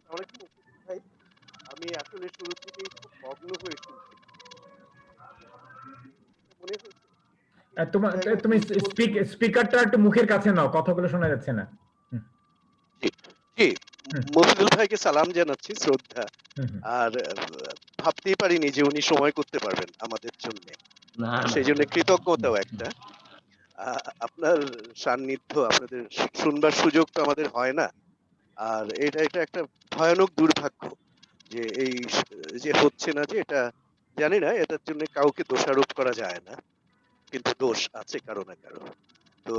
অনেক মুশকিল ভাই। আমি আসলে শুরুর দিকেই খুব মগ্ন হয়ে শুনছি। মনে হয়েছে একটু তোমার জায়গায় তুমি বলতে বলতে স্পিকারটা একটু মুখের কাছে নাও, কথাগুলো শোনা যাচ্ছে না। হুম, জি, জি, হুম, মফিদুল ভাইকে সালাম জানাচ্ছি, শ্রদ্ধা। হুম, হুম। আর ভাবতেই পারিনি যে উনি সময় করতে পারবেন আমাদের জন্য। না, না, সেই জন্য এটা কৃতজ্ঞতাও একটা। আপনার সান্নিধ্য, আপনাদের শুনবার সুযোগ তো আমাদের হয় না। আর এটা এটা একটা ভয়ানক দুর্ভাগ্য যে এই যে হচ্ছে না, যে এটা জানি না, এটার জন্য কাউকে দোষারোপ করা যায় না, কিন্তু দোষ আছে কারো না কারো। তো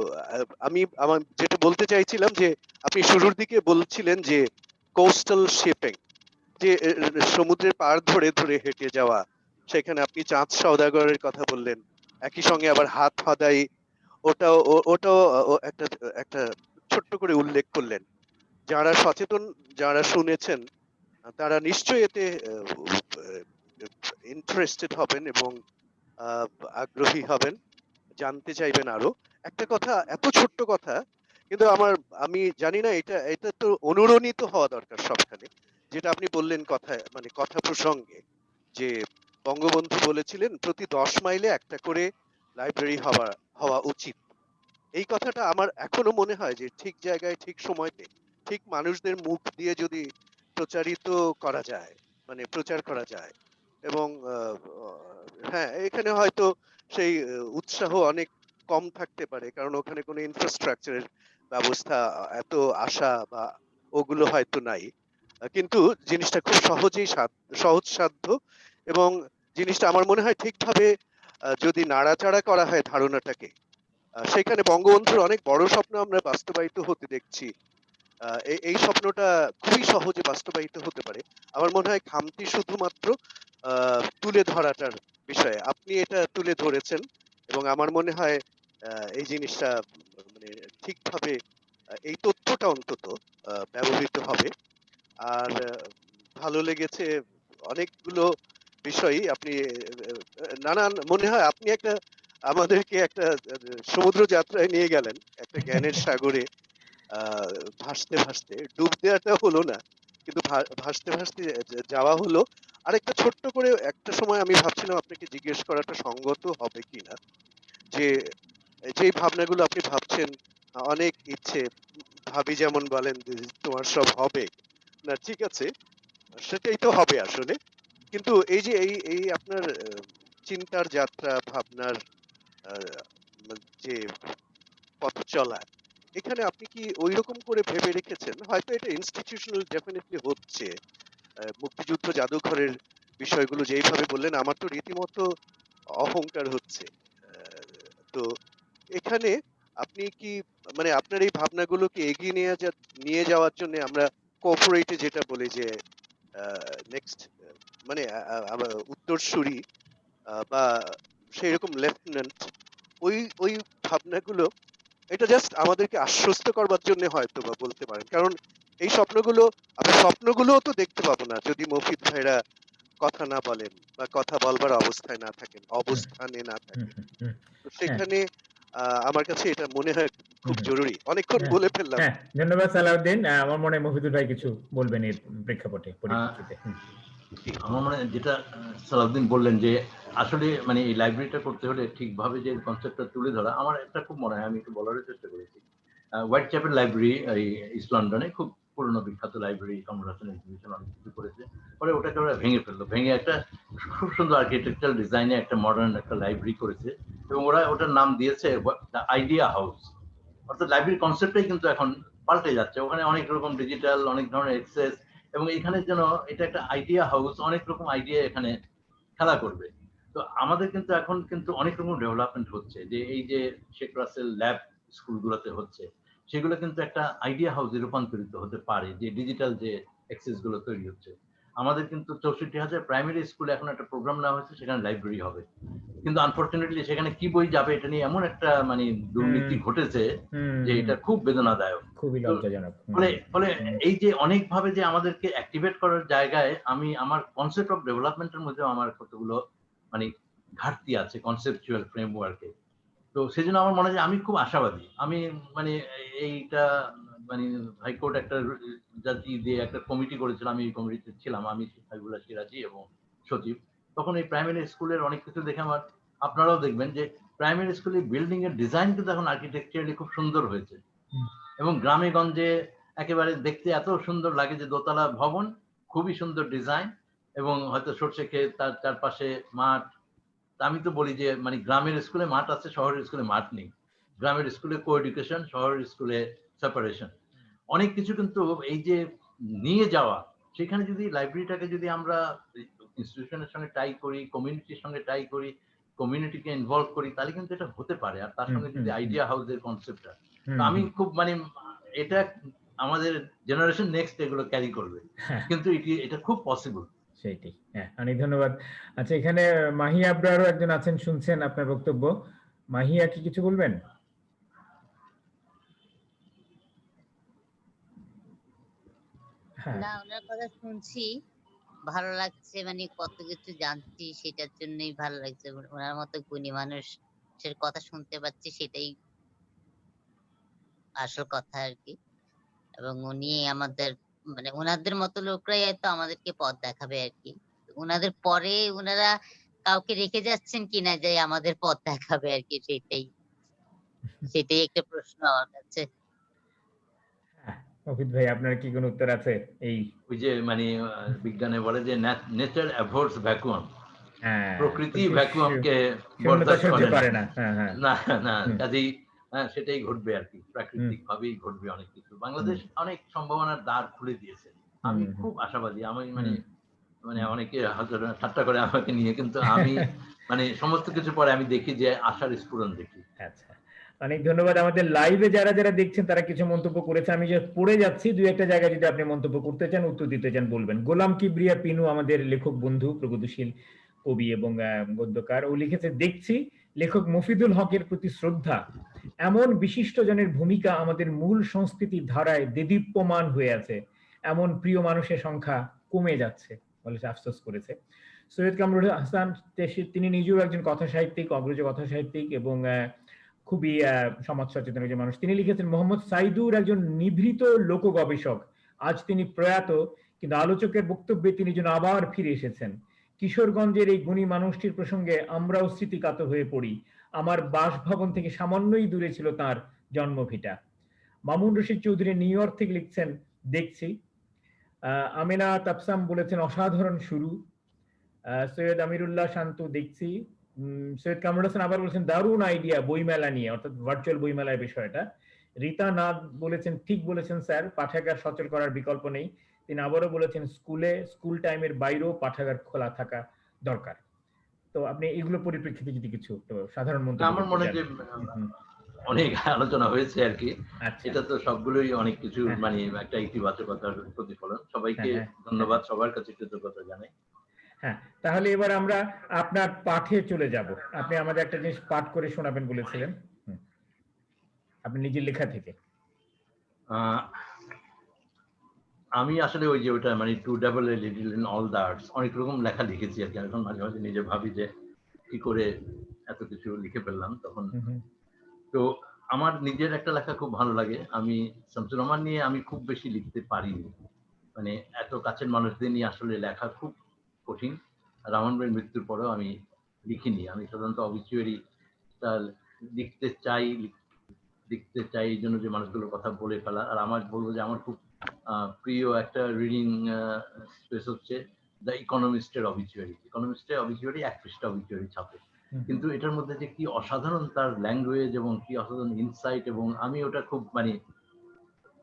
আমি আমার যেটা বলতে চাইছিলাম যে আপনি শুরুর দিকে বলছিলেন যে কোস্টাল শিপিং, যে সমুদ্রের পাড় ধরে ধরে হেঁটে যাওয়া, সেখানে আপনি চাঁদ সওদাগরের কথা বললেন, একই সঙ্গে আবার হাত ফাদাই, ওটাও একটা একটা ছোট্ট করে উল্লেখ করলেন। যারা সচেতন, যারা শুনেছেন, তারা নিশ্চয়ই এতে ইন্টারেস্টেড হবেন এবং আহ, আগ্রহী হবেন, জানতে চাইবেন আরো। একটা কথা, এত ছোট্ট কথা, কিন্তু আমি জানি না, এটা এটা তো অনুরণিত হওয়া দরকার সবখানে। যেটা আপনি বললেন কথায়, মানে কথা প্রসঙ্গে, যে বঙ্গবন্ধু বলেছিলেন প্রতি 10 মাইলে একটা করে লাইব্রেরি হওয়া হওয়া উচিত। এই কথাটা আমার এখনো মনে হয় যে ঠিক জায়গায়, ঠিক সময়তে, ঠিক মানুষদের মুখ দিয়ে যদি প্রচারিত করা যায়, মানে প্রচার করা যায়, এবং হ্যাঁ, এখানে হয়তো সেই উৎসাহ অনেক কম থাকতে পারে, কারণ ওখানে কোনো ইনফ্রাস্ট্রাকচারের ব্যবস্থা, এত আশা বা ওগুলো হয়তো নাই। কিন্তু জিনিসটা খুব সহজসাধ্য, এবং জিনিসটা আমার মনে হয় ঠিকভাবে যদি নাড়াচাড়া করা হয় ধারণাটাকে, সেখানে বঙ্গবন্ধুর অনেক বড় স্বপ্ন আমরা বাস্তবায়িত হতে দেখছি। এই স্বপ্নটা খুবই সহজে বাস্তবায়িত হতে পারে। আমার মনে হয় খামতি শুধুমাত্র তুলে ধরাটার বিষয়ে। আপনি এটা তুলে ধরেছেন, এবং আমার মনে হয় এই জিনিসটা মানে ঠিকভাবে এই তথ্যটা অন্তত ব্যবহৃত হবে। আর ভালো লেগেছে অনেকগুলো বিষয়ই আপনি নানান, মনে হয় আপনি একটা আমাদেরকে একটা সমুদ্র যাত্রায় নিয়ে গেলেন, একটা জ্ঞানের সাগরে। আহ ভাসতে ভাসতে ডুব দেওয়াটা হলো না, কিন্তু ভাসতে ভাসতে যাওয়া হলো। আরেকটা ছোট্ট করে একটা সময় আমি ভাবছিলাম আপনাকে জিজ্ঞেস করাটা সঙ্গত হবে কিনা, যে যেই ভাবনাগুলো আপনি ভাবছেন, অনেক ইচ্ছে, ভাবি যেমন বলেন যে তোমার সব হবে না, ঠিক আছে, সেটাই তো হবে আসলে। কিন্তু এই যে এই এই আপনার চিন্তার যাত্রা, ভাবনার আহ, যে পথ চলা, এখানে আপনি কি ওইরকম করে ভেবে রেখেছেন? হয়তো এটা ইনস্টিটিউশনাল ডেফিনেটলি হচ্ছে। মুক্তিযুদ্ধ জাদুঘরের বিষয়গুলো যেইভাবে বললেন, আমার তো রীতিমতো অহংকার হচ্ছে। তো এখানে আপনি কি, মানে আপনার এই ভাবনাগুলোকে এগিয়ে নিয়ে যাওয়ার জন্য আমরা কোঅপারেটে যেটা বলি যে নেক্সট, মানে উত্তরসূরি বা সেই রকম লেফটেন্যান্ট, ওই ওই ভাবনাগুলো, এটা জাস্ট আমাদেরকে আশ্বস্ত করবার জন্য হয়তো বা বলতে পারেন, কারণ এই স্বপ্নগুলো, আমরা স্বপ্নগুলোও তো দেখতে পাবো না যদি মফিদ ভাইরা কথা না বলেন বা কথা বলবার অবস্থায় না থাকেন, হুম, অবস্থানে না হুম, থাকেন। হুম, হুম। তো হ্যাঁ, সেখানে আমার কাছে এটা মনে হয় হুম, খুব হুম, জরুরি। অনেকক্ষণ হ্যাঁ, বলে ফেললাম। হ্যাঁ, ধন্যবাদ সালাউদ্দিন। আমার মনে হয় মফিদুল ভাই কিছু বলবেন এর প্রেক্ষাপটে, আহ, পরিপ্রেক্ষিতে। হুম, আমার মনে হয় যেটা সালাউদ্দিন বললেন যে আসলে মানে এই লাইব্রেরিটা করতে হলে ঠিকভাবে যে কনসেপ্টটা তুলে ধরা, আমার একটা খুব মনে হয়, আমি একটু বলার চেষ্টা করেছি। হোয়াইট চ্যাপেল লাইব্রেরি এই ইস্ট লন্ডনে খুব পুরনো বিখ্যাত লাইব্রেরি, কমল হাসান এক্সিবিশন অনেক কিছু করেছে। পরে ওটাকে ওরা ভেঙে ফেললো, ভেঙে একটা খুব সুন্দর আর্কিটেকচারাল ডিজাইনে একটা মডার্ন একটা লাইব্রেরি করেছে, এবং ওরা ওটার নাম দিয়েছে দ্য আইডিয়া হাউস। অর্থাৎ লাইব্রেরি কনসেপ্টটাই কিন্তু এখন পাল্টে যাচ্ছে, ওখানে অনেক রকম ডিজিটাল, অনেক ধরনের এক্সেস, এবং এখানে যেন এটা একটা আইডিয়া হাউস, অনেক রকম আইডিয়া এখানে খেলা করবে। তো আমাদের কিন্তু এখন কিন্তু অনেক রকম ডেভেলপমেন্ট হচ্ছে, যে এই যে শেখ রাসেল ল্যাব স্কুলগুলোতে হচ্ছে, সেগুলো কিন্তু একটা আইডিয়া হাউসে রূপান্তরিত হতে পারে, যে ডিজিটাল যে অ্যাক্সেস গুলো তৈরি হচ্ছে। আমাদের কিন্তু 64,000 প্রাইমারি স্কুলে এখন একটা প্রোগ্রাম নেওয়া হয়েছে, সেখানে লাইব্রেরি হবে। কিন্তু আনফরচুনেটলি সেখানে কি বই যাবে এটা নিয়ে এমন একটা মানে হুম, দুর্নীতি ঘটেছে হুম, যে হুম। এটা খুব বেদনাদায়ক। খুবই তো লজ্জাজনক। ফলে ফলে হুম, এই যে অনেকভাবে যে আমাদেরকে অ্যাক্টিভেট করার জায়গায় আমি আমার কনসেপ্ট অফ ডেভেলপমেন্ট এর মধ্যেও আমার কতগুলো মানে ঘাটতি আছে কনসেপচুয়াল ফ্রেমওয়ার্ক এ। তো সেজন্য আমার মনে হয় যে আমি খুব আশাবাদী। আমি মানে এইটা মানে হাইকোর্ট একটা জাতি দিয়ে একটা কমিটি করেছিল। আমি এই কমিটিতে ছিলাম। আমি হাবিবুল্লাহ সিরাজী এবং সচিব। তখন এই প্রাইমারি স্কুলের অনেক কিছু দেখে আমার আপনারাও দেখবেন যে প্রাইমারি স্কুলের বিল্ডিং এর ডিজাইন কিন্তু এখন আর্কিটেকচারালি খুব সুন্দর হয়েছে। হুম, এবং গ্রামে গঞ্জে একেবারে দেখতে এত সুন্দর লাগে যে দোতলা ভবন, খুবই সুন্দর ডিজাইন এবং হয়তো সরষে ক্ষেত, তার চারপাশে মাঠ। তা আমি তো বলি যে মানে গ্রামের স্কুলে মাঠ আছে, শহরের স্কুলে মাঠ নেই। গ্রামের স্কুলে কো-এডুকেশন, শহরের স্কুলে সেপারেশন। অনেক কিছু কিন্তু এই যে নিয়ে যাওয়া, সেখানে যদি লাইব্রেরিটাকে যদি আমরা ইনস্টিটিউশনের সঙ্গে টাই করি, কমিউনিটির সঙ্গে টাই করি, কমিউনিটিকে ইনভলভ করি, তাহলে কিন্তু এটা হতে পারে। আর তার হুম, সঙ্গে যদি হুম, হুম, আইডিয়া হাউসের কনসেপ্টটা। তো হুম, আমি হুম। খুব মানে এটা আমাদের জেনারেশন নেক্সট এগুলো ক্যারি করবে। হ্যাঁ, কিন্তু এটা খুব পসিবল। সেইটাই। হ্যাঁ, অনেক ধন্যবাদ। আচ্ছা, এখানে মাহি আবরারও একজন আছেন, শুনছেন আপনার বক্তব্য। মাহিয়া কি কিছু বলবেন? হ্যাঁ। না, ওনার কথা শুনছি, ভালো লাগছে, মানে কত কিছু জানছি, সেটার জন্যই ভালো লাগছে। ওনার মতো গুণী মানুষের কথা শুনতে পাচ্ছি, সেটাই আসল কথা আরকি। এবং উনি আমাদের, মানে উনাদের মতো লোকরাই হয়তো আমাদেরকে পথ দেখাবে আরকি। উনাদের পরে উনারা কাউকে রেখে যাচ্ছেন কিনা যে আমাদের পথ দেখাবে আরকি, সেটাই একটা প্রশ্ন আমার কাছে। হ্যাঁ, মফিদ ভাই, আপনার কি কোনো উত্তর আছে? এই ওই যে মানে বিজ্ঞানে বলে যে নেচার অ্যাভয়েডস ভ্যাকুয়াম। হ্যাঁ, প্রকৃতি প্রকৃতি ভ্যাকুয়ামকে শূন্যতা বরদাস্ত সহ্য করে না। করে না। হ্যাঁ, হ্যাঁ। না, না, হুম, কাজেই সেটাই ঘটবে আরকি। হুম, প্রাকৃতিক ভাবেই ঘটবে অনেক কিছু। হুম, বাংলাদেশ অনেক সম্ভাবনার দ্বার খুলে দিয়েছে। হুম, আমি হুম, খুব আশাবাদী। আমি মানে হুম, মানে হুম। অনেকে হয়তো ঠাট্টা করে আমাকে নিয়ে, কিন্তু আমি মানে সমস্ত কিছু পরে আমি দেখি যে আশার স্ফুরণ দেখি। আচ্ছা। অনেক ধন্যবাদ। আমাদের লাইভে যারা দেখছেন তারা কিছু মন্তব্য করেছে। আমি যে পড়ে যাচ্ছি, ২-১ টা জায়গায় যদি আপনি মন্তব্য করতে চান, উত্তর দিতে চান বলবেন। গোলাম কিবরিয়া পিনু আমাদের লেখক বন্ধু, প্রগতিশীল কবি এবং গদ্যকার। ও লিখেছে, দেখছি লেখক মফিদুল হকের প্রতি শ্রদ্ধা। এমন বিশিষ্টজনের ভূমিকা আমাদের মূল সংস্কৃতির ধারায় দেদীপ্যমান হয়ে আছে। এমন প্রিয় মানুষের সংখ্যা কমে যাচ্ছে বলে সে আফসোস করেছে। সৈয়দ কামরুল হাসান, তিনি নিজেও একজন কথা সাহিত্যিক, অগ্রজ কথা সাহিত্যিক এবং খুবই সমাজ সচেতন একজন মানুষ। তিনি লিখেছেন, মোহাম্মদ সাইদুর একজন নিভৃত লোক গবেষক। আজ তিনি প্রয়াত, কিন্তু আলোচকের বক্তব্যে তিনি যেন আবার ফিরে এসেছেন। কিশোরগঞ্জের এই গুণী মানুষটির প্রসঙ্গে আমরাও স্মৃতিকাতর হয়ে পড়ি। আমার বাসভবন থেকে সামান্যই দূরে ছিল তার জন্মভিটা। মামুন রশিদ চৌধুরী নিউ ইয়র্ক থেকে লিখছেন, দেখছি। আমেনা তাপসাম বলেছেন, অসাধারণ শুরু। সৈয়দ আমিরুল্লাহ শান্ত, দেখছি। সৈয়দ কামরুল হাসান আবার বলেছেন, দারুণ আইডিয়া বইমেলা নিয়ে, অর্থাৎ ভার্চুয়াল বইমেলার বিষয়টা। রীতা নাথ বলেছেন, ঠিক বলেছেন স্যার, পাঠাগার সচল করার বিকল্প নেই। তিনি আবারও বলেছেন, স্কুল টাইমের বাইরেও পাঠাগার খোলা থাকা দরকার। তো আপনি এগুলো পরিপ্রেক্ষিতে যদি কিছু সাধারণ মন্তব্য আমার করতে মনে হয় চান। যে হুম, অনেক আলোচনা হয়েছে আরকি। আচ্ছা। এটা তো সবগুলোই অনেক কিছুর হ্যাঁ, মানে একটা ইতিবাচকতার প্রতিফলন। হ্যাঁ, সবাইকে হ্যাঁ, হ্যাঁ, ধন্যবাদ, হ্যাঁ, সবার কাছে কৃতজ্ঞতা জানাই। হ্যাঁ। তাহলে এবার আমরা আপনার পাঠে চলে যাব। আপনি আমাদের একটা জিনিস পাঠ করে শোনাবেন বলেছিলেন। হুম, আপনি নিজের লেখা থেকে। আ আমি আসলে ওই যে ওটা মানে to dabble a little in all the arts অনেক রকম লেখা লিখেছি আরকি। এখন মাঝে নিজে ভাবি যে কি করে এত কিছু লিখে ফেললাম তখন। হুম, হুম, তো আমার নিজের একটা লেখা খুব ভালো লাগে। আমি শামসুর রহমান নিয়ে আমি খুব বেশি লিখতে পারিনি। মানে এত কাছের মানুষদের নিয়ে আসলে লেখা খুব কঠিন। রহমান ভাইয়ের মৃত্যুর পরেও আমি লিখিনি। আমি সাধারণত obituary টা লিখতে চাই, লিখতে চাই এইজন্য যে মানুষগুলোর কথা বলে ফেলা। আর আমার বলব যে আমার খুব প্রিয় একটা রিডিং স্পেস হচ্ছে দ্য ইকোনমিস্ট এর obituary। ইকোনমিস্ট এর obituary ১ পৃষ্ঠা obituary ছাপে। হুম, হুম, কিন্তু এটার মধ্যে যে কি অসাধারণ তার ল্যাঙ্গুয়েজ এবং কি অসাধারণ ইনসাইট, এবং আমি ওটা খুব মানে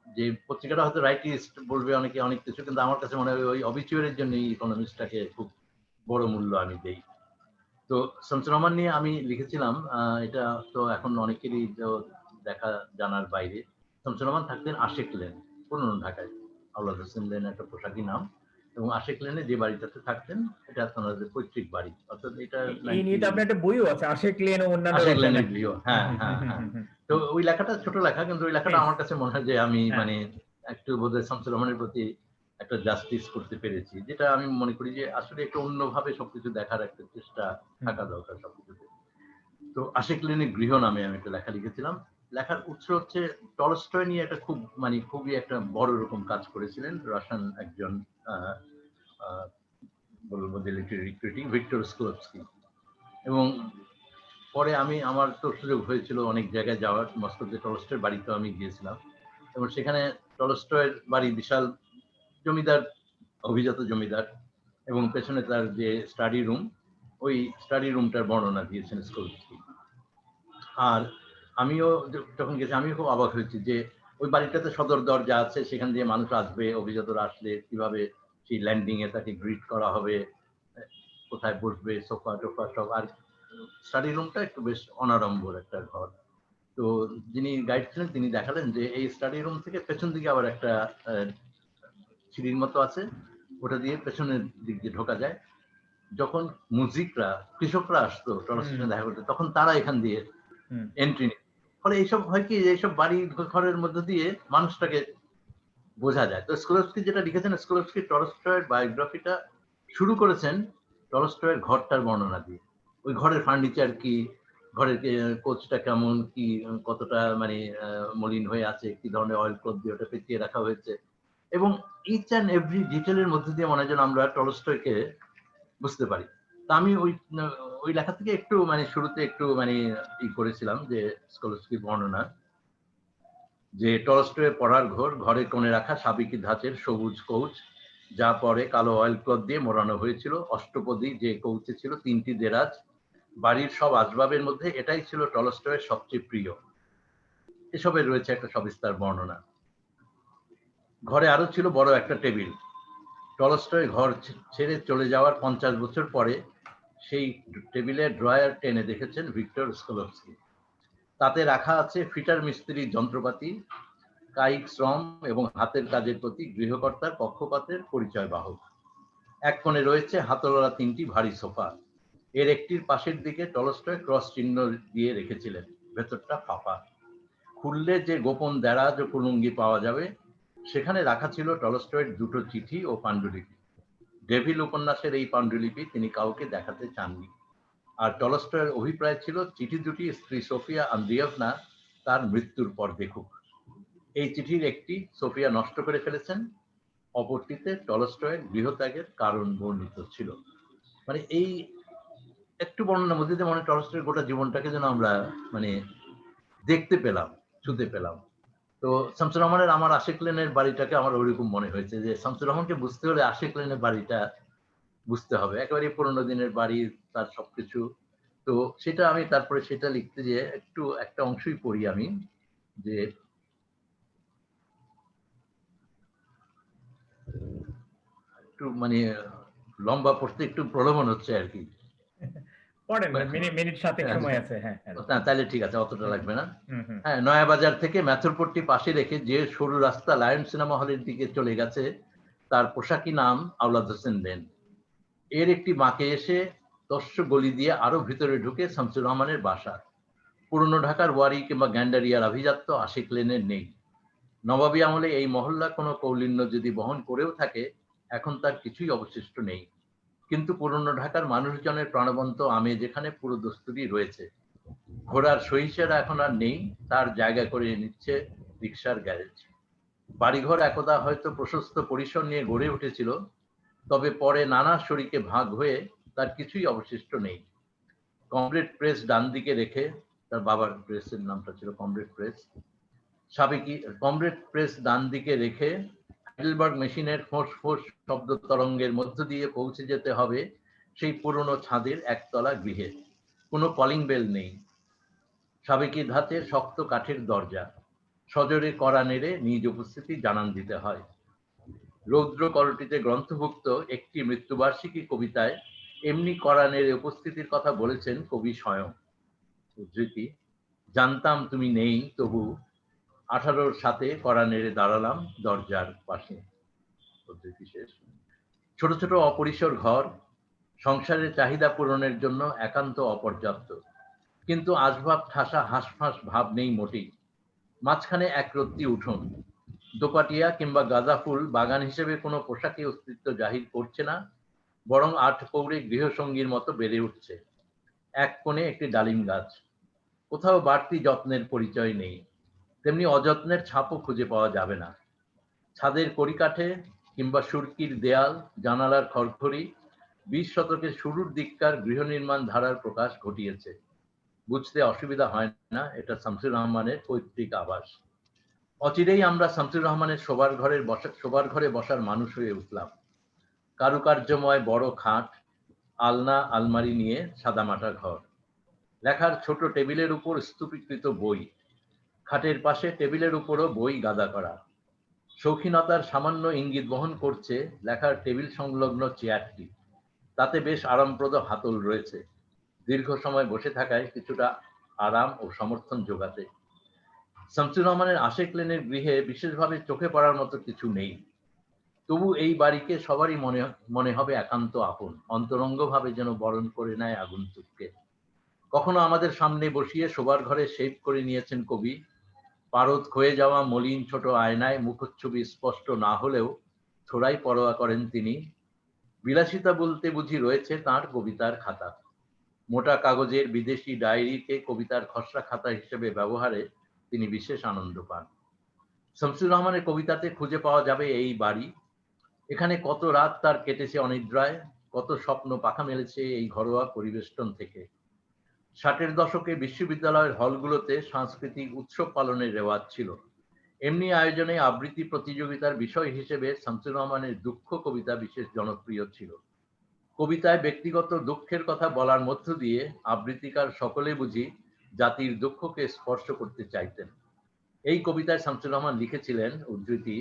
যে পত্রিকাটা হয়তো রাইটিস্ট বলবে অনেকে অনেক কিছু, কিন্তু আমার কাছে মনে হয় ওই obituary-র জন্য এই ইকোনমিস্টটাকে খুব বড় মূল্য আমি দেই। তো শামসুর রহমান নিয়ে আমি লিখেছিলাম, এটা তো এখন অনেকেরই তো দেখা জানার বাইরে। শামসুর রহমান থাকতেন আশিক লেন, পুরনো ঢাকায়। আওলাদ হোসেন লেন একটা পোশাকি নাম, এবং আশিক লেনে যে বাড়িটাতে থাকতেন এটা ওনাদের পৈতৃক বাড়ি, অর্থাৎ এটা এই নিয়ে তো আপনার একটা বইও আছে, আশিক লেন ও অন্যান্য আশিক রচনা। লেনের গৃহ। হ্যাঁ হ্যাঁ হ্যাঁ। তো ওই লেখাটা ছোট লেখা, কিন্তু ওই লেখাটা বেশ। আমার কাছে মনে হয় যে আমি হ্যাঁ। মানে একটু বোধহয় শামসুর রহমানের প্রতি একটা জাস্টিস করতে পেরেছি, যেটা আমি মনে করি যে আসলে একটু অন্যভাবে সবকিছু দেখার একটা চেষ্টা থাকা দরকার সবকিছুতে। তো আশিক লেনের গৃহ নামে আমি একটা লেখা লিখেছিলাম। লেখার উৎস হচ্ছে টলস্টয় নিয়ে একটা খুব মানে খুবই একটা বড় রকম কাজ করেছিলেন রাশিয়ান একজন আহ, আহ, বলবো যে লিটারেরি ক্রিটিক ভিক্টর স্কোলস্কি। এবং পরে আমার তো সুযোগ হয়েছিল অনেক জায়গায় যাওয়ার, মস্কোতে টলস্টয়ের বাড়িতেও আমি গিয়েছিলাম, এবং সেখানে টলস্টয়ের বাড়ি বিশাল, জমিদার, অভিজাত জমিদার, এবং পেছনে তার যে স্টাডি রুম, ওই স্টাডি রুমটার বর্ণনা দিয়েছেন স্কোলস্কি। আর আমিও যখন গেছি আমিও খুব অবাক হয়েছি যে ওই বাড়িটাতে সদর দরজা আছে, সেখান দিয়ে মানুষ আসবে, অভিজাতরা আসলে কিভাবে সেই ল্যান্ডিং এ তাকে গ্রিট করা হবে, কোথায় বসবে, সোফা টোফা সব। আর স্টাডি রুমটা একটু বেশ অনাড়ম্বর একটা ঘর। তো যিনি গাইড ছিলেন তিনি দেখালেন যে এই স্টাডি রুম থেকে পেছন দিকে আবার একটা সিঁড়ির মতো আছে, ওটা দিয়ে পেছনের দিক দিয়ে ঢোকা যায়। যখন মুজিকরা, কৃষকরা আসতো টলস্টয়ের দেখা করতে, তখন তারা এখান দিয়ে এন্ট্রি নিত। ফলে এইসব হয় কি, এইসব বাড়ি ঘরের মধ্যে দিয়ে মানুষটাকে বোঝা যায়। তো স্কোলস্কি যেটা লিখেছেন, স্কোলস্কি টলস্টয়ের বায়োগ্রাফিটা শুরু করেছেন টলস্টয়ের ঘরটার বর্ণনা দিয়ে। ওই ঘরের ফার্নিচার কি, ঘরের কোচটা কেমন, কি কতটা মানে মলিন হয়ে আছে, কি ধরনের অয়েল ক্লথ দিয়ে ওটা পেঁচিয়ে রাখা হয়েছে, এবং ইচ অ্যান্ড এভরি ডিটেলের মধ্যে দিয়ে মনে হয় যেন আমরা টলস্টয়কে বুঝতে পারি। তা আমি ওই লেখা থেকে একটু মানে শুরুতে একটু মানে করেছিলাম যে স্কোলস্কির বর্ণনা, যে টলস্টয়ের পড়ার ঘর, ঘরে কোণে রাখা সাবেকি ধাঁচের সবুজ কৌচ, যা পরে কালো অয়েল ক্লথ দিয়ে মোড়ানো হয়েছিল, অষ্টপদী যে কৌচে ছিল 3টি দেরাজ, বাড়ির সব আসবাবের মধ্যে এটাই ছিল টলস্টয়ের সবচেয়ে প্রিয়। এসবের রয়েছে একটা সবিস্তার বর্ণনা। ঘরে আরো ছিল বড় একটা টেবিল। টলস্টয় ঘর ছেড়ে চলে যাওয়ার 50 বছর পরে সেই টেবিলের ড্রয়ার টেনে দেখেছেন ভিক্টর স্কোলস্কি। তাতে রাখা আছে ফিটার মিস্ত্রির যন্ত্রপাতি, কায়িক শ্রম এবং হাতের কাজের প্রতি গৃহকর্তার পক্ষপাতের পরিচয় বাহক। এক কোণে রয়েছে হাতলওয়ালা 3টি ভারী সোফা। এর একটির পাশের দিকে টলস্টয় ক্রস চিহ্ন দিয়ে রেখেছিলেন, ভেতরটা ফাঁপা। খুললে যে গোপন দেরাজ ও কুলুঙ্গি পাওয়া যাবে, সেখানে রাখা ছিল টলস্টয়ের 2টো চিঠি ও পাণ্ডুলিপি। ডেভিল উপন্যাসের এই পাণ্ডুলিপি তিনি কাউকে দেখাতে চাননি। আর টলস্টয়ের অভিপ্রায় ছিল চিঠি দুটি স্ত্রী সোফিয়া আন্দ্রিয়েভনা তার মৃত্যুর পর দেখুক। এই চিঠির একটি সোফিয়া নষ্ট করে ফেলেছেন, অপরটিতে টলস্টয়ের গৃহত্যাগের কারণ বর্ণিত ছিল। মানে এই একটু বর্ণনার মধ্যে দিয়ে মনে টলস্টয়ের গোটা জীবনটাকে যেন আমরা মানে দেখতে পেলাম, ছুঁতে পেলাম। তো শামসুর রহমানের আমার আশিক লেনের বাড়িটাকে আমার ওইরকম মনে হয়েছে যে শামসুর রহমানকে বুঝতে হলে আশিক লেনের বাড়িটা বুঝতে হবে, একেবারে পুরোনো দিনের বাড়ি, তার সবকিছু। তো সেটা আমি তারপরে সেটা লিখতে যে একটু একটা অংশই পড়ি আমি, যে একটু মানে লম্বা পড়তে একটু প্রলোভন হচ্ছে আর কি। পড়েন, মিনিট 7 সময় আছে। হ্যাঁ তাহলে ঠিক আছে, অতটা লাগবে না। হুম। হ্যাঁ, নয়াবাজার থেকে ম্যাথরপট্টি পাশে রেখে যে সরু রাস্তা লায়ন সিনেমা হলের দিকে চলে গেছে, তার পোশাকি নাম আওলাদ হোসেন লেন। এর একটি বাঁকে এসে দস্যু গলি দিয়ে আরো ভিতরে ঢুকে শামসুর রহমানের বাসা। পুরনো ঢাকার ওয়ারি কিংবা গ্যান্ডারিয়ার আভিজাত্য আশিক লেনের নেই। নবাবী আমলে এই মহল্লা কোনো কৌলিন্য যদি বহন করেও থাকে, এখন তার কিছুই অবশিষ্ট নেই। কিন্তু পুরনো ঢাকার মানুষজনের প্রাণবন্ত আমেজ এখানে পুরো দস্তুরই রয়েছে। ঘোড়ার সহিসেরা এখন আর নেই, তার জায়গা করে নিচ্ছে রিক্সার গ্যারেজ। বাড়িঘর একদা হয়তো প্রশস্ত পরিসর নিয়ে গড়ে উঠেছিল, তবে পরে নানা শরিকে ভাগ হয়ে তার কিছুই অবশিষ্ট নেই। কমরেড প্রেস ডান দিকে রেখে, তার বাবার প্রেসের নামটা ছিল কমরেড প্রেস, সাবেকি কমরেড প্রেস ডান দিকে রেখে হাইডেলবার্গ মেশিনের ফোঁস ফোঁস শব্দ তরঙ্গের মধ্য দিয়ে পৌঁছে যেতে হবে সেই পুরনো ছাদের একতলা গৃহে। কোনো কলিং বেল নেই, সাবেকি ধাঁচের শক্ত কাঠের দরজা, সজোরে কড়া নেড়ে নিজ উপস্থিতি জানান দিতে হয়। রৌদ্র কলটিতে গ্রন্থভুক্ত একটি মৃত্যুবার্ষিকী কবিতায় এমনি কড়া নেড়ে উপস্থিতির কথা বলেছেন কবি স্বয়ং। উদ্ধৃতি, জানতাম তুমি নেই তবু 18-র সাথে কড়া নেড়ে দাঁড়ালাম দরজার পাশে। উদ্ধৃতি শেষ। ছোট ছোট অপরিসর ঘর সংসারের চাহিদা পূরণের জন্য একান্ত অপর্যাপ্ত, কিন্তু আসবাব ঠাসা হাঁসফাঁস ভাব নেই মোটেই। মাঝখানে এক রত্তি উঠোন, দোপাটিয়া কিংবা গাঁদা ফুল বাগান হিসেবে কোনো পোশাকে অস্তিত্ব জাহির করছে না, বরং আটপৌরে গৃহসঙ্গীর মতো বেড়ে উঠছে। এক কোণে একটি ডালিম গাছ, কোথাও বাড়তি যত্নের পরিচয় নেই, তেমনি অযত্নের ছাপও খুঁজে পাওয়া যাবে না। ছাদের কড়িকাঠে কিংবা সুরকির দেয়াল, জানালার খড়খড়ি 20 শতকের শুরুর দিককার গৃহ নির্মাণ ধারার প্রকাশ ঘটিয়েছে। বুঝতে অসুবিধা হয় না এটা শামসুর রহমানের পৈতৃক আবাস। অচিরেই আমরা শামসুর রহমানের শোবার ঘরে বসার মানুষ হয়ে উঠলাম। কারুকার্যময় বড় খাট, আলনা আলমারি নিয়ে সাদামাটা ঘর, লেখার ছোট টেবিলের উপর স্তূপীকৃত বই, খাটের পাশে টেবিলের উপরও বই গাদা করা। শৌখিনতার সামান্য ইঙ্গিত বহন করছে লেখার টেবিল সংলগ্ন চেয়ারটি, তাতে বেশ আরামপ্রদ হাতল রয়েছে, দীর্ঘ সময় বসে থাকায় কিছুটা আরাম ও সমর্থন যোগাতে। শামসুর রহমানের আশেক লেনের গৃহে বিশেষভাবে চোখে পড়ার মতো কিছু নেই, তবু এই বাড়িকে সবারই মনে হবে একান্ত আপন, অন্তরঙ্গভাবে যেন বরণ করে নেয় আগন্তুককে। কখনো আমাদের সামনে বসিয়ে শোবার ঘরে শেভ করে নিয়েছেন কবি, পারদ ক্ষয়ে যাওয়া মলিন ছোট আয়নায় মুখচ্ছবি স্পষ্ট না হলেও থোড়াই পরোয়া করেন তিনি। বিলাসিতা বলতে বুঝি রয়েছে তাঁর কবিতার খাতা, মোটা কাগজের বিদেশি ডায়েরিকে কবিতার খসড়া খাতা হিসেবে ব্যবহারে তিনি বিশেষ আনন্দ পান। শামসুর রহমানের কবিতাতে খুঁজে পাওয়া যাবে এই বাড়ি। এখানে কত রাত তার কেটেছে অনিদ্রায়, কত স্বপ্ন পাখা মেলেছে এই ঘরোয়া পরিবেষ্টন থেকে। 60-এর দশকে বিশ্ববিদ্যালয়ের হলগুলোতে সাংস্কৃতিক উৎসব পালনের রেওয়াজ ছিল। এমনি আয়োজনে আবৃত্তি প্রতিযোগিতার বিষয় হিসেবে শামসুর রহমানের দুঃখ কবিতা বিশেষ জনপ্রিয় ছিল। কবিতায় ব্যক্তিগত দুঃখের কথা বলার মধ্য দিয়ে আবৃত্তিকার সকলে বুঝি জাতির দুঃখকে স্পর্শ করতে চাইতেন। এই কবিতায় শামসুর রহমান লিখেছিলেন, উদ্ধৃতি,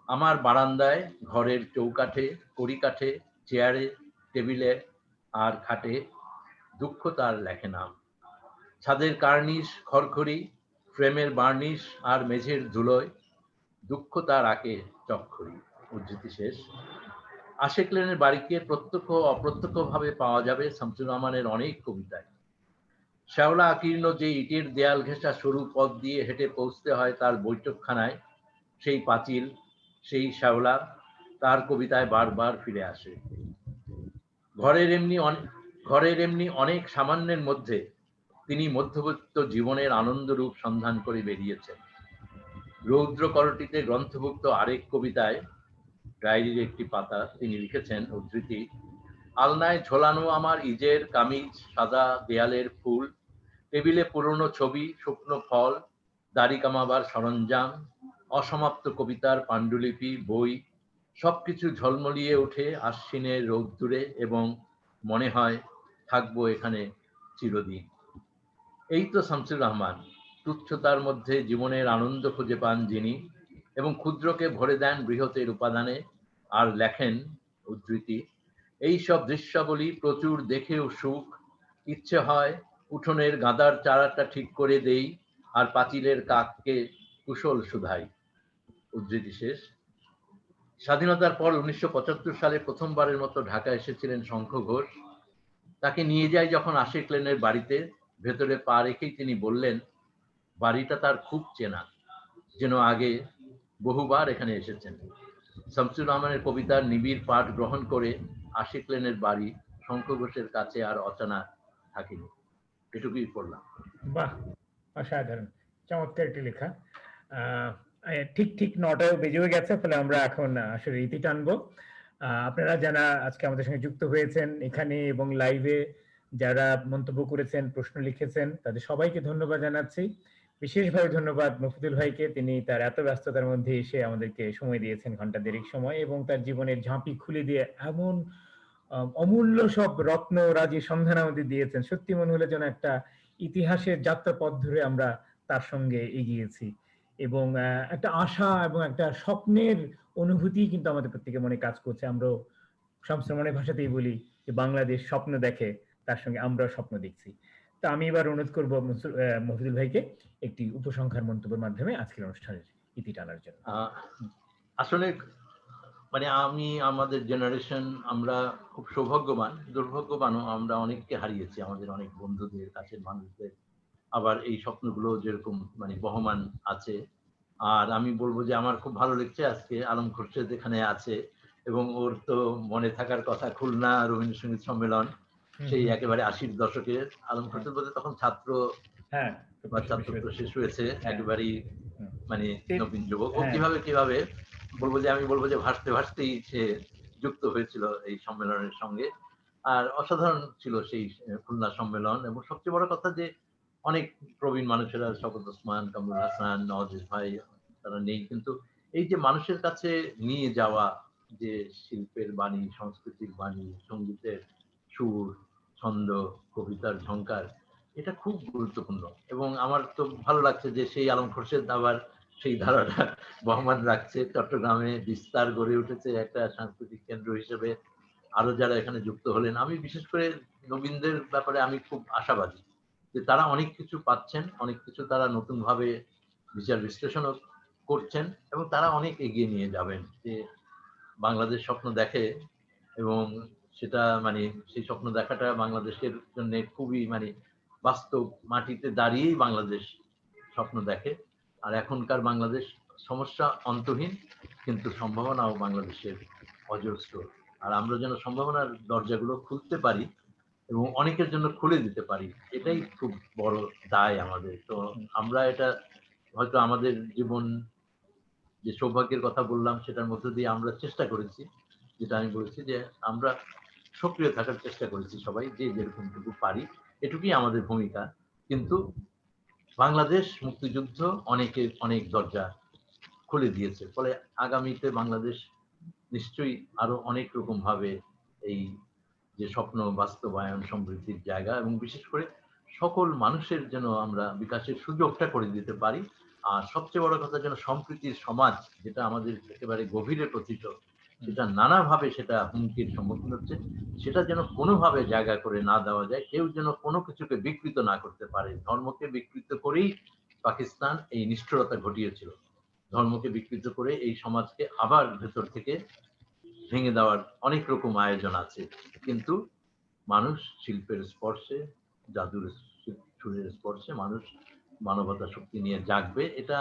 আমার বারান্দায়, ঘরের চৌকাঠে, কড়িকাঠে, চেয়ারে, টেবিলে আর খাটে দুঃখ তার লেখে নাম। ছাদের কার্নিশ, খড়খড়ি, ফ্রেমের বার্নিশ আর মেঝের ধুলোয় দুঃখ তার আঁকে চক্ষরি। উদ্ধৃতি শেষ। আশেক লেনের বাড়িকে প্রত্যক্ষ অপ্রত্যক্ষভাবে পাওয়া যাবে শামসুর রহমানের অনেক কবিতায়। শ্যাওলা আকীর্ণ যে ইটের দেয়াল ঘেঁষা সরু পথ দিয়ে হেঁটে পৌঁছতে হয় তার বৈঠকখানায়, সেই পাঁচিল, সেই শ্যাওলা তার কবিতায় বারবার ফিরে আসে। ঘরের এমনি অনেক সামান্যের মধ্যে তিনি মধ্যবিত্ত জীবনের আনন্দরূপ সন্ধান করে বেরিয়েছেন। রৌদ্র করটিতে গ্রন্থভুক্ত আরেক কবিতায়, ডায়েরির একটি পাতা, তিনি লিখেছেন, উদ্ধৃতি, আলনায় ঝোলানো আমার ইজের কামিজ, সাদা দেয়ালের ফুল, টেবিলে পুরনো ছবি, শুকনো ফল, দাড়ি কামাবার সরঞ্জাম, অসমাপ্ত কবিতার পাণ্ডুলিপি, বই, সবকিছু ঝলমলিয়ে ওঠে আশ্বিনের রৌদ্দুরে এবং মনে হয় থাকবো এখানে চিরদিন। এই তো শামসুর রহমান, তুচ্ছতার মধ্যে জীবনের আনন্দ খুঁজে পান যিনি, এবং ক্ষুদ্রকে ভরে দেন বৃহতের উপাদানে, আর লেখেন, উদ্ধৃতি, এই সব দৃশ্যাবলী প্রচুর দেখেও সুখ, ইচ্ছে হয় উঠোনের গাঁদার চারাটা ঠিক করে দেই আর পাঁচিলের কাককে কুশল শুধাই। উদ্ধৃতি শেষ। স্বাধীনতার পর 1975 সালে প্রথমবারের মতো ঢাকা এসেছিলেন শঙ্খ ঘোষ। তাকে নিয়ে যাই যখন আশেক লেনের বাড়িতে, ভেতরে পা রেখেই তিনি বললেন, বাড়িটা তার খুব চেনা, যেন আগে বহুবার এখানে এসেছেন। শামসুর রহমানের কবিতার নিবিড় পাঠ গ্রহণ করে আশেক লেনের বাড়ি শঙ্খ ঘোষের কাছে আর অচেনা থাকেনি। এটুকুই পড়লাম। বাহ, অসাধারণ, চমৎকার একটি লেখা। ঠিক ঠিক 9টায় বেজেও গেছে, ফলে আমরা এখন আসলে রীতি টানবো। আপনারা যারা আজকে আমাদের সঙ্গে যুক্ত হয়েছেন এখানে এবং লাইভে, যারা মন্তব্য করেছেন, প্রশ্ন লিখেছেন, তাদের সবাইকে ধন্যবাদ জানাচ্ছি। বিশেষভাবে ধন্যবাদ মফিদুল ভাইকে, তিনি তার এত ব্যস্ততার মধ্যে এসে আমাদেরকে সময় দিয়েছেন, ঘন্টা দেড়েক সময়, এবং তার জীবনের ঝাঁপি খুলে দিয়ে এমন অমূল্য সব রত্ন রাজি সন্ধান আমাদের দিয়েছেন। সত্যি মনে হলো যেন একটা ইতিহাসের যাত্রা পথ ধরে আমরা তার সঙ্গে এগিয়েছি, এবং একটা আশা এবং একটা স্বপ্নের অনুভূতি কিন্তু আমাদের প্রত্যেকের মনে কাজ করছে। আমরাও শামসুর রহমানের ভাষাতেই বলি যে বাংলাদেশ স্বপ্ন দেখে, তার সঙ্গে আমরাও স্বপ্ন দেখছি। তা আমি এবার অনুরোধ করবো মফিদুল ভাইকে একটি উপসংহার মন্তব্যের মাধ্যমে আজকের অনুষ্ঠানের ইতি টানার জন্য। আসলে মানে আমি আমাদের জেনারেশন আমরা খুব সৌভাগ্যবান, দুর্ভাগ্যবানও আমরা অনেককে হারিয়েছি, আমাদের অনেক বন্ধুদের, কাছের মানুষদের। আবার এই স্বপ্নগুলো যেরকম মানে বহমান আছে। আর আমি বলব যে আমার খুব ভালো লাগছে আজকে আলম খোরশেদ এখানে আছে এবং ওর তো মনে থাকার কথা খুলনা রবীন্দ্রসঙ্গীত সম্মেলন, সেই একেবারে ৮০ দশকের। আলম খোরশেদ বলতে তখন ছাত্র হ্যাঁ, বা ছাত্রত্ব শেষ হয়েছে, হ্যাঁ, একেবারেই হুম। মানে নবীন যুবক। ও হ্যাঁ, কিভাবে আমি বলবো যে ভাসতেই সে যুক্ত হয়েছিল এই সম্মেলনের সঙ্গে। আর অসাধারণ ছিল সেই খুলনা সম্মেলন এবং সবচেয়ে বড় কথা যে অনেক প্রবীণ মানুষেরা, শওকত ওসমান, কামরুল হাসান, নওয়াজেশ ভাই তারা নেই, কিন্তু এই যে মানুষের কাছে নিয়ে যাওয়া যে শিল্পের বাণী, সংস্কৃতির বাণী, সঙ্গীতের সুর, ছন্দ, কবিতার ঝংকার, এটা খুব গুরুত্বপূর্ণ। এবং আমার তো ভালো লাগছে যে সেই আলম খোরশেদ আবার সেই ধারাটা বহমান রাখছে। চট্টগ্রামে বিস্তার গড়ে উঠেছে একটা সাংস্কৃতিক কেন্দ্র হিসেবে। আরো যারা এখানে যুক্ত হলেন, আমি বিশেষ করে নবীনদের ব্যাপারে আমি খুব আশাবাদী যে তারা অনেক কিছু পাচ্ছেন, অনেক কিছু তারা নতুন ভাবে বিচার বিশ্লেষণও করছেন এবং তারা অনেক এগিয়ে নিয়ে যাবেন। যে বাংলাদেশ স্বপ্ন দেখে এবং সেটা মানে সেই স্বপ্ন দেখাটা বাংলাদেশের জন্য খুবই মানে বাস্তব, মাটিতে দাঁড়িয়েই বাংলাদেশ স্বপ্ন দেখে। আর এখনকার বাংলাদেশ সমস্যা অন্তহীন, কিন্তু সম্ভাবনাও বাংলাদেশের অজস্র। আর আমরা যেন সম্ভাবনার দরজাগুলো খুলতে পারি এবং অনেকের জন্য খুলে দিতে পারি, এটাই খুব বড় দায় আমাদের। তো আমরা এটা হয়তো আমাদের জীবন যে সৌভাগ্যের কথা বললাম সেটার মধ্য দিয়ে আমরা চেষ্টা করেছি, যেটা আমি বলছি যে আমরা সক্রিয় থাকার চেষ্টা করেছি সবাই, যে যেরকমটুকু পারি, এটুকুই আমাদের ভূমিকা। কিন্তু বাংলাদেশ মুক্তিযুদ্ধ অনেক দরজা খুলে দিয়েছে, ফলে আগামীতে বাংলাদেশ নিশ্চয়ই আরো অনেক রকম ভাবে এই যে স্বপ্ন বাস্তবায়ন, সমৃদ্ধির জায়গা এবং বিশেষ করে সকল মানুষের যেন আমরা বিকাশের সুযোগটা করে দিতে পারি। আর সবচেয়ে বড় কথা যেন সম্প্রীতির সমাজ, যেটা আমাদের একেবারে গভীরে প্রথিত, সেটা নানাভাবে সেটা হুমকির সম্মুখীন হচ্ছে, সেটা যেন কোনোভাবে জায়গা করে না দেওয়া যায়। কেউ যেন কোনো কিছুকে বিকৃত না করতে পারে। ধর্মকে বিকৃত করেই পাকিস্তান এই নিষ্ঠুরতা ঘটিয়েছিল। ধর্মকে বিকৃত করে এই সমাজকে আবার ভেতর থেকে ভেঙে দেওয়ার অনেক রকম আয়োজন আছে, কিন্তু মানুষ শিল্পের স্পর্শে, জাদুর সুরের স্পর্শে মানুষ মানবতা শক্তি নিয়ে জাগবে। এটা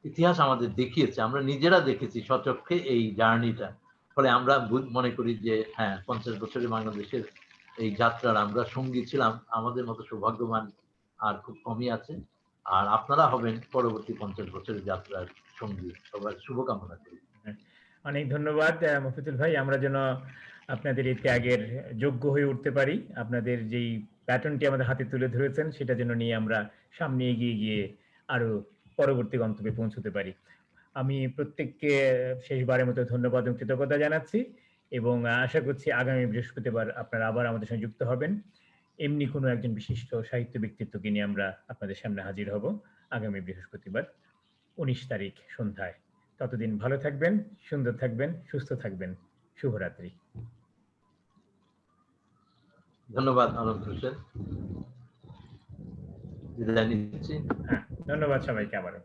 ইতিহাস আমাদের দেখিয়েছে, আমরা নিজেরা দেখেছি সচক্ষে এই জার্নিটা। ফলে আমরা মনে করি যে হ্যাঁ, 50 বছরে বাংলাদেশের এই যাত্রার আমরা সঙ্গী ছিলাম। আমাদের মতো সৌভাগ্যবান আর খুব কমই আছে। আর আপনারা হবেন পরবর্তী 50 বছরের যাত্রার সঙ্গী। সবার শুভকামনা করি। অনেক ধন্যবাদ মফিজুল ভাই। আমরা যেন আপনাদের এই ত্যাগের যোগ্য হয়ে উঠতে পারি। আপনাদের যেই প্যাটার্নটি আমাদের হাতে তুলে ধরেছেন সেটা যেন নিয়ে আমরা সামনে এগিয়ে গিয়ে আরো পরবর্তী গন্তব্যে পৌঁছতে পারি। আমি প্রত্যেককে শেষবারের মতো ধন্যবাদ এবং কৃতজ্ঞতা জানাচ্ছি এবং আশা করছি আগামী বৃহস্পতিবার আপনারা আবার আমাদের সঙ্গে যুক্ত হবেন। এমনি কোনো একজন বিশিষ্ট সাহিত্য ব্যক্তিত্বকে নিয়ে আমরা আপনাদের সামনে হাজির হব আগামী বৃহস্পতিবার 19 তারিখ সন্ধ্যায়। ততদিন ভালো থাকবেন, সুন্দর থাকবেন, সুস্থ থাকবেন। শুভরাত্রি। ধন্যবাদ আলম হোসেন, বিদায় নিচ্ছি। হ্যাঁ, ধন্যবাদ সবাইকে আবারও।